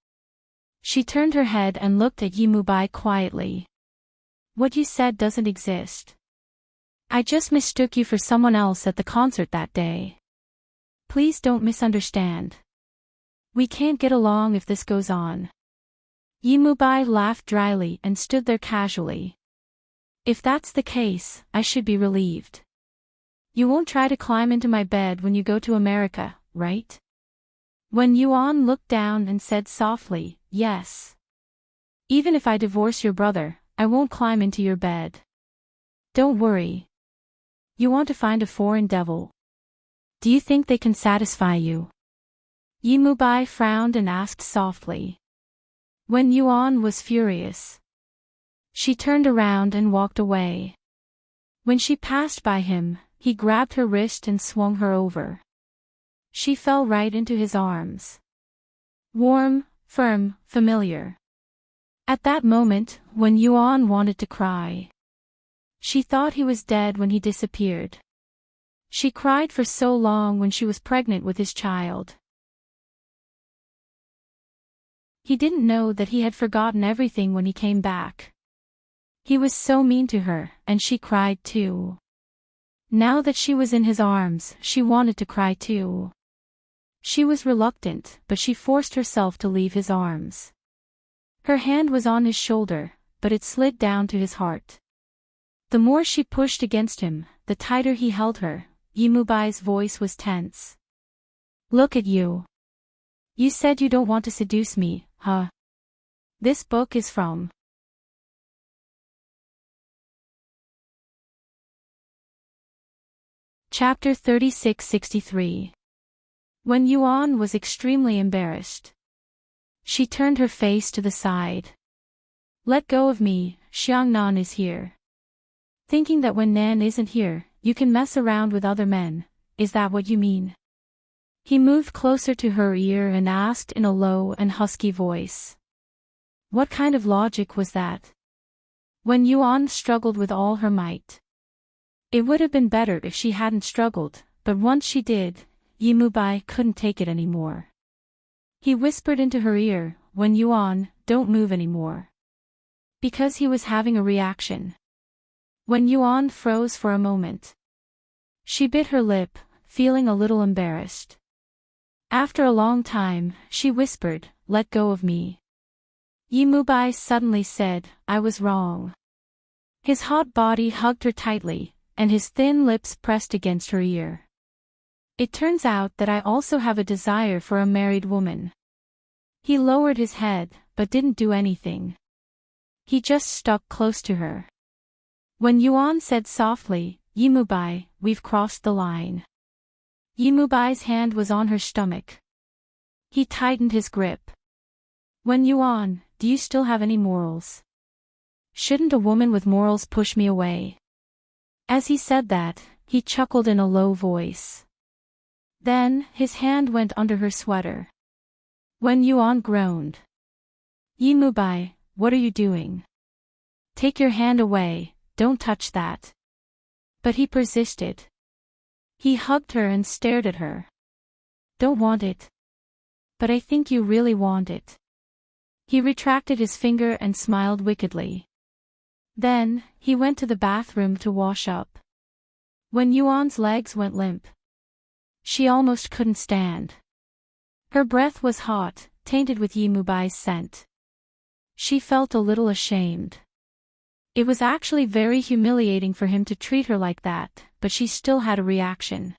She turned her head and looked at Yimubai quietly. What you said doesn't exist. I just mistook you for someone else at the concert that day. Please don't misunderstand. We can't get along if this goes on. Yumubai laughed dryly and stood there casually. If that's the case, I should be relieved. You won't try to climb into my bed when you go to America, right? Wen Yuan looked down and said softly, yes. Even if I divorce your brother, I won't climb into your bed. Don't worry. You want to find a foreign devil. Do you think they can satisfy you? Yumubai frowned and asked softly. Wen Yuan was furious. She turned around and walked away. When she passed by him, he grabbed her wrist and swung her over. She fell right into his arms. Warm, firm, familiar. At that moment, Wen Yuan wanted to cry. She thought he was dead when he disappeared. She cried for so long when she was pregnant with his child. He didn't know that he had forgotten everything when he came back. He was so mean to her, and she cried too. Now that she was in his arms, she wanted to cry too. She was reluctant, but she forced herself to leave his arms. Her hand was on his shoulder, but it slid down to his heart. The more she pushed against him, the tighter he held her. Yimubai's voice was tense. Look at you. You said you don't want to seduce me, huh? This book is from. Chapter 3663. Wen Yuan was extremely embarrassed. She turned her face to the side. Let go of me, Xiangnan is here. Thinking that when Nan isn't here, you can mess around with other men, is that what you mean? He moved closer to her ear and asked in a low and husky voice. What kind of logic was that? Wen Yuan struggled with all her might. It would have been better if she hadn't struggled, but once she did, Yimubai couldn't take it anymore. He whispered into her ear, Wen Yuan, don't move anymore. Because he was having a reaction. Wen Yuan froze for a moment. She bit her lip, feeling a little embarrassed. After a long time, she whispered, let go of me. Yimubai suddenly said, I was wrong. His hot body hugged her tightly, and his thin lips pressed against her ear. It turns out that I also have a desire for a married woman. He lowered his head, but didn't do anything. He just stuck close to her. Wen Yuan said softly, Yimubai, we've crossed the line. Yimubai's hand was on her stomach. He tightened his grip. Wen Yuan, do you still have any morals? Shouldn't a woman with morals push me away? As he said that, he chuckled in a low voice. Then, his hand went under her sweater. Wen Yuan groaned. Yimubai, what are you doing? Take your hand away, don't touch that. But he persisted. He hugged her and stared at her. Don't want it. But I think you really want it. He retracted his finger and smiled wickedly. Then, he went to the bathroom to wash up. Wen Yuan's legs went limp. She almost couldn't stand. Her breath was hot, tainted with Yimubai's scent. She felt a little ashamed. It was actually very humiliating for him to treat her like that, but she still had a reaction.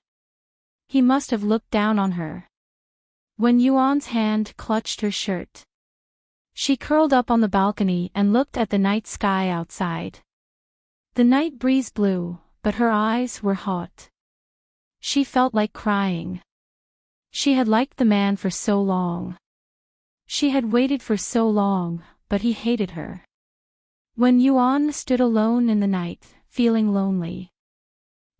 He must have looked down on her. Wen Yuan's hand clutched her shirt. She curled up on the balcony and looked at the night sky outside. The night breeze blew, but her eyes were hot. She felt like crying. She had liked the man for so long. She had waited for so long, but he hated her. Wen Yuan stood alone in the night, feeling lonely.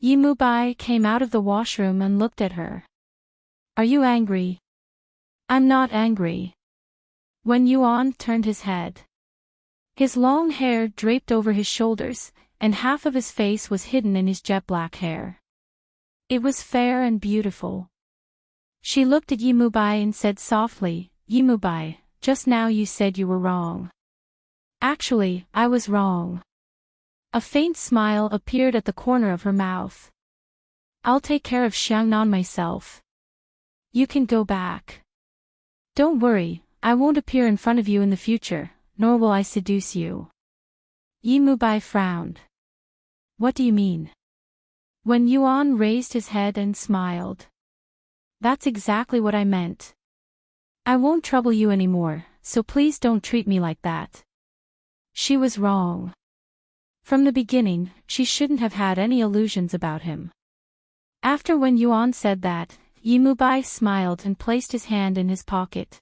Yimubai came out of the washroom and looked at her. Are you angry? I'm not angry. Wen Yuan turned his head. His long hair draped over his shoulders, and half of his face was hidden in his jet black hair. It was fair and beautiful. She looked at Yimubai and said softly, Yimubai, just now you said you were wrong. Actually, I was wrong. A faint smile appeared at the corner of her mouth. I'll take care of Xiangnan myself. You can go back. Don't worry, I won't appear in front of you in the future, nor will I seduce you. Yi Mubai frowned. What do you mean? Wen Yuan raised his head and smiled. That's exactly what I meant. I won't trouble you anymore, so please don't treat me like that. She was wrong. From the beginning, she shouldn't have had any illusions about him. After Wen Yuan said that, Yi Mubai smiled and placed his hand in his pocket.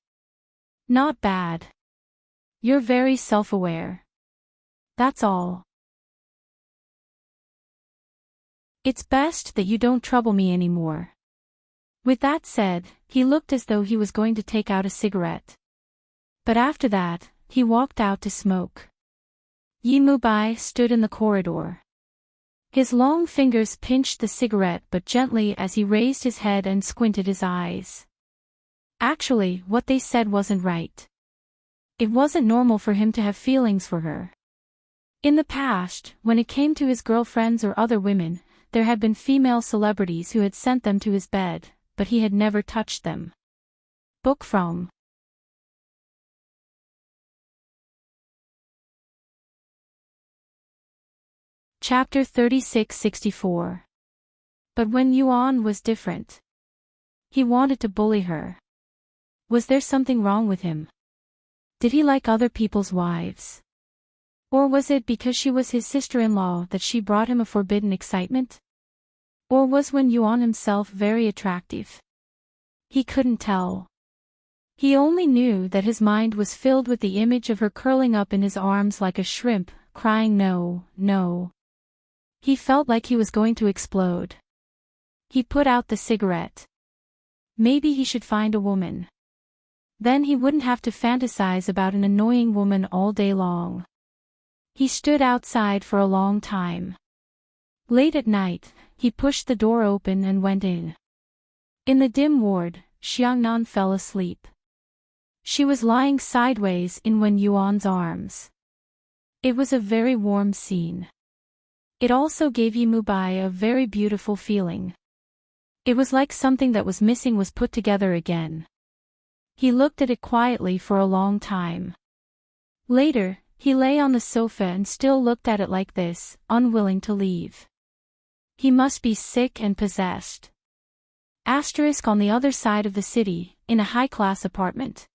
Not bad. You're very self-aware. That's all. It's best that you don't trouble me anymore. With that said, he looked as though he was going to take out a cigarette. But after that, he walked out to smoke. Yi Mubai stood in the corridor. His long fingers pinched the cigarette but gently as he raised his head and squinted his eyes. Actually, what they said wasn't right. It wasn't normal for him to have feelings for her. In the past, when it came to his girlfriends or other women, there had been female celebrities who had sent them to his bed, but he had never touched them. Book from Chapter 36-64. But Wen Yuan was different. He wanted to bully her. Was there something wrong with him? Did he like other people's wives? Or was it because she was his sister-in-law that she brought him a forbidden excitement? Or was Wen Yuan himself very attractive? He couldn't tell. He only knew that his mind was filled with the image of her curling up in his arms like a shrimp, crying no, no. He felt like he was going to explode. He put out the cigarette. Maybe he should find a woman. Then he wouldn't have to fantasize about an annoying woman all day long. He stood outside for a long time. Late at night, he pushed the door open and went in. In the dim ward, Xiangnan fell asleep. She was lying sideways in Wen Yuan's arms. It was a very warm scene. It also gave Yi Mubai a very beautiful feeling. It was like something that was missing was put together again. He looked at it quietly for a long time. Later, he lay on the sofa and still looked at it like this, unwilling to leave. He must be sick and possessed. On the other side of the city, in a high-class apartment.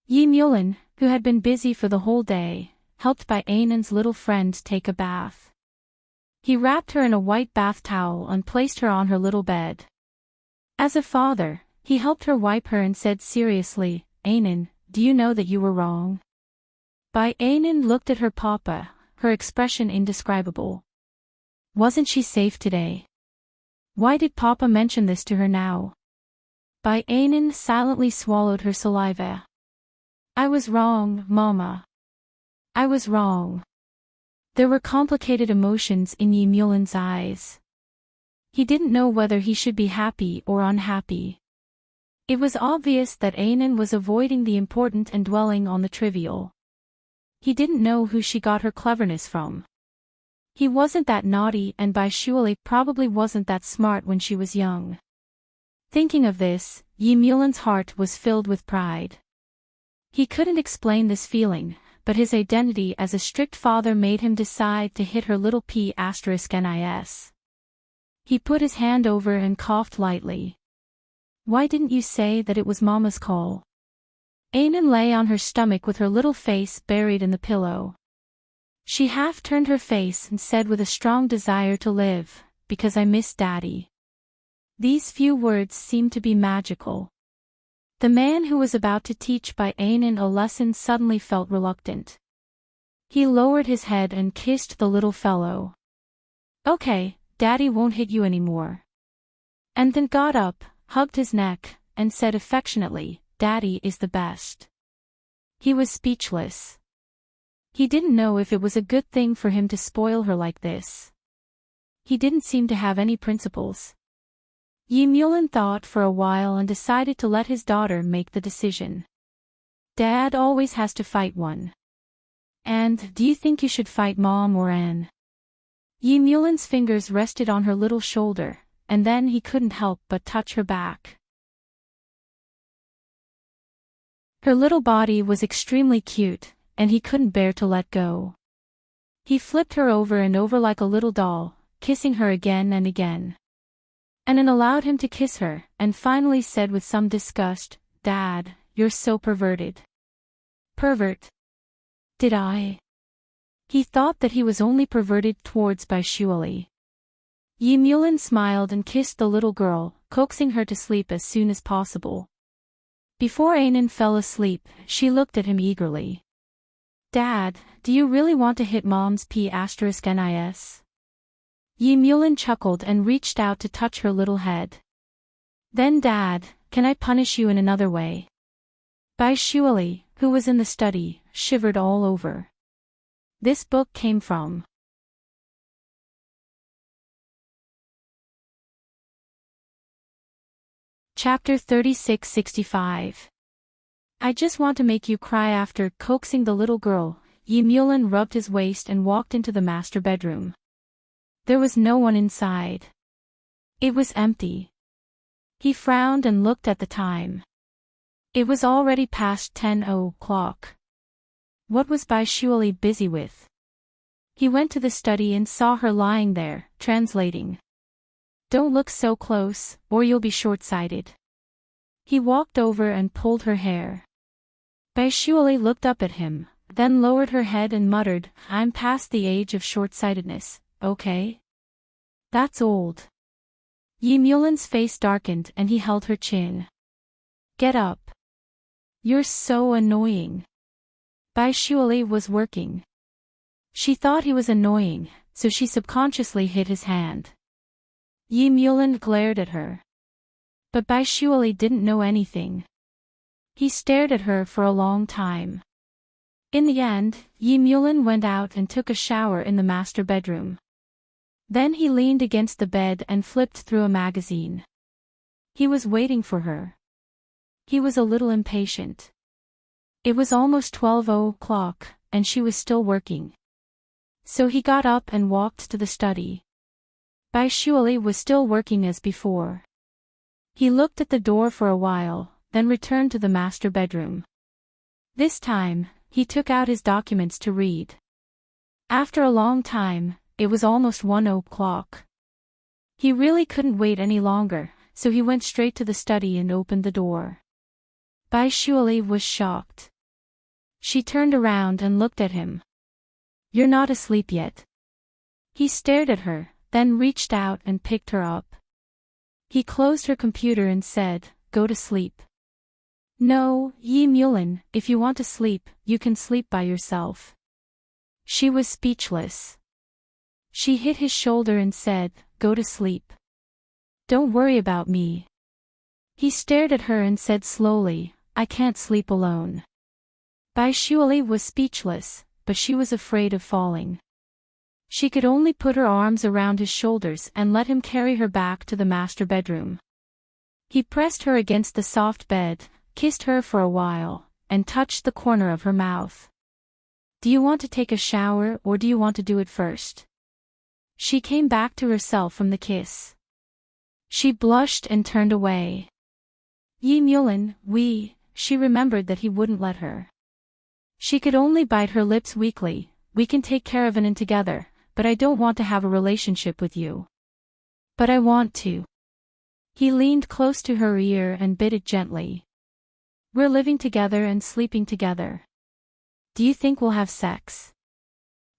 Yi Mulin, who had been busy for the whole day, helped by Ainan's little friend take a bath. He wrapped her in a white bath towel and placed her on her little bed. As a father, he helped her wipe her and said seriously, Ainan, do you know that you were wrong? Bai Ainan looked at her papa, her expression indescribable. Wasn't she safe today? Why did papa mention this to her now? Bai Ainan silently swallowed her saliva. I was wrong, Mama. I was wrong. There were complicated emotions in Yi Mulin's eyes. He didn't know whether he should be happy or unhappy. It was obvious that Ainan was avoiding the important and dwelling on the trivial. He didn't know who she got her cleverness from. He wasn't that naughty and Bai Shuali probably wasn't that smart when she was young. Thinking of this, Yi Mulin's heart was filled with pride. He couldn't explain this feeling, but his identity as a strict father made him decide to hit her little p*nis. He put his hand over and coughed lightly. Why didn't you say that it was Mama's call? Ainan lay on her stomach with her little face buried in the pillow. She half turned her face and said with a strong desire to live, because I miss Daddy. These few words seemed to be magical. The man who was about to teach Bai Ainan a lesson suddenly felt reluctant. He lowered his head and kissed the little fellow. Okay, Daddy won't hit you anymore. And then got up, hugged his neck, and said affectionately, Daddy is the best. He was speechless. He didn't know if it was a good thing for him to spoil her like this. He didn't seem to have any principles. Yi Mulin thought for a while and decided to let his daughter make the decision. Dad always has to fight one. And, do you think you should fight Mom or Anne? Yi Mulan's fingers rested on her little shoulder, and then he couldn't help but touch her back. Her little body was extremely cute, and he couldn't bear to let go. He flipped her over and over like a little doll, kissing her again and again. Anan allowed him to kiss her, and finally said with some disgust, "Dad, you're so perverted." Pervert? Did I? He thought that he was only perverted towards Baishuali. Yi Mulan smiled and kissed the little girl, coaxing her to sleep as soon as possible. Before Anan fell asleep, she looked at him eagerly. "Dad, do you really want to hit Mom's P***nis?" Yi Mulan chuckled and reached out to touch her little head. "Then Dad, can I punish you in another way?" Baishuali, who was in the study, shivered all over. This book came from Chapter 3665. I just want to make you cry. After coaxing the little girl, Yi Mulan rubbed his waist and walked into the master bedroom. There was no one inside. It was empty. He frowned and looked at the time. It was already past 10 o'clock. What was Baishuali busy with? He went to the study and saw her lying there, translating. "Don't look so close, or you'll be short-sighted." He walked over and pulled her hair. Baishuali looked up at him, then lowered her head and muttered, "I'm past the age of short-sightedness, okay? That's old." Yi Mulan's face darkened and he held her chin. "Get up. You're so annoying." Baishuali was working. She thought he was annoying, so she subconsciously hit his hand. Yi Mulan glared at her. But Baishuali didn't know anything. He stared at her for a long time. In the end, Yi Mulan went out and took a shower in the master bedroom. Then he leaned against the bed and flipped through a magazine. He was waiting for her. He was a little impatient. It was almost 12 o'clock, and she was still working. So he got up and walked to the study. Baishuali was still working as before. He looked at the door for a while, then returned to the master bedroom. This time, he took out his documents to read. After a long time, it was almost 1 o'clock. He really couldn't wait any longer, so he went straight to the study and opened the door. Baishuali was shocked. She turned around and looked at him. "You're not asleep yet." He stared at her, then reached out and picked her up. He closed her computer and said, "Go to sleep." "No, Yi Mulan, if you want to sleep, you can sleep by yourself." She was speechless. She hit his shoulder and said, "Go to sleep. Don't worry about me." He stared at her and said slowly, "I can't sleep alone." Baishuali was speechless, but she was afraid of falling. She could only put her arms around his shoulders and let him carry her back to the master bedroom. He pressed her against the soft bed, kissed her for a while, and touched the corner of her mouth. "Do you want to take a shower or do you want to do it first?" She came back to herself from the kiss. She blushed and turned away. Yi Mulan, she remembered that he wouldn't let her. She could only bite her lips weakly. "We can take care of it together, but I don't want to have a relationship with you." "But I want to." He leaned close to her ear and bit it gently. "We're living together and sleeping together. Do you think we'll have sex?"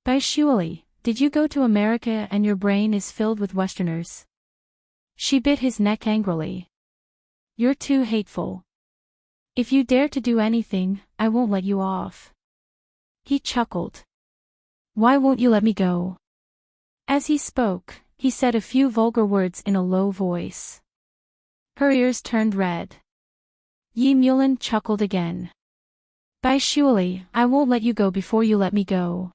"Baishuali, did you go to America and your brain is filled with Westerners?" She bit his neck angrily. "You're too hateful. If you dare to do anything, I won't let you off." He chuckled. "Why won't you let me go?" As he spoke, he said a few vulgar words in a low voice. Her ears turned red. Yi Mulan chuckled again. "Baishuali, I won't let you go before you let me go."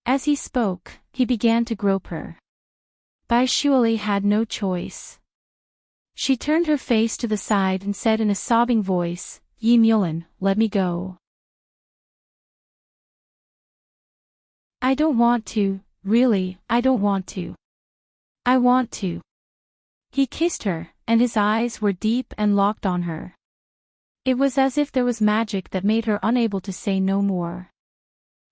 As he spoke, he began to grope her. Baishuali had no choice. She turned her face to the side and said in a sobbing voice, "Yi Mulan, let me go." "I don't want to, really, I don't want to. I want to. He kissed her, and his eyes were deep and locked on her. It was as if there was magic that made her unable to say no more.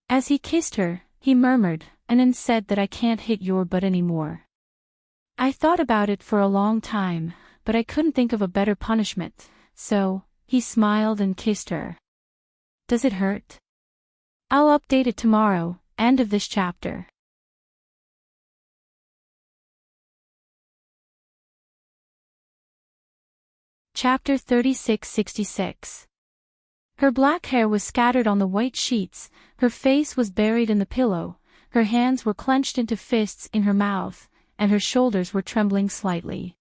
As he kissed her, he murmured, and then said that I can't hit your butt anymore. I thought about it for a long time, but I couldn't think of a better punishment, so, he smiled and kissed her. Does it hurt? I'll update it tomorrow. End of this chapter. Chapter 3666. Her black hair was scattered on the white sheets, her face was buried in the pillow, her hands were clenched into fists in her mouth, and her shoulders were trembling slightly.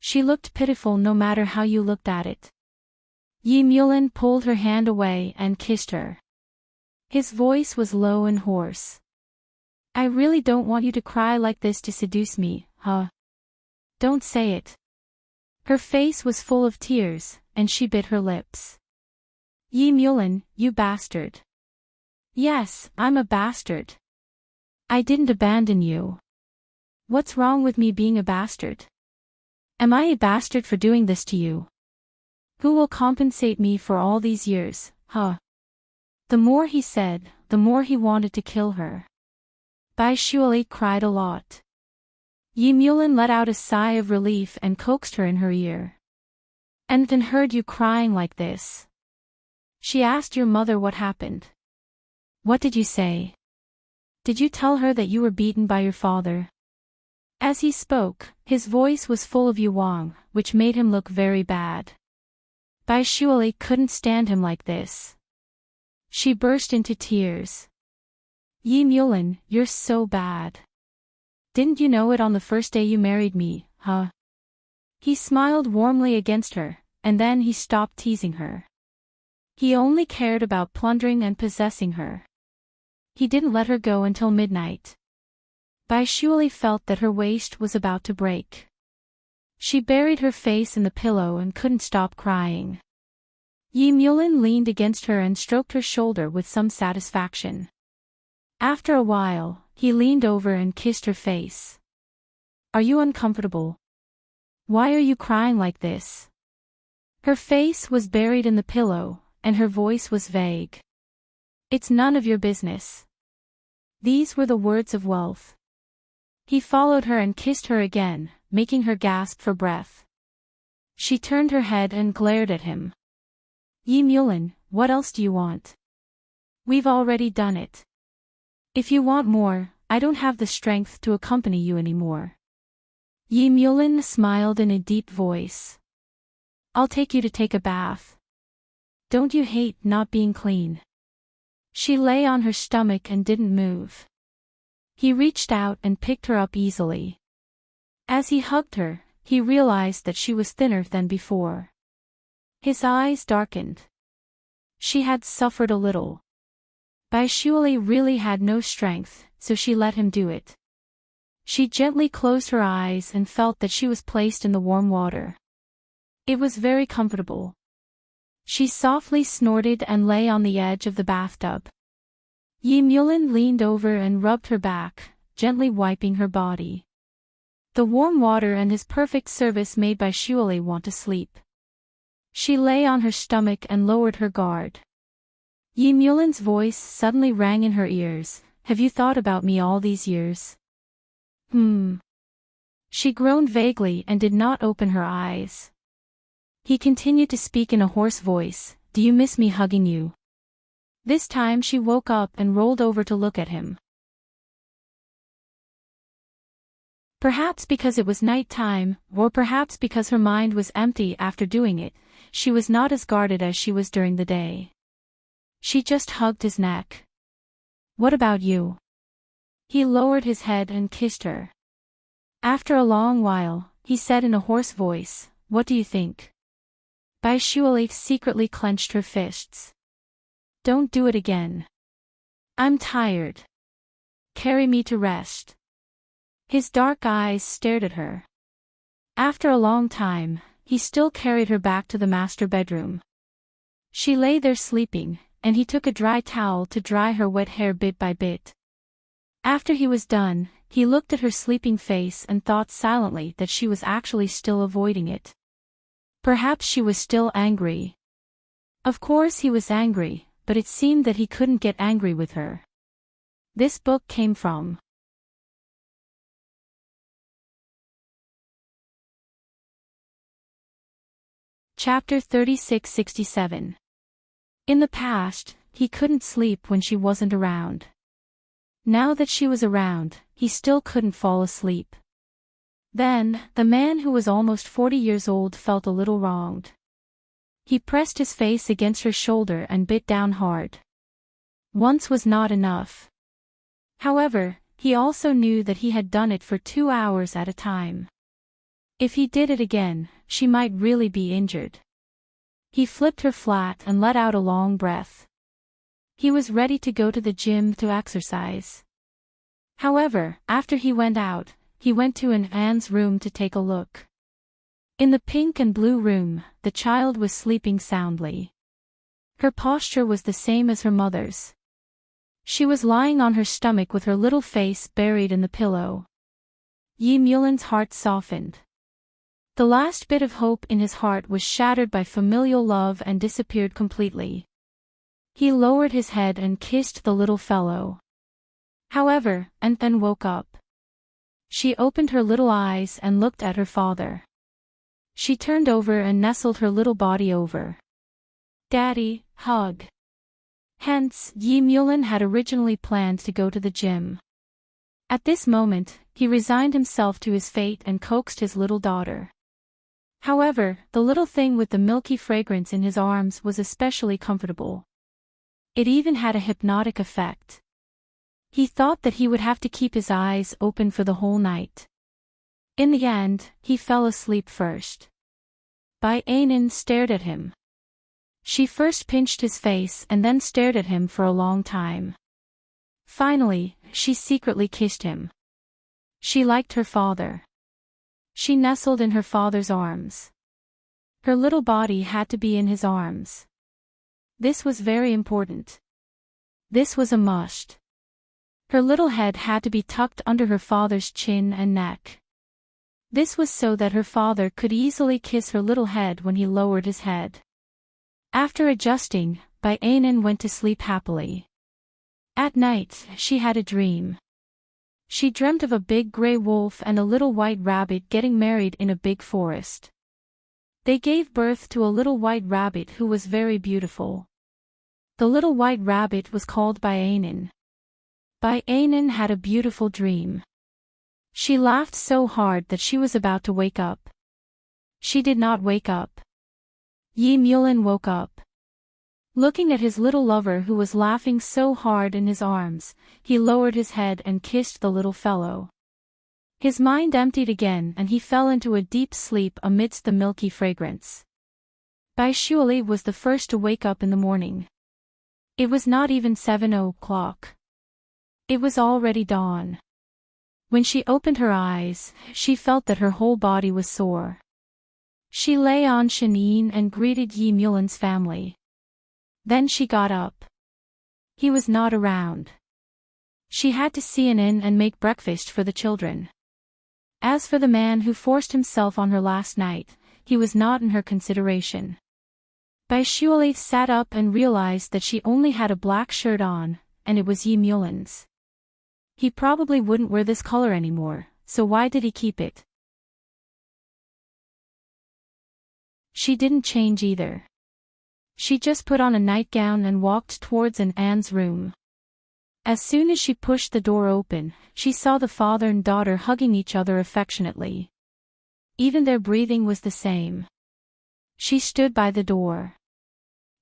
She looked pitiful no matter how you looked at it. Yi Mulin pulled her hand away and kissed her. His voice was low and hoarse. I really don't want you to cry like this to seduce me, huh? Don't say it. Her face was full of tears, and she bit her lips. Yi Mulin, you bastard. Yes, I'm a bastard. I didn't abandon you. What's wrong with me being a bastard? Am I a bastard for doing this to you? Who will compensate me for all these years, huh? The more he said, the more he wanted to kill her. Bai Shuali cried a lot. Yi Mulin let out a sigh of relief and coaxed her in her ear. And then heard you crying like this. She asked your mother what happened. What did you say? Did you tell her that you were beaten by your father? As he spoke, his voice was full of yuwang, which made him look very bad. Bai Shuali couldn't stand him like this. She burst into tears. Yi Mulin, you're so bad. Didn't you know it on the first day you married me, huh? He smiled warmly against her, and then he stopped teasing her. He only cared about plundering and possessing her. He didn't let her go until midnight. Bai Shuali felt that her waist was about to break. She buried her face in the pillow and couldn't stop crying. Yi Mulin leaned against her and stroked her shoulder with some satisfaction. After a while, he leaned over and kissed her face. Are you uncomfortable? Why are you crying like this? Her face was buried in the pillow, and her voice was vague. It's none of your business. These were the words of wealth. He followed her and kissed her again, making her gasp for breath. She turned her head and glared at him. Yi Mulin, what else do you want? We've already done it. If you want more, I don't have the strength to accompany you anymore. Yi Mulin smiled in a deep voice. I'll take you to take a bath. Don't you hate not being clean? She lay on her stomach and didn't move. He reached out and picked her up easily. As he hugged her, he realized that she was thinner than before. His eyes darkened. She had suffered a little. Bai Shuali really had no strength, so she let him do it. She gently closed her eyes and felt that she was placed in the warm water. It was very comfortable. She softly snorted and lay on the edge of the bathtub. Yi Mulin leaned over and rubbed her back, gently wiping her body. The warm water and his perfect service made Bai Shuali want to sleep. She lay on her stomach and lowered her guard. Yi Mulin's voice suddenly rang in her ears. Have you thought about me all these years? She groaned vaguely and did not open her eyes. He continued to speak in a hoarse voice. Do you miss me hugging you? This time she woke up and rolled over to look at him. Perhaps because it was night time, or perhaps because her mind was empty after doing it, she was not as guarded as she was during the day. She just hugged his neck. What about you? He lowered his head and kissed her. After a long while, he said in a hoarse voice, What do you think? Bai Shuali secretly clenched her fists. Don't do it again. I'm tired. Carry me to rest. His dark eyes stared at her. After a long time, he still carried her back to the master bedroom. She lay there sleeping, and he took a dry towel to dry her wet hair bit by bit. After he was done, he looked at her sleeping face and thought silently that she was actually still avoiding it. Perhaps she was still angry. Of course he was angry, but it seemed that he couldn't get angry with her. This book came from Chapter 3667. In the past, he couldn't sleep when she wasn't around. Now that she was around, he still couldn't fall asleep. Then, the man who was almost 40 years old felt a little wronged. He pressed his face against her shoulder and bit down hard. Once was not enough. However, he also knew that he had done it for 2 hours at a time. If he did it again, she might really be injured. He flipped her flat and let out a long breath. He was ready to go to the gym to exercise. However, after he went out, he went to Anne's room to take a look. In the pink and blue room, the child was sleeping soundly. Her posture was the same as her mother's. She was lying on her stomach with her little face buried in the pillow. Yi Mulan's heart softened. The last bit of hope in his heart was shattered by familial love and disappeared completely. He lowered his head and kissed the little fellow. However, Anne then woke up. She opened her little eyes and looked at her father. She turned over and nestled her little body over. "Daddy, hug." Hence, Yi Mulan had originally planned to go to the gym. At this moment, he resigned himself to his fate and coaxed his little daughter. However, the little thing with the milky fragrance in his arms was especially comfortable. It even had a hypnotic effect. He thought that he would have to keep his eyes open for the whole night. In the end, he fell asleep first. Bai Ainin stared at him. She first pinched his face and then stared at him for a long time. Finally, she secretly kissed him. She liked her father. She nestled in her father's arms. Her little body had to be in his arms. This was very important. This was a must. Her little head had to be tucked under her father's chin and neck. This was so that her father could easily kiss her little head when he lowered his head. After adjusting, Bai Ainin went to sleep happily. At night, she had a dream. She dreamt of a big gray wolf and a little white rabbit getting married in a big forest. They gave birth to a little white rabbit who was very beautiful. The little white rabbit was called Bai Ainin. Bai Ainin had a beautiful dream. She laughed so hard that she was about to wake up. She did not wake up. Yi Mulan woke up. Looking at his little lover who was laughing so hard in his arms, he lowered his head and kissed the little fellow. His mind emptied again and he fell into a deep sleep amidst the milky fragrance. Bai Shuali was the first to wake up in the morning. It was not even 7 o'clock. It was already dawn. When she opened her eyes, she felt that her whole body was sore. She lay on Shanine and greeted Yi Mulan's family. Then she got up. He was not around. She had to see an inn and make breakfast for the children. As for the man who forced himself on her last night, he was not in her consideration. Bai Shuali sat up and realized that she only had a black shirt on, and it was Yi Mulan's. He probably wouldn't wear this color anymore, so why did he keep it? She didn't change either. She just put on a nightgown and walked towards Anne's room. As soon as she pushed the door open, she saw the father and daughter hugging each other affectionately. Even their breathing was the same. She stood by the door.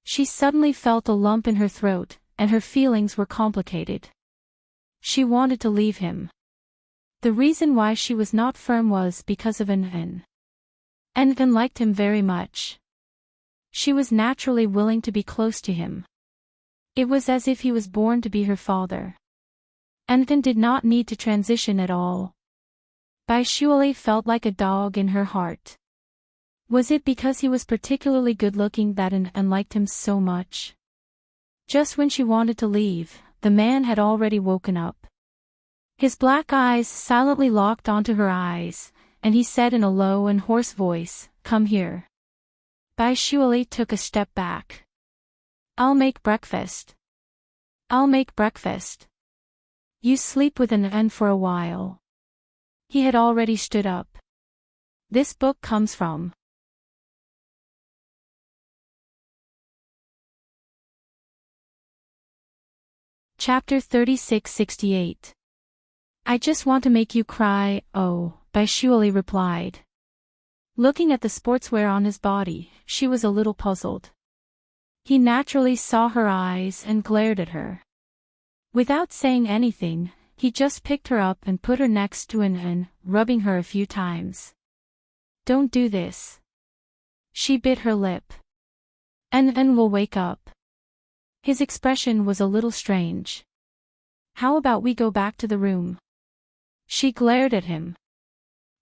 She suddenly felt a lump in her throat, and her feelings were complicated. She wanted to leave him. The reason why she was not firm was because of An. An liked him very much. She was naturally willing to be close to him. It was as if he was born to be her father. An did not need to transition at all. Bai Shuali felt like a dog in her heart. Was it because he was particularly good-looking that An liked him so much? Just when she wanted to leave, the man had already woken up. His black eyes silently locked onto her eyes, and he said in a low and hoarse voice, "Come here." Bai Shuali took a step back. "I'll make breakfast. I'll make breakfast. You sleep with an N for a while." He had already stood up. This book comes from Chapter 3668. "I just want to make you cry, oh," Bai Shuali replied. Looking at the sportswear on his body, she was a little puzzled. He naturally saw her eyes and glared at her. Without saying anything, he just picked her up and put her next to An, rubbing her a few times. "Don't do this." She bit her lip. An will wake up." His expression was a little strange. "How about we go back to the room?" She glared at him.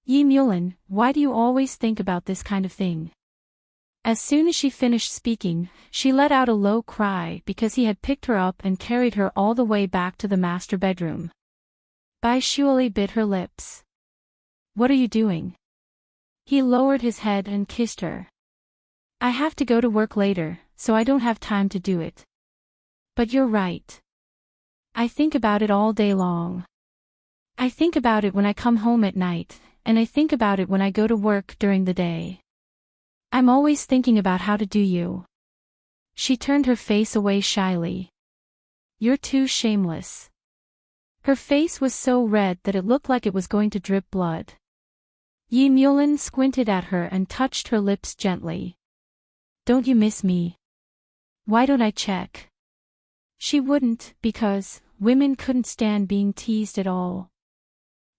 "Yi Mulin, why do you always think about this kind of thing?" As soon as she finished speaking, she let out a low cry because he had picked her up and carried her all the way back to the master bedroom. Bai Shuali bit her lips. "What are you doing?" He lowered his head and kissed her. "I have to go to work later, so I don't have time to do it. But you're right. I think about it all day long. I think about it when I come home at night, and I think about it when I go to work during the day. I'm always thinking about how to do you." She turned her face away shyly. "You're too shameless." Her face was so red that it looked like it was going to drip blood. Yi Mulin squinted at her and touched her lips gently. "Don't you miss me? Why don't I check?" She wouldn't, because women couldn't stand being teased at all.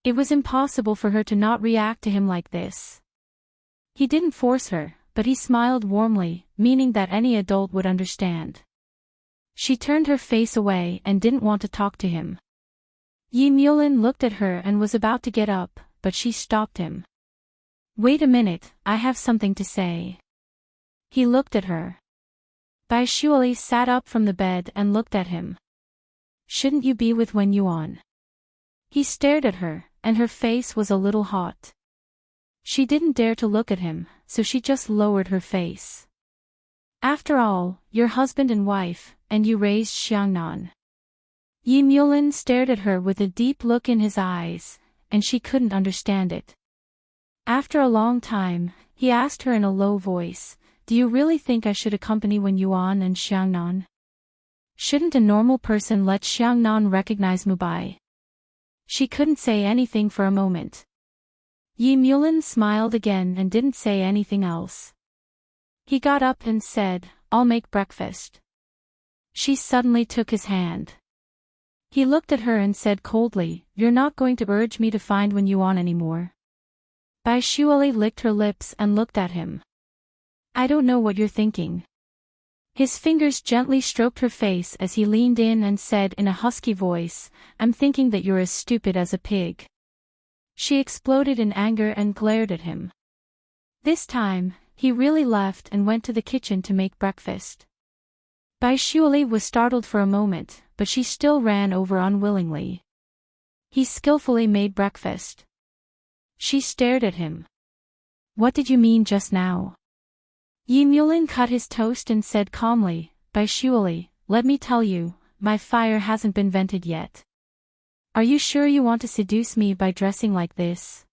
It was impossible for her to not react to him like this. He didn't force her, but he smiled warmly, meaning that any adult would understand. She turned her face away and didn't want to talk to him. Yi Mulin looked at her and was about to get up, but she stopped him. "Wait a minute, I have something to say." He looked at her. Bai Shuali sat up from the bed and looked at him. "Shouldn't you be with Wen Yuan?" He stared at her, and her face was a little hot. She didn't dare to look at him, so she just lowered her face. "After all, you're husband and wife, and you raised Xiangnan." Yi Mulin stared at her with a deep look in his eyes, and she couldn't understand it. After a long time, he asked her in a low voice, "Do you really think I should accompany Wen Yuan and Xiangnan? Shouldn't a normal person let Xiangnan recognize Mubai?" She couldn't say anything for a moment. Yi Mulin smiled again and didn't say anything else. He got up and said, "I'll make breakfast." She suddenly took his hand. He looked at her and said coldly, "You're not going to urge me to find Wen Yuan anymore?" Bai Shuali licked her lips and looked at him. "I don't know what you're thinking." His fingers gently stroked her face as he leaned in and said in a husky voice, "I'm thinking that you're as stupid as a pig." She exploded in anger and glared at him. This time, he really left and went to the kitchen to make breakfast. Bai Shuali was startled for a moment, but she still ran over unwillingly. He skillfully made breakfast. She stared at him. "What did you mean just now?" Yi Mulin cut his toast and said calmly, "Bai Shuali, let me tell you, my fire hasn't been vented yet. Are you sure you want to seduce me by dressing like this?"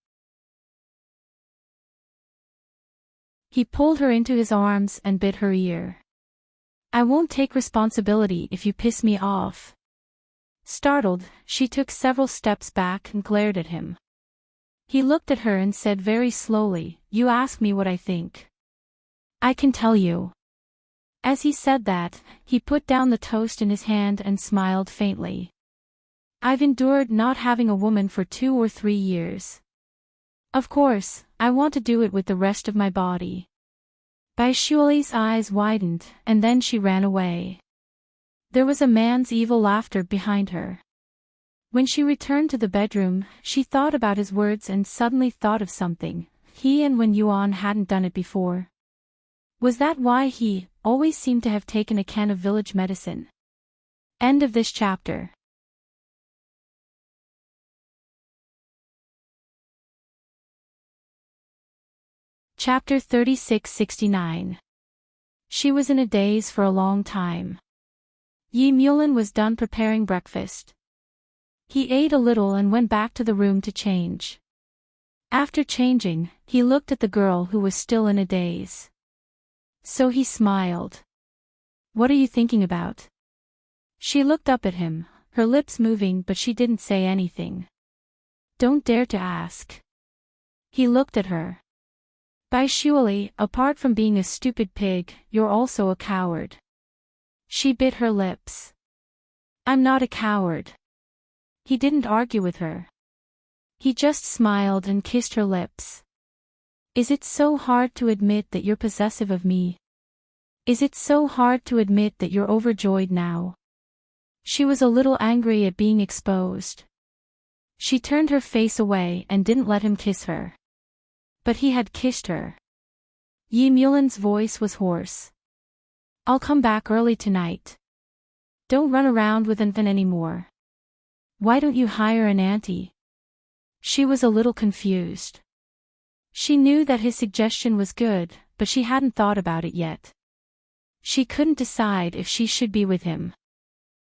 He pulled her into his arms and bit her ear. "I won't take responsibility if you piss me off." Startled, she took several steps back and glared at him. He looked at her and said very slowly, "You ask me what I think. I can tell you." As he said that, he put down the toast in his hand and smiled faintly. "I've endured not having a woman for 2 or 3 years. Of course, I want to do it with the rest of my body." Bai Shuali's eyes widened, and then she ran away. There was a man's evil laughter behind her. When she returned to the bedroom, she thought about his words and suddenly thought of something. He and Wen Yuan hadn't done it before. Was that why he always seemed to have taken a can of village medicine? End of this chapter. Chapter 3669. She was in a daze for a long time. Yi Mulin was done preparing breakfast. He ate a little and went back to the room to change. After changing, he looked at the girl who was still in a daze. So he smiled. "What are you thinking about?" She looked up at him, her lips moving, but she didn't say anything. "Don't dare to ask." He looked at her. "Surely, apart from being a stupid pig, you're also a coward." She bit her lips. "I'm not a coward." He didn't argue with her. He just smiled and kissed her lips. "Is it so hard to admit that you're possessive of me? Is it so hard to admit that you're overjoyed now?" She was a little angry at being exposed. She turned her face away and didn't let him kiss her. But he had kissed her. Yi Mulin's voice was hoarse. "I'll come back early tonight. Don't run around with Infant anymore. Why don't you hire an auntie?" She was a little confused. She knew that his suggestion was good, but she hadn't thought about it yet. She couldn't decide if she should be with him.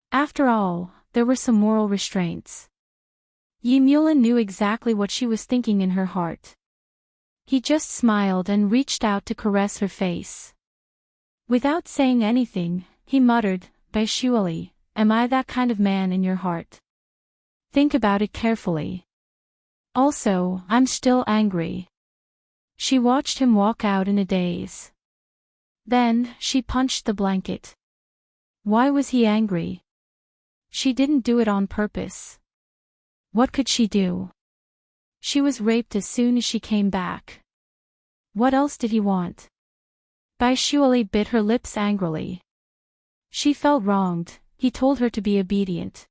After all, there were some moral restraints. Yi Mulin knew exactly what she was thinking in her heart. He just smiled and reached out to caress her face. Without saying anything, he muttered, "Surely, am I that kind of man in your heart? Think about it carefully. Also, I'm still angry." She watched him walk out in a daze. Then, she punched the blanket. Why was he angry? She didn't do it on purpose. What could she do? She was raped as soon as she came back. What else did he want? Surely bit her lips angrily. She felt wronged. He told her to be obedient.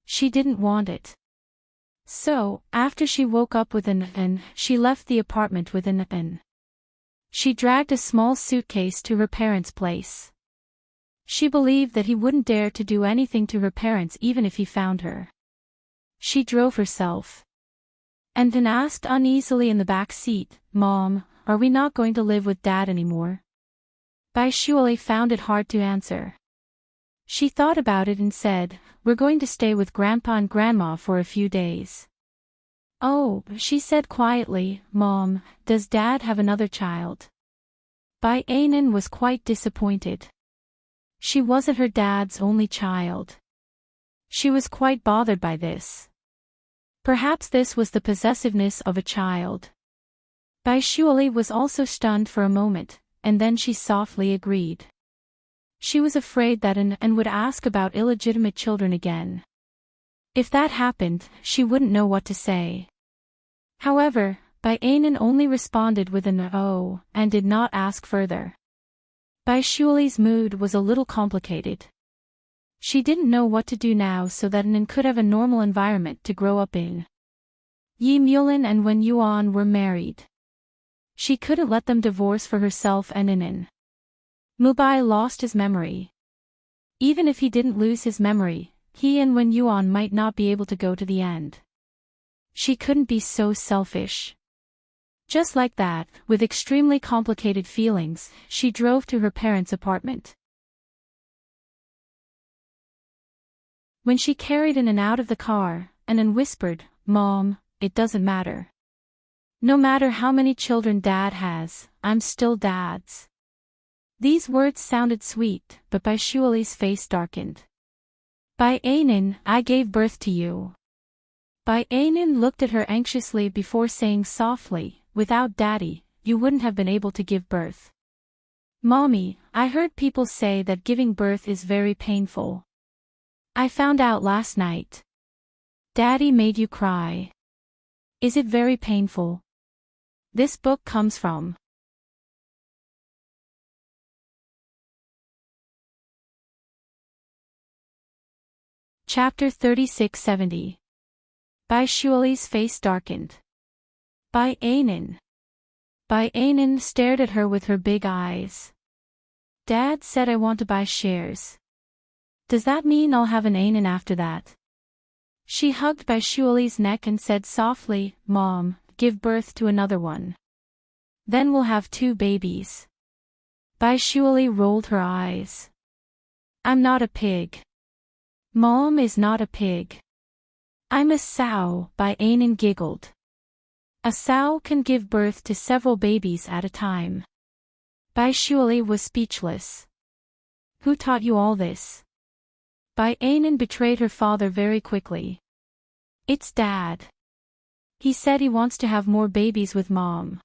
She didn't want it. So, after she woke up with an she left the apartment with an. She dragged a small suitcase to her parents' place. She believed that he wouldn't dare to do anything to her parents even if he found her. She drove herself. And then asked uneasily in the back seat, "Mom, are we not going to live with Dad anymore?" Surely found it hard to answer. She thought about it and said, "We're going to stay with Grandpa and Grandma for a few days." "Oh," she said quietly, "Mom, does Dad have another child?" Anan was quite disappointed. She wasn't her dad's only child. She was quite bothered by this. Perhaps this was the possessiveness of a child. Surely was also stunned for a moment, and then she softly agreed. She was afraid that An would ask about illegitimate children again. If that happened, she wouldn't know what to say. However, Anan only responded with an "oh" and did not ask further. Surely's mood was a little complicated. She didn't know what to do now so that An could have a normal environment to grow up in. Yi Mulin and Wen Yuan were married. She couldn't let them divorce for herself and An. Mubai lost his memory. Even if he didn't lose his memory, he and Wen Yuan might not be able to go to the end. She couldn't be so selfish. Just like that, with extremely complicated feelings, she drove to her parents' apartment. When she carried An out of the car, An whispered, "Mom, it doesn't matter. No matter how many children Dad has, I'm still Dad's." These words sounded sweet, but Surely's face darkened. Anan, I gave birth to you." Anan looked at her anxiously before saying softly, "Without Daddy, you wouldn't have been able to give birth." "Mommy, I heard people say that giving birth is very painful. I found out last night. Daddy made you cry. Is it very painful?" This book comes from Chapter 3670. Surely's face darkened. Anan. Anan stared at her with her big eyes. "Dad said I want to buy shares. Does that mean I'll have an Anan after that?" She hugged Surely's neck and said softly, "Mom, give birth to another one." Then we'll have 2 babies. Bai Shuali rolled her eyes. I'm not a pig. Mom is not a pig. I'm a sow, Bai Anan giggled. A sow can give birth to several babies at a time. Bai Shuali was speechless. Who taught you all this? Bai Anan betrayed her father very quickly. It's Dad. He said he wants to have more babies with Mom.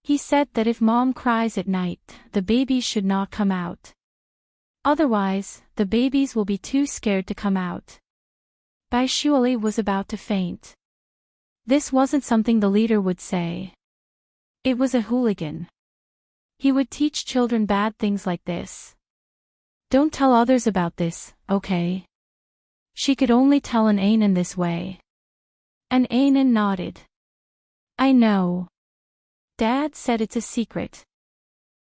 He said that if Mom cries at night, the babies should not come out. Otherwise, the babies will be too scared to come out. Bai Shuali was about to faint. This wasn't something the leader would say. It was a hooligan. He would teach children bad things like this. Don't tell others about this, okay? She could only tell an Anan this way. An Anan nodded. I know. Dad said it's a secret.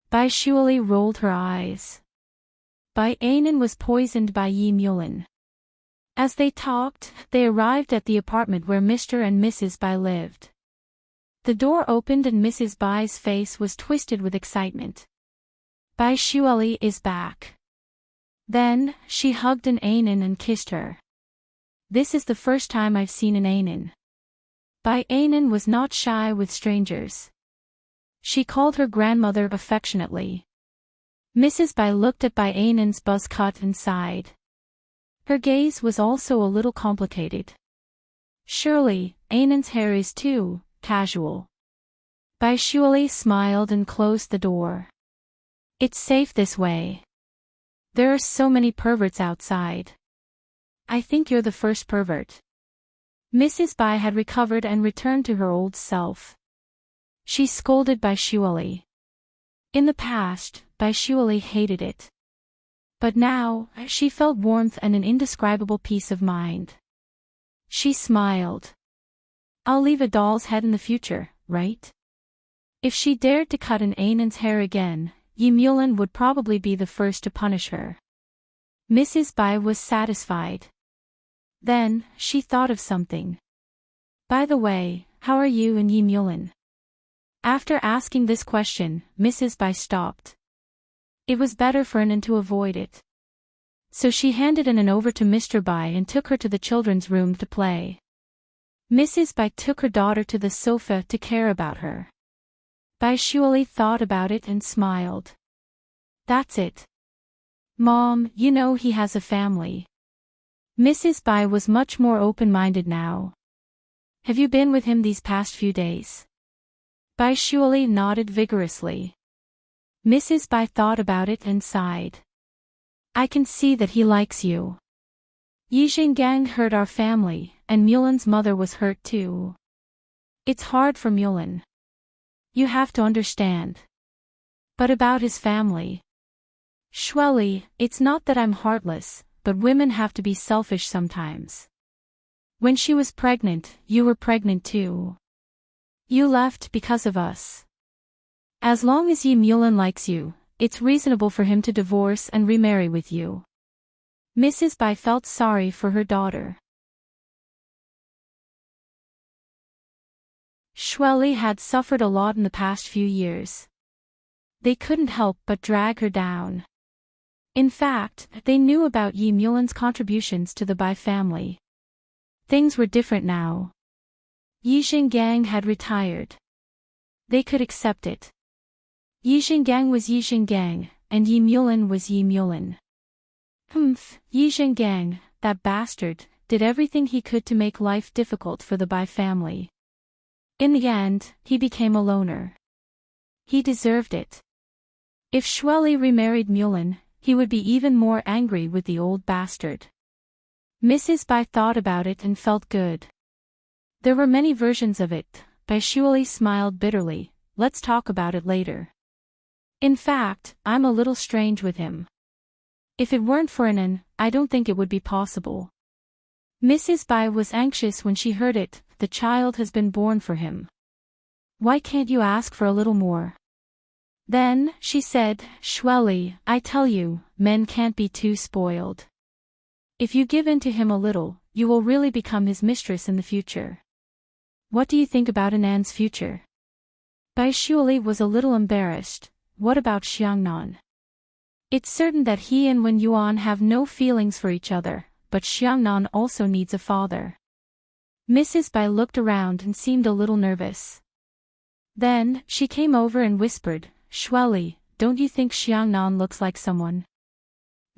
Bai Shuali rolled her eyes. Bai Anan was poisoned by Yi Mulin. As they talked, they arrived at the apartment where Mr. and Mrs. Bai lived. The door opened and Mrs. Bai's face was twisted with excitement. Bai Shuali is back. Then, she hugged an Anan and kissed her. This is the first time I've seen an Anan. Bai Anan was not shy with strangers. She called her grandmother affectionately. Mrs. Bai looked at Bai Anan's buzz cut and sighed. Her gaze was also a little complicated. Surely, Anan's hair is too casual. Bai Shuali smiled and closed the door. It's safe this way. There are so many perverts outside. I think you're the first pervert. Mrs. Bai had recovered and returned to her old self. She scolded Bai Shuali. In the past, Bai Shuali hated it. But now, she felt warmth and an indescribable peace of mind. She smiled. I'll leave a doll's head in the future, right? If she dared to cut an Anan's hair again, Yi Mulin would probably be the first to punish her. Mrs. Bai was satisfied. Then, she thought of something. By the way, how are you and Yi Mulin? After asking this question, Mrs. Bai stopped. It was better for Anan to avoid it. So she handed Anan over to Mr. Bai and took her to the children's room to play. Mrs. Bai took her daughter to the sofa to care about her. Bai Shuali thought about it and smiled. That's it. Mom, you know he has a family. Mrs. Bai was much more open-minded now. Have you been with him these past few days? Bai Shuali nodded vigorously. Mrs. Bai thought about it and sighed. I can see that he likes you. Yi Jinggang hurt our family, and Mulin's mother was hurt too. It's hard for Mulin. You have to understand. But about his family. Shuali, it's not that I'm heartless, but women have to be selfish sometimes. When she was pregnant, you were pregnant too. You left because of us. As long as Yi Mulin likes you, it's reasonable for him to divorce and remarry with you. Mrs. Bai felt sorry for her daughter. Shuali had suffered a lot in the past few years. They couldn't help but drag her down. In fact, they knew about Yi Mulin's contributions to the Bai family. Things were different now. Yi Jinggang had retired. They could accept it. Yi Jinggang was Yi Jinggang, and Yi Mulin was Yi Mulin. Yi Jinggang, that bastard, did everything he could to make life difficult for the Bai family. In the end, he became a loner. He deserved it. If Shuali remarried Mulin, he would be even more angry with the old bastard. Mrs. Bai thought about it and felt good. There were many versions of it. Bai Shuali smiled bitterly. Let's talk about it later. In fact, I'm a little strange with him. If it weren't for Anan, I don't think it would be possible. Mrs. Bai was anxious when she heard it. The child has been born for him. Why can't you ask for a little more? Then, she said, Shuali, I tell you, men can't be too spoiled. If you give in to him a little, you will really become his mistress in the future. What do you think about Anan's future? Bai Shuali was a little embarrassed. What about Xiangnan? It's certain that he and Wen Yuan have no feelings for each other, but Xiangnan also needs a father. Mrs. Bai looked around and seemed a little nervous. Then, she came over and whispered, Shuali, don't you think Xiangnan looks like someone?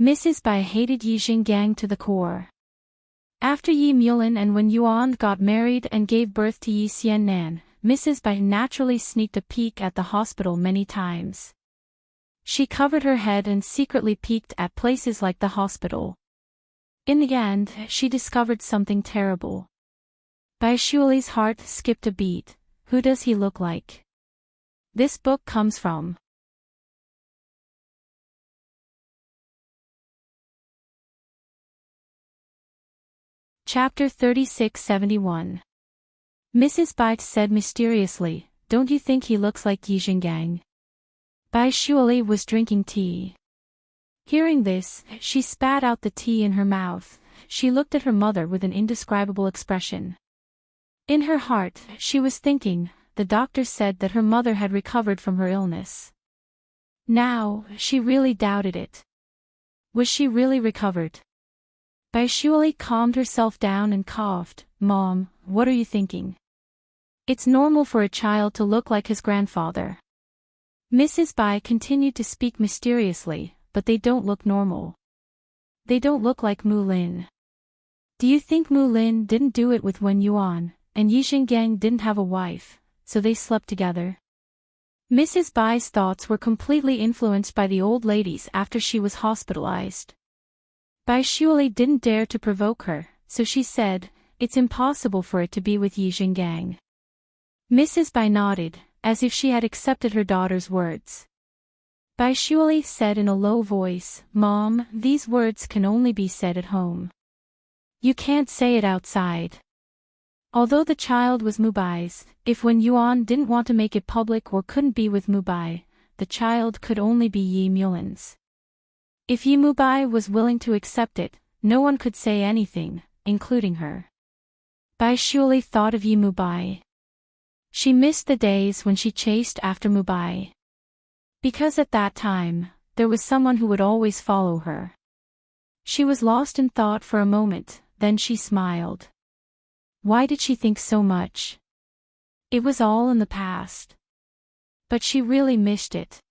Mrs. Bai hated Yi Xinggang to the core. After Yi Mulin and Wen Yuan got married and gave birth to Yi Xiannan, Mrs. Bai naturally sneaked a peek at the hospital many times. She covered her head and secretly peeked at places like the hospital. In the end, she discovered something terrible. Bai Shuali's heart skipped a beat. Who does he look like? This book comes from Chapter 3671. Mrs. Bai said mysteriously, don't you think he looks like Yi Xinggang? Bai Shuali was drinking tea. Hearing this, she spat out the tea in her mouth. She looked at her mother with an indescribable expression. In her heart, she was thinking, the doctor said that her mother had recovered from her illness. Now, she really doubted it. Was she really recovered? Bai Shuali calmed herself down and coughed. Mom, what are you thinking? It's normal for a child to look like his grandfather. Mrs. Bai continued to speak mysteriously, but they don't look normal. They don't look like Mu Lin. Do you think Mu Lin didn't do it with Wen Yuan, and Yi Xinggang didn't have a wife, so they slept together? Mrs. Bai's thoughts were completely influenced by the old ladies after she was hospitalized. Bai Shuali didn't dare to provoke her, so she said, it's impossible for it to be with Yi Xinggang. Mrs. Bai nodded, as if she had accepted her daughter's words. Bai Shuali said in a low voice, Mom, these words can only be said at home. You can't say it outside. Although the child was Mubai's, if Wen Yuan didn't want to make it public or couldn't be with Mubai, the child could only be Yi Mulin's. If Yi Mubai was willing to accept it, no one could say anything, including her. Bai Shuali thought of Yi Mubai. She missed the days when she chased after Mubai. Because at that time, there was someone who would always follow her. She was lost in thought for a moment, then she smiled. Why did she think so much? It was all in the past. But she really missed it.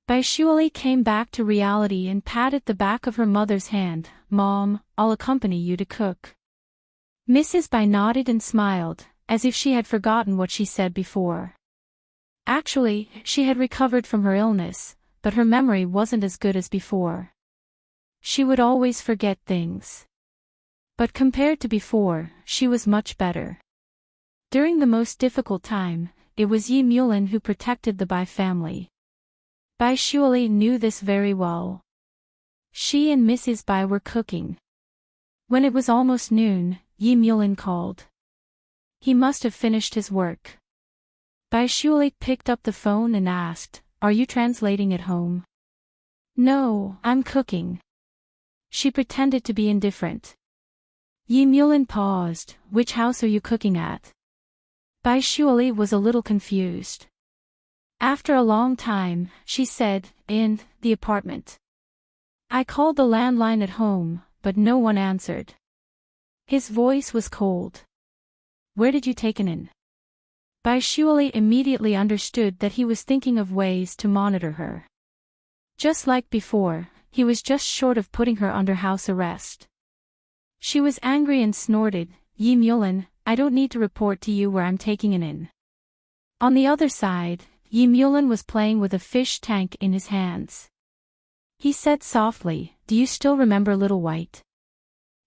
Bai Shuali came back to reality and patted the back of her mother's hand. Mom, I'll accompany you to cook. Mrs. Bai nodded and smiled, as if she had forgotten what she said before. Actually, she had recovered from her illness, but her memory wasn't as good as before. She would always forget things. But compared to before, she was much better. During the most difficult time, it was Yi Mulin who protected the Bai family. Bai Shuali knew this very well. She and Mrs. Bai were cooking. When it was almost noon, Yi Mulin called. He must have finished his work. Bai Shuali picked up the phone and asked, Are you translating at home? No, I'm cooking. She pretended to be indifferent. Yi Mulin paused. Which house are you cooking at? Bai Shuali was a little confused. After a long time, she said, In the apartment. I called the landline at home, but no one answered. His voice was cold. Where did you take in? Bai Shuali immediately understood that he was thinking of ways to monitor her. Just like before, he was just short of putting her under house arrest. She was angry and snorted, Yi Mulin, I don't need to report to you where I'm taking it in. On the other side, Yi Mulin was playing with a fish tank in his hands. He said softly, Do you still remember Little White?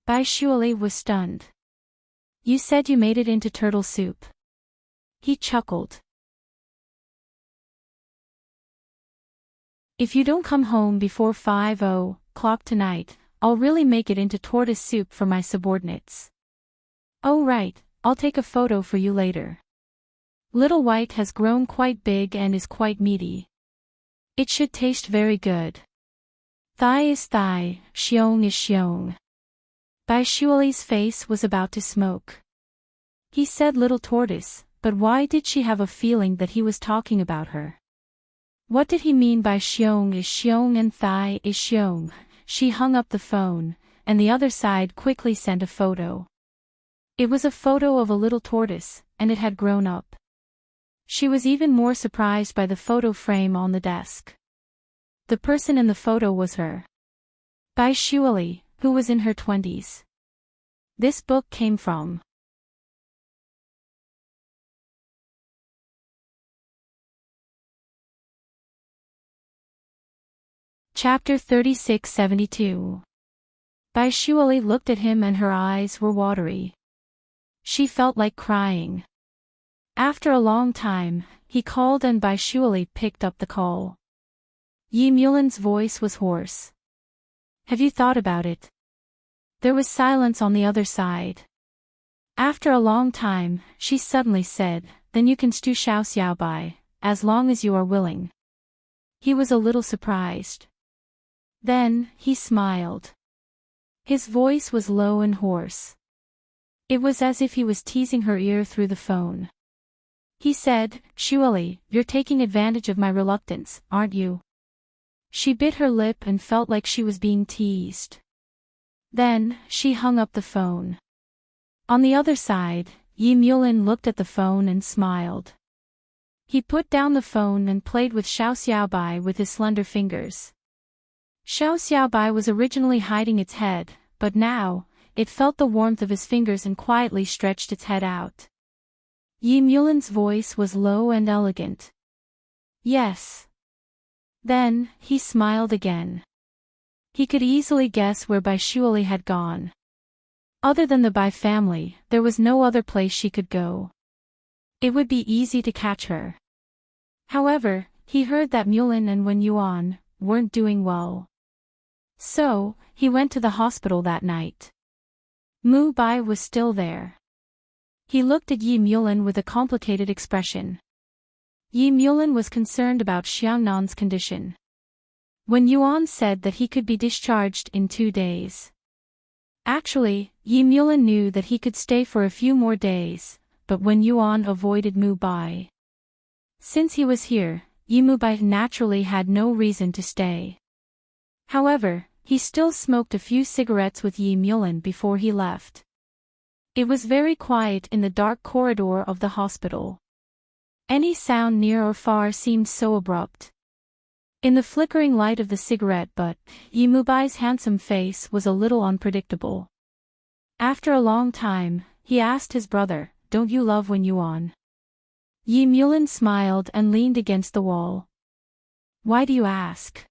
Bai Shuali was stunned. You said you made it into turtle soup. He chuckled. If you don't come home before 5:00 tonight, I'll really make it into tortoise soup for my subordinates. Oh right, I'll take a photo for you later. Little White has grown quite big and is quite meaty. It should taste very good. Thigh is thigh, xiong is xiong. Bai Shuali's face was about to smoke. He said little tortoise, but why did she have a feeling that he was talking about her? What did he mean by xiong is xiong and thai is xiong? She hung up the phone, and the other side quickly sent a photo. It was a photo of a little tortoise, and it had grown up. She was even more surprised by the photo frame on the desk. The person in the photo was her. Bai Shuali, who was in her 20s. This book came from Chapter 3672. Bai Shuali looked at him and her eyes were watery. She felt like crying. After a long time, he called and Bai Shuali picked up the call. Yi Mulan's voice was hoarse. Have you thought about it? There was silence on the other side. After a long time, she suddenly said, then you can stew Xiao Xiao Bai, as long as you are willing. He was a little surprised. Then, he smiled. His voice was low and hoarse. It was as if he was teasing her ear through the phone. He said, Shuali, you're taking advantage of my reluctance, aren't you? She bit her lip and felt like she was being teased. Then, she hung up the phone. On the other side, Yi Mulan looked at the phone and smiled. He put down the phone and played with Xiao Xiaobai with his slender fingers. Xiao Xiaobai was originally hiding its head, but now, it felt the warmth of his fingers and quietly stretched its head out. Yi Mulan's voice was low and elegant. Yes. Then, he smiled again. He could easily guess where Bai Shuali had gone. Other than the Bai family, there was no other place she could go. It would be easy to catch her. However, he heard that Mulan and Wen Yuan weren't doing well. So, he went to the hospital that night. Mu Bai was still there. He looked at Yi Mulan with a complicated expression. Yi Mulan was concerned about Xiangnan's condition. Wen Yuan said that he could be discharged in 2 days. Actually, Yi Mulan knew that he could stay for a few more days, but Wen Yuan avoided Mu Bai. Since he was here, Yi Mu Bai naturally had no reason to stay. However, he still smoked a few cigarettes with Yi Mulan before he left. It was very quiet in the dark corridor of the hospital. Any sound near or far seemed so abrupt. In the flickering light of the cigarette butt, Yi Mu Bai's handsome face was a little unpredictable. After a long time, he asked his brother, "Don't you love Wen Yuan?" Yi Mulan smiled and leaned against the wall. "Why do you ask?"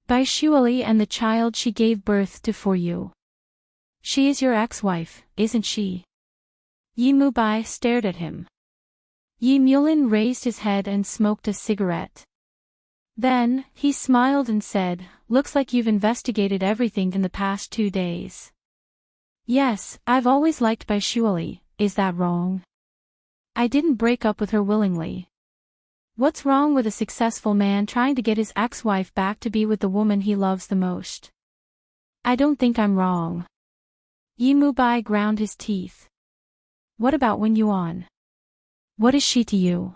"Bai Shuali and the child she gave birth to for you. She is your ex-wife, isn't she?" Yi Mu Bai stared at him. Yi Mulan raised his head and smoked a cigarette. Then, he smiled and said, "Looks like you've investigated everything in the past 2 days." "Yes, I've always liked Bai Shuali, is that wrong?" "I didn't break up with her willingly." "What's wrong with a successful man trying to get his ex-wife back to be with the woman he loves the most?" "I don't think I'm wrong." Yi Mu Bai ground his teeth. "What about Wen Yuan? What is she to you?"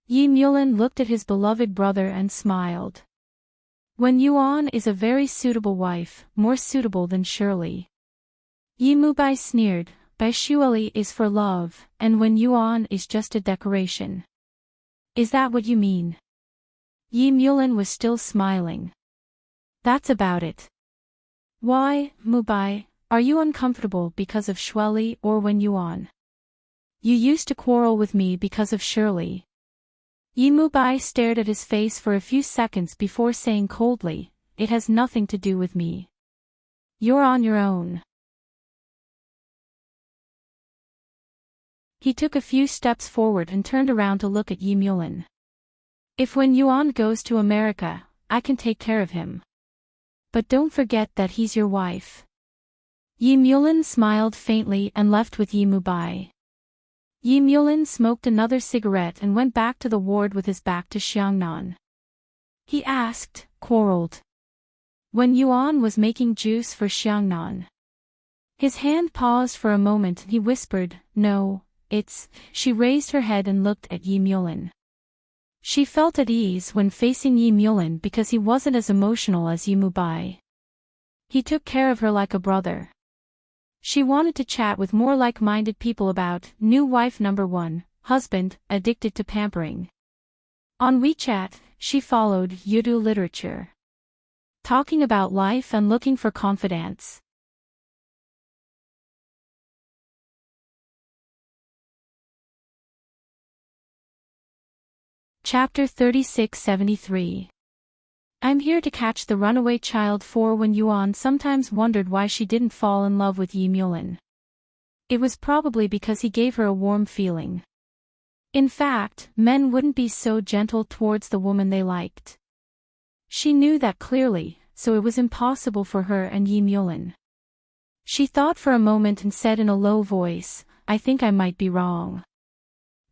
Yi Mulan looked at his beloved brother and smiled. "Wen Yuan is a very suitable wife, more suitable than Shirley." Yi Mu Bai sneered, "Bai Shuali is for love, and Wen Yuan is just a decoration." "Is that what you mean?" Yi Mulan was still smiling. "That's about it." "Why, Mu Bai, are you uncomfortable because of Shirley or Wen Yuan? You used to quarrel with me because of Shirley." Yi Mu Bai stared at his face for a few seconds before saying coldly, "It has nothing to do with me. You're on your own." He took a few steps forward and turned around to look at Yi Mulan. "If Wen Yuan goes to America, I can take care of him. But don't forget that he's your wife." Yi Mulan smiled faintly and left with Yi Mu Bai. Yi Mulan smoked another cigarette and went back to the ward with his back to Xiangnan. He asked, "Quarreled?" When Yuan was making juice for Xiangnan. His hand paused for a moment and he whispered, "No, She raised her head and looked at Yi Mulin. She felt at ease when facing Yi Mulin because he wasn't as emotional as Yi Mubai. He took care of her like a brother. She wanted to chat with more like-minded people about new wife number 1, husband, addicted to pampering. On WeChat, she followed Yudu literature, talking about life and looking for confidants. Chapter 3673. I'm here to catch the runaway child. For when Yuan sometimes wondered why she didn't fall in love with Yi Mulin. It was probably because he gave her a warm feeling. In fact, men wouldn't be so gentle towards the woman they liked. She knew that clearly, so it was impossible for her and Yi Mulin. She thought for a moment and said in a low voice, I think I might be wrong.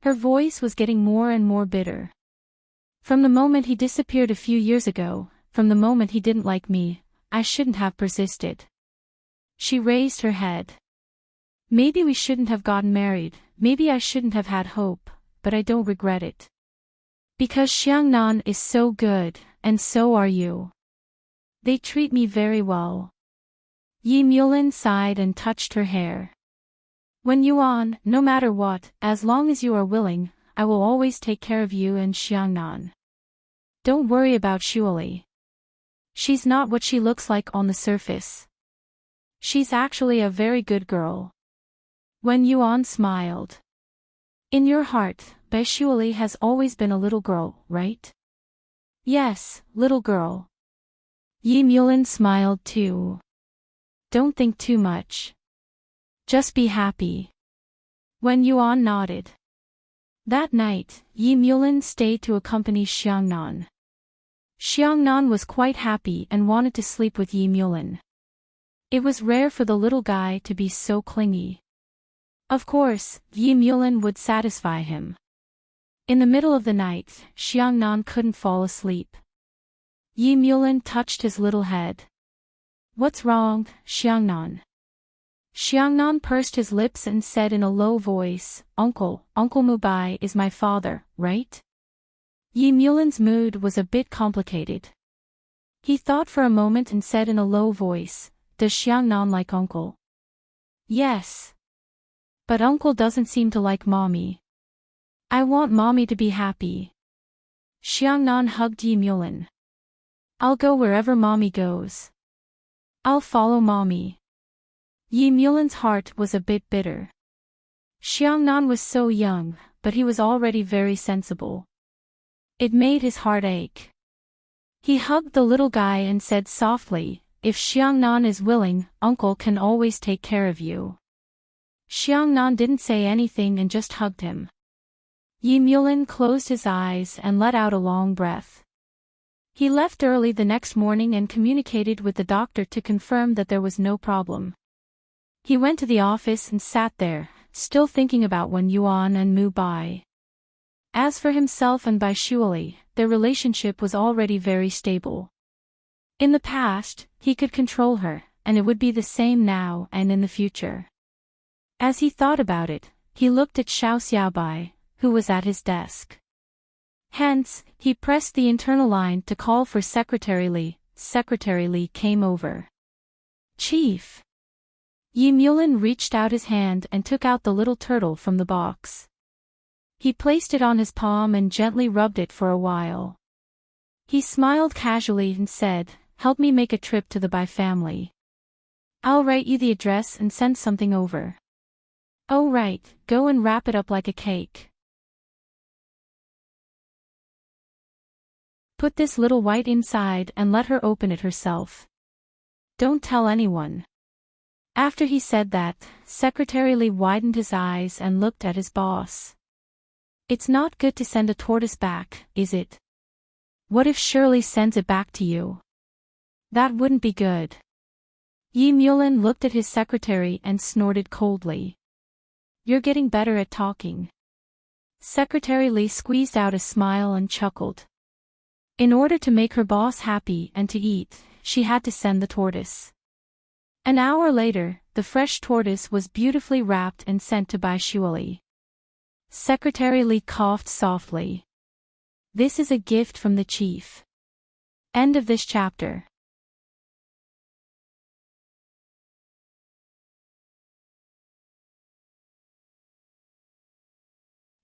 Her voice was getting more and more bitter. From the moment he disappeared a few years ago, from the moment he didn't like me, I shouldn't have persisted. She raised her head. Maybe we shouldn't have gotten married, maybe I shouldn't have had hope, but I don't regret it. Because Xiangnan is so good, and so are you. They treat me very well. Yi Mulin sighed and touched her hair. When Yuan, no matter what, as long as you are willing, I will always take care of you and Xiangnan. Don't worry about Shuali. She's not what she looks like on the surface. She's actually a very good girl. When Yuan smiled. In your heart, Bai Shuali has always been a little girl, right? Yes, little girl. Yi Mulin smiled too. Don't think too much. Just be happy. When Yuan nodded. That night, Yi Mulin stayed to accompany Xiangnan. Xiangnan was quite happy and wanted to sleep with Yi Mulin. It was rare for the little guy to be so clingy. Of course, Yi Mulin would satisfy him. In the middle of the night, Xiangnan couldn't fall asleep. Yi Mulin touched his little head. What's wrong, Xiangnan? Xiangnan pursed his lips and said in a low voice, Uncle Mubai is my father, right? Yi Mulin's mood was a bit complicated. He thought for a moment and said in a low voice, Does Xiangnan like Uncle? Yes. But Uncle doesn't seem to like Mommy. I want Mommy to be happy. Xiangnan hugged Yi Mulin. I'll go wherever Mommy goes. I'll follow Mommy. Yi Mulin's heart was a bit bitter. Xiangnan was so young, but he was already very sensible. It made his heart ache. He hugged the little guy and said softly, If Xiangnan is willing, Uncle can always take care of you. Xiangnan didn't say anything and just hugged him. Yi Mulin closed his eyes and let out a long breath. He left early the next morning and communicated with the doctor to confirm that there was no problem. He went to the office and sat there, still thinking about Wen Yuan and Mu Bai. As for himself and Bai Shuali, their relationship was already very stable. In the past, he could control her, and it would be the same now and in the future. As he thought about it, he looked at Xiao Xiaobai, who was at his desk. Hence, he pressed the internal line to call for Secretary Li. Secretary Li came over. Chief. Yi Mulin reached out his hand and took out the little turtle from the box. He placed it on his palm and gently rubbed it for a while. He smiled casually and said, Help me make a trip to the Bai family. I'll write you the address and send something over. Oh right, go and wrap it up like a cake. Put this little white inside and let her open it herself. Don't tell anyone. After he said that, Secretary Li widened his eyes and looked at his boss. It's not good to send a tortoise back, is it? What if Shirley sends it back to you? That wouldn't be good. Yi Mulin looked at his secretary and snorted coldly. You're getting better at talking. Secretary Li squeezed out a smile and chuckled. In order to make her boss happy and to eat, she had to send the tortoise. An hour later, the fresh tortoise was beautifully wrapped and sent to Bai Shuali. Secretary Lee coughed softly. This is a gift from the chief. End of this chapter.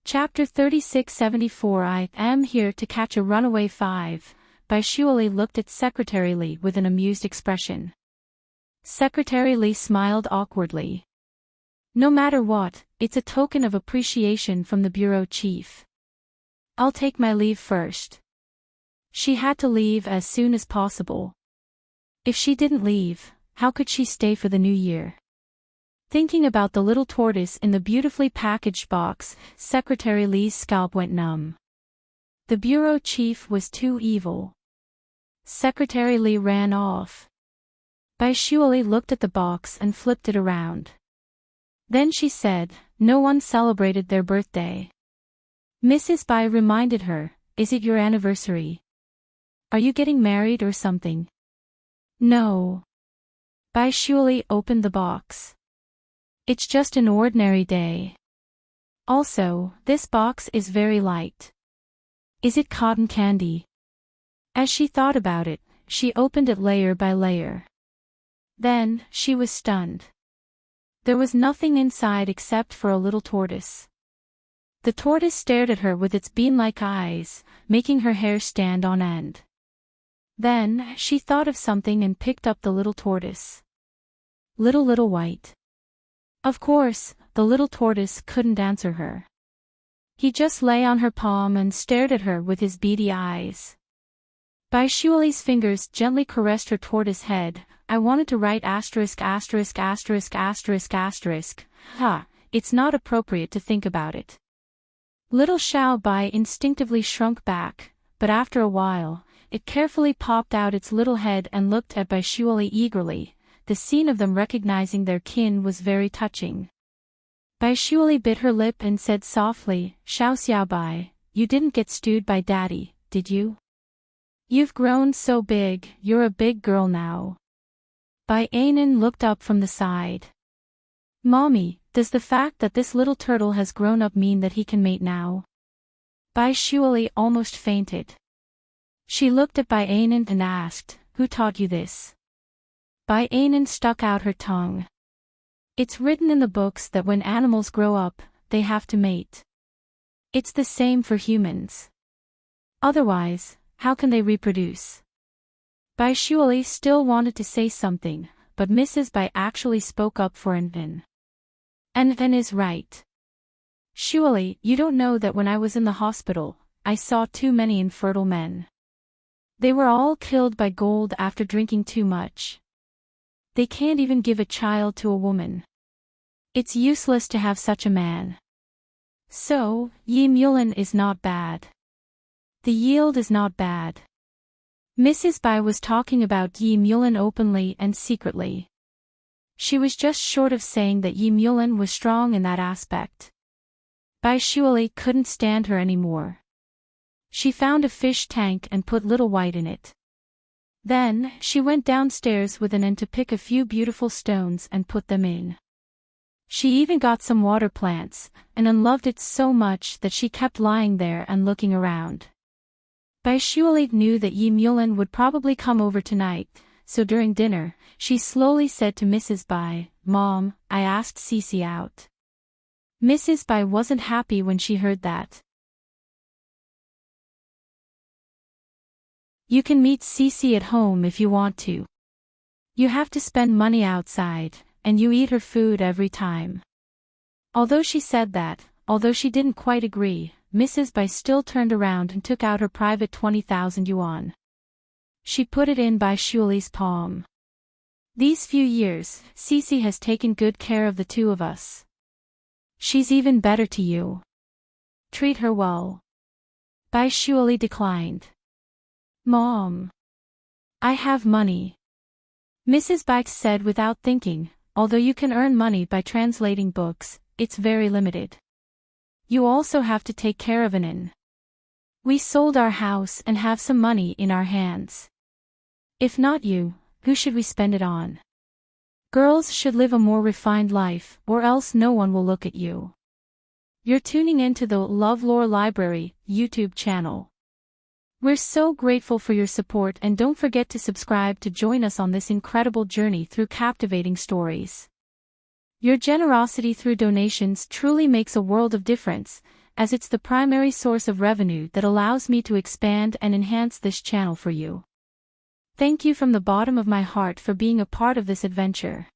Chapter 3674 I am here to catch a runaway 5, by Shuali looked at Secretary Lee with an amused expression. Secretary Lee smiled awkwardly. No matter what, it's a token of appreciation from the bureau chief. I'll take my leave first. She had to leave as soon as possible. If she didn't leave, how could she stay for the new year? Thinking about the little tortoise in the beautifully packaged box, Secretary Lee's scalp went numb. The bureau chief was too evil. Secretary Lee ran off. Bai Shuali looked at the box and flipped it around. Then she said, no one celebrated their birthday. Mrs. Bai reminded her, is it your anniversary? Are you getting married or something? No. Bai Shuali opened the box. It's just an ordinary day. Also, this box is very light. Is it cotton candy? As she thought about it, she opened it layer by layer. Then, she was stunned. There was nothing inside except for a little tortoise. The tortoise stared at her with its bean-like eyes, making her hair stand on end. Then, she thought of something and picked up the little tortoise. Little white. Of course, the little tortoise couldn't answer her. He just lay on her palm and stared at her with his beady eyes. Bai Shuali's fingers gently caressed her tortoise head. I wanted to write asterisk. It's not appropriate to think about it. Little Xiao Bai instinctively shrunk back, but after a while, it carefully popped out its little head and looked at Bai Shuali eagerly. The scene of them recognizing their kin was very touching. Bai Shuali bit her lip and said softly, Xiao Xiaobai, you didn't get stewed by daddy, did you? You've grown so big, you're a big girl now. Bai Anan looked up from the side. Mommy, does the fact that this little turtle has grown up mean that he can mate now? Bai Shuali almost fainted. She looked at Bai Anan and asked, who taught you this? Bai Anan stuck out her tongue. It's written in the books that when animals grow up, they have to mate. It's the same for humans. Otherwise, how can they reproduce? Bai Shuali still wanted to say something, but Mrs. Bai actually spoke up for Envin. Envin is right. Shuali, you don't know that when I was in the hospital, I saw too many infertile men. They were all killed by gold after drinking too much. They can't even give a child to a woman. It's useless to have such a man. So, Yi Mulin is not bad. The yield is not bad. Mrs. Bai was talking about Yi Mulin openly and secretly. She was just short of saying that Yi Mulin was strong in that aspect. Bai Shuali couldn't stand her anymore. She found a fish tank and put Little White in it. Then, she went downstairs with an end to pick a few beautiful stones and put them in. She even got some water plants, and unloved it so much that she kept lying there and looking around. Bai Shuali knew that Yi Mulin would probably come over tonight, so during dinner, she slowly said to Mrs. Bai, Mom, I asked Cece out. Mrs. Bai wasn't happy when she heard that. You can meet Cece at home if you want to. You have to spend money outside, and you eat her food every time. Although she said that, although she didn't quite agree, Mrs. Bai still turned around and took out her private 20,000 yuan. She put it in Bai Shuali's palm. These few years, Cece has taken good care of the two of us. She's even better to you. Treat her well. Bai Shuali declined. Mom. I have money. Mrs. Bai said without thinking, although you can earn money by translating books, it's very limited. You also have to take care of an inn. We sold our house and have some money in our hands. If not you, who should we spend it on? Girls should live a more refined life, or else no one will look at you. You're tuning in to the LoveLore Library YouTube channel. We're so grateful for your support, and don't forget to subscribe to join us on this incredible journey through captivating stories. Your generosity through donations truly makes a world of difference, as it's the primary source of revenue that allows me to expand and enhance this channel for you. Thank you from the bottom of my heart for being a part of this adventure.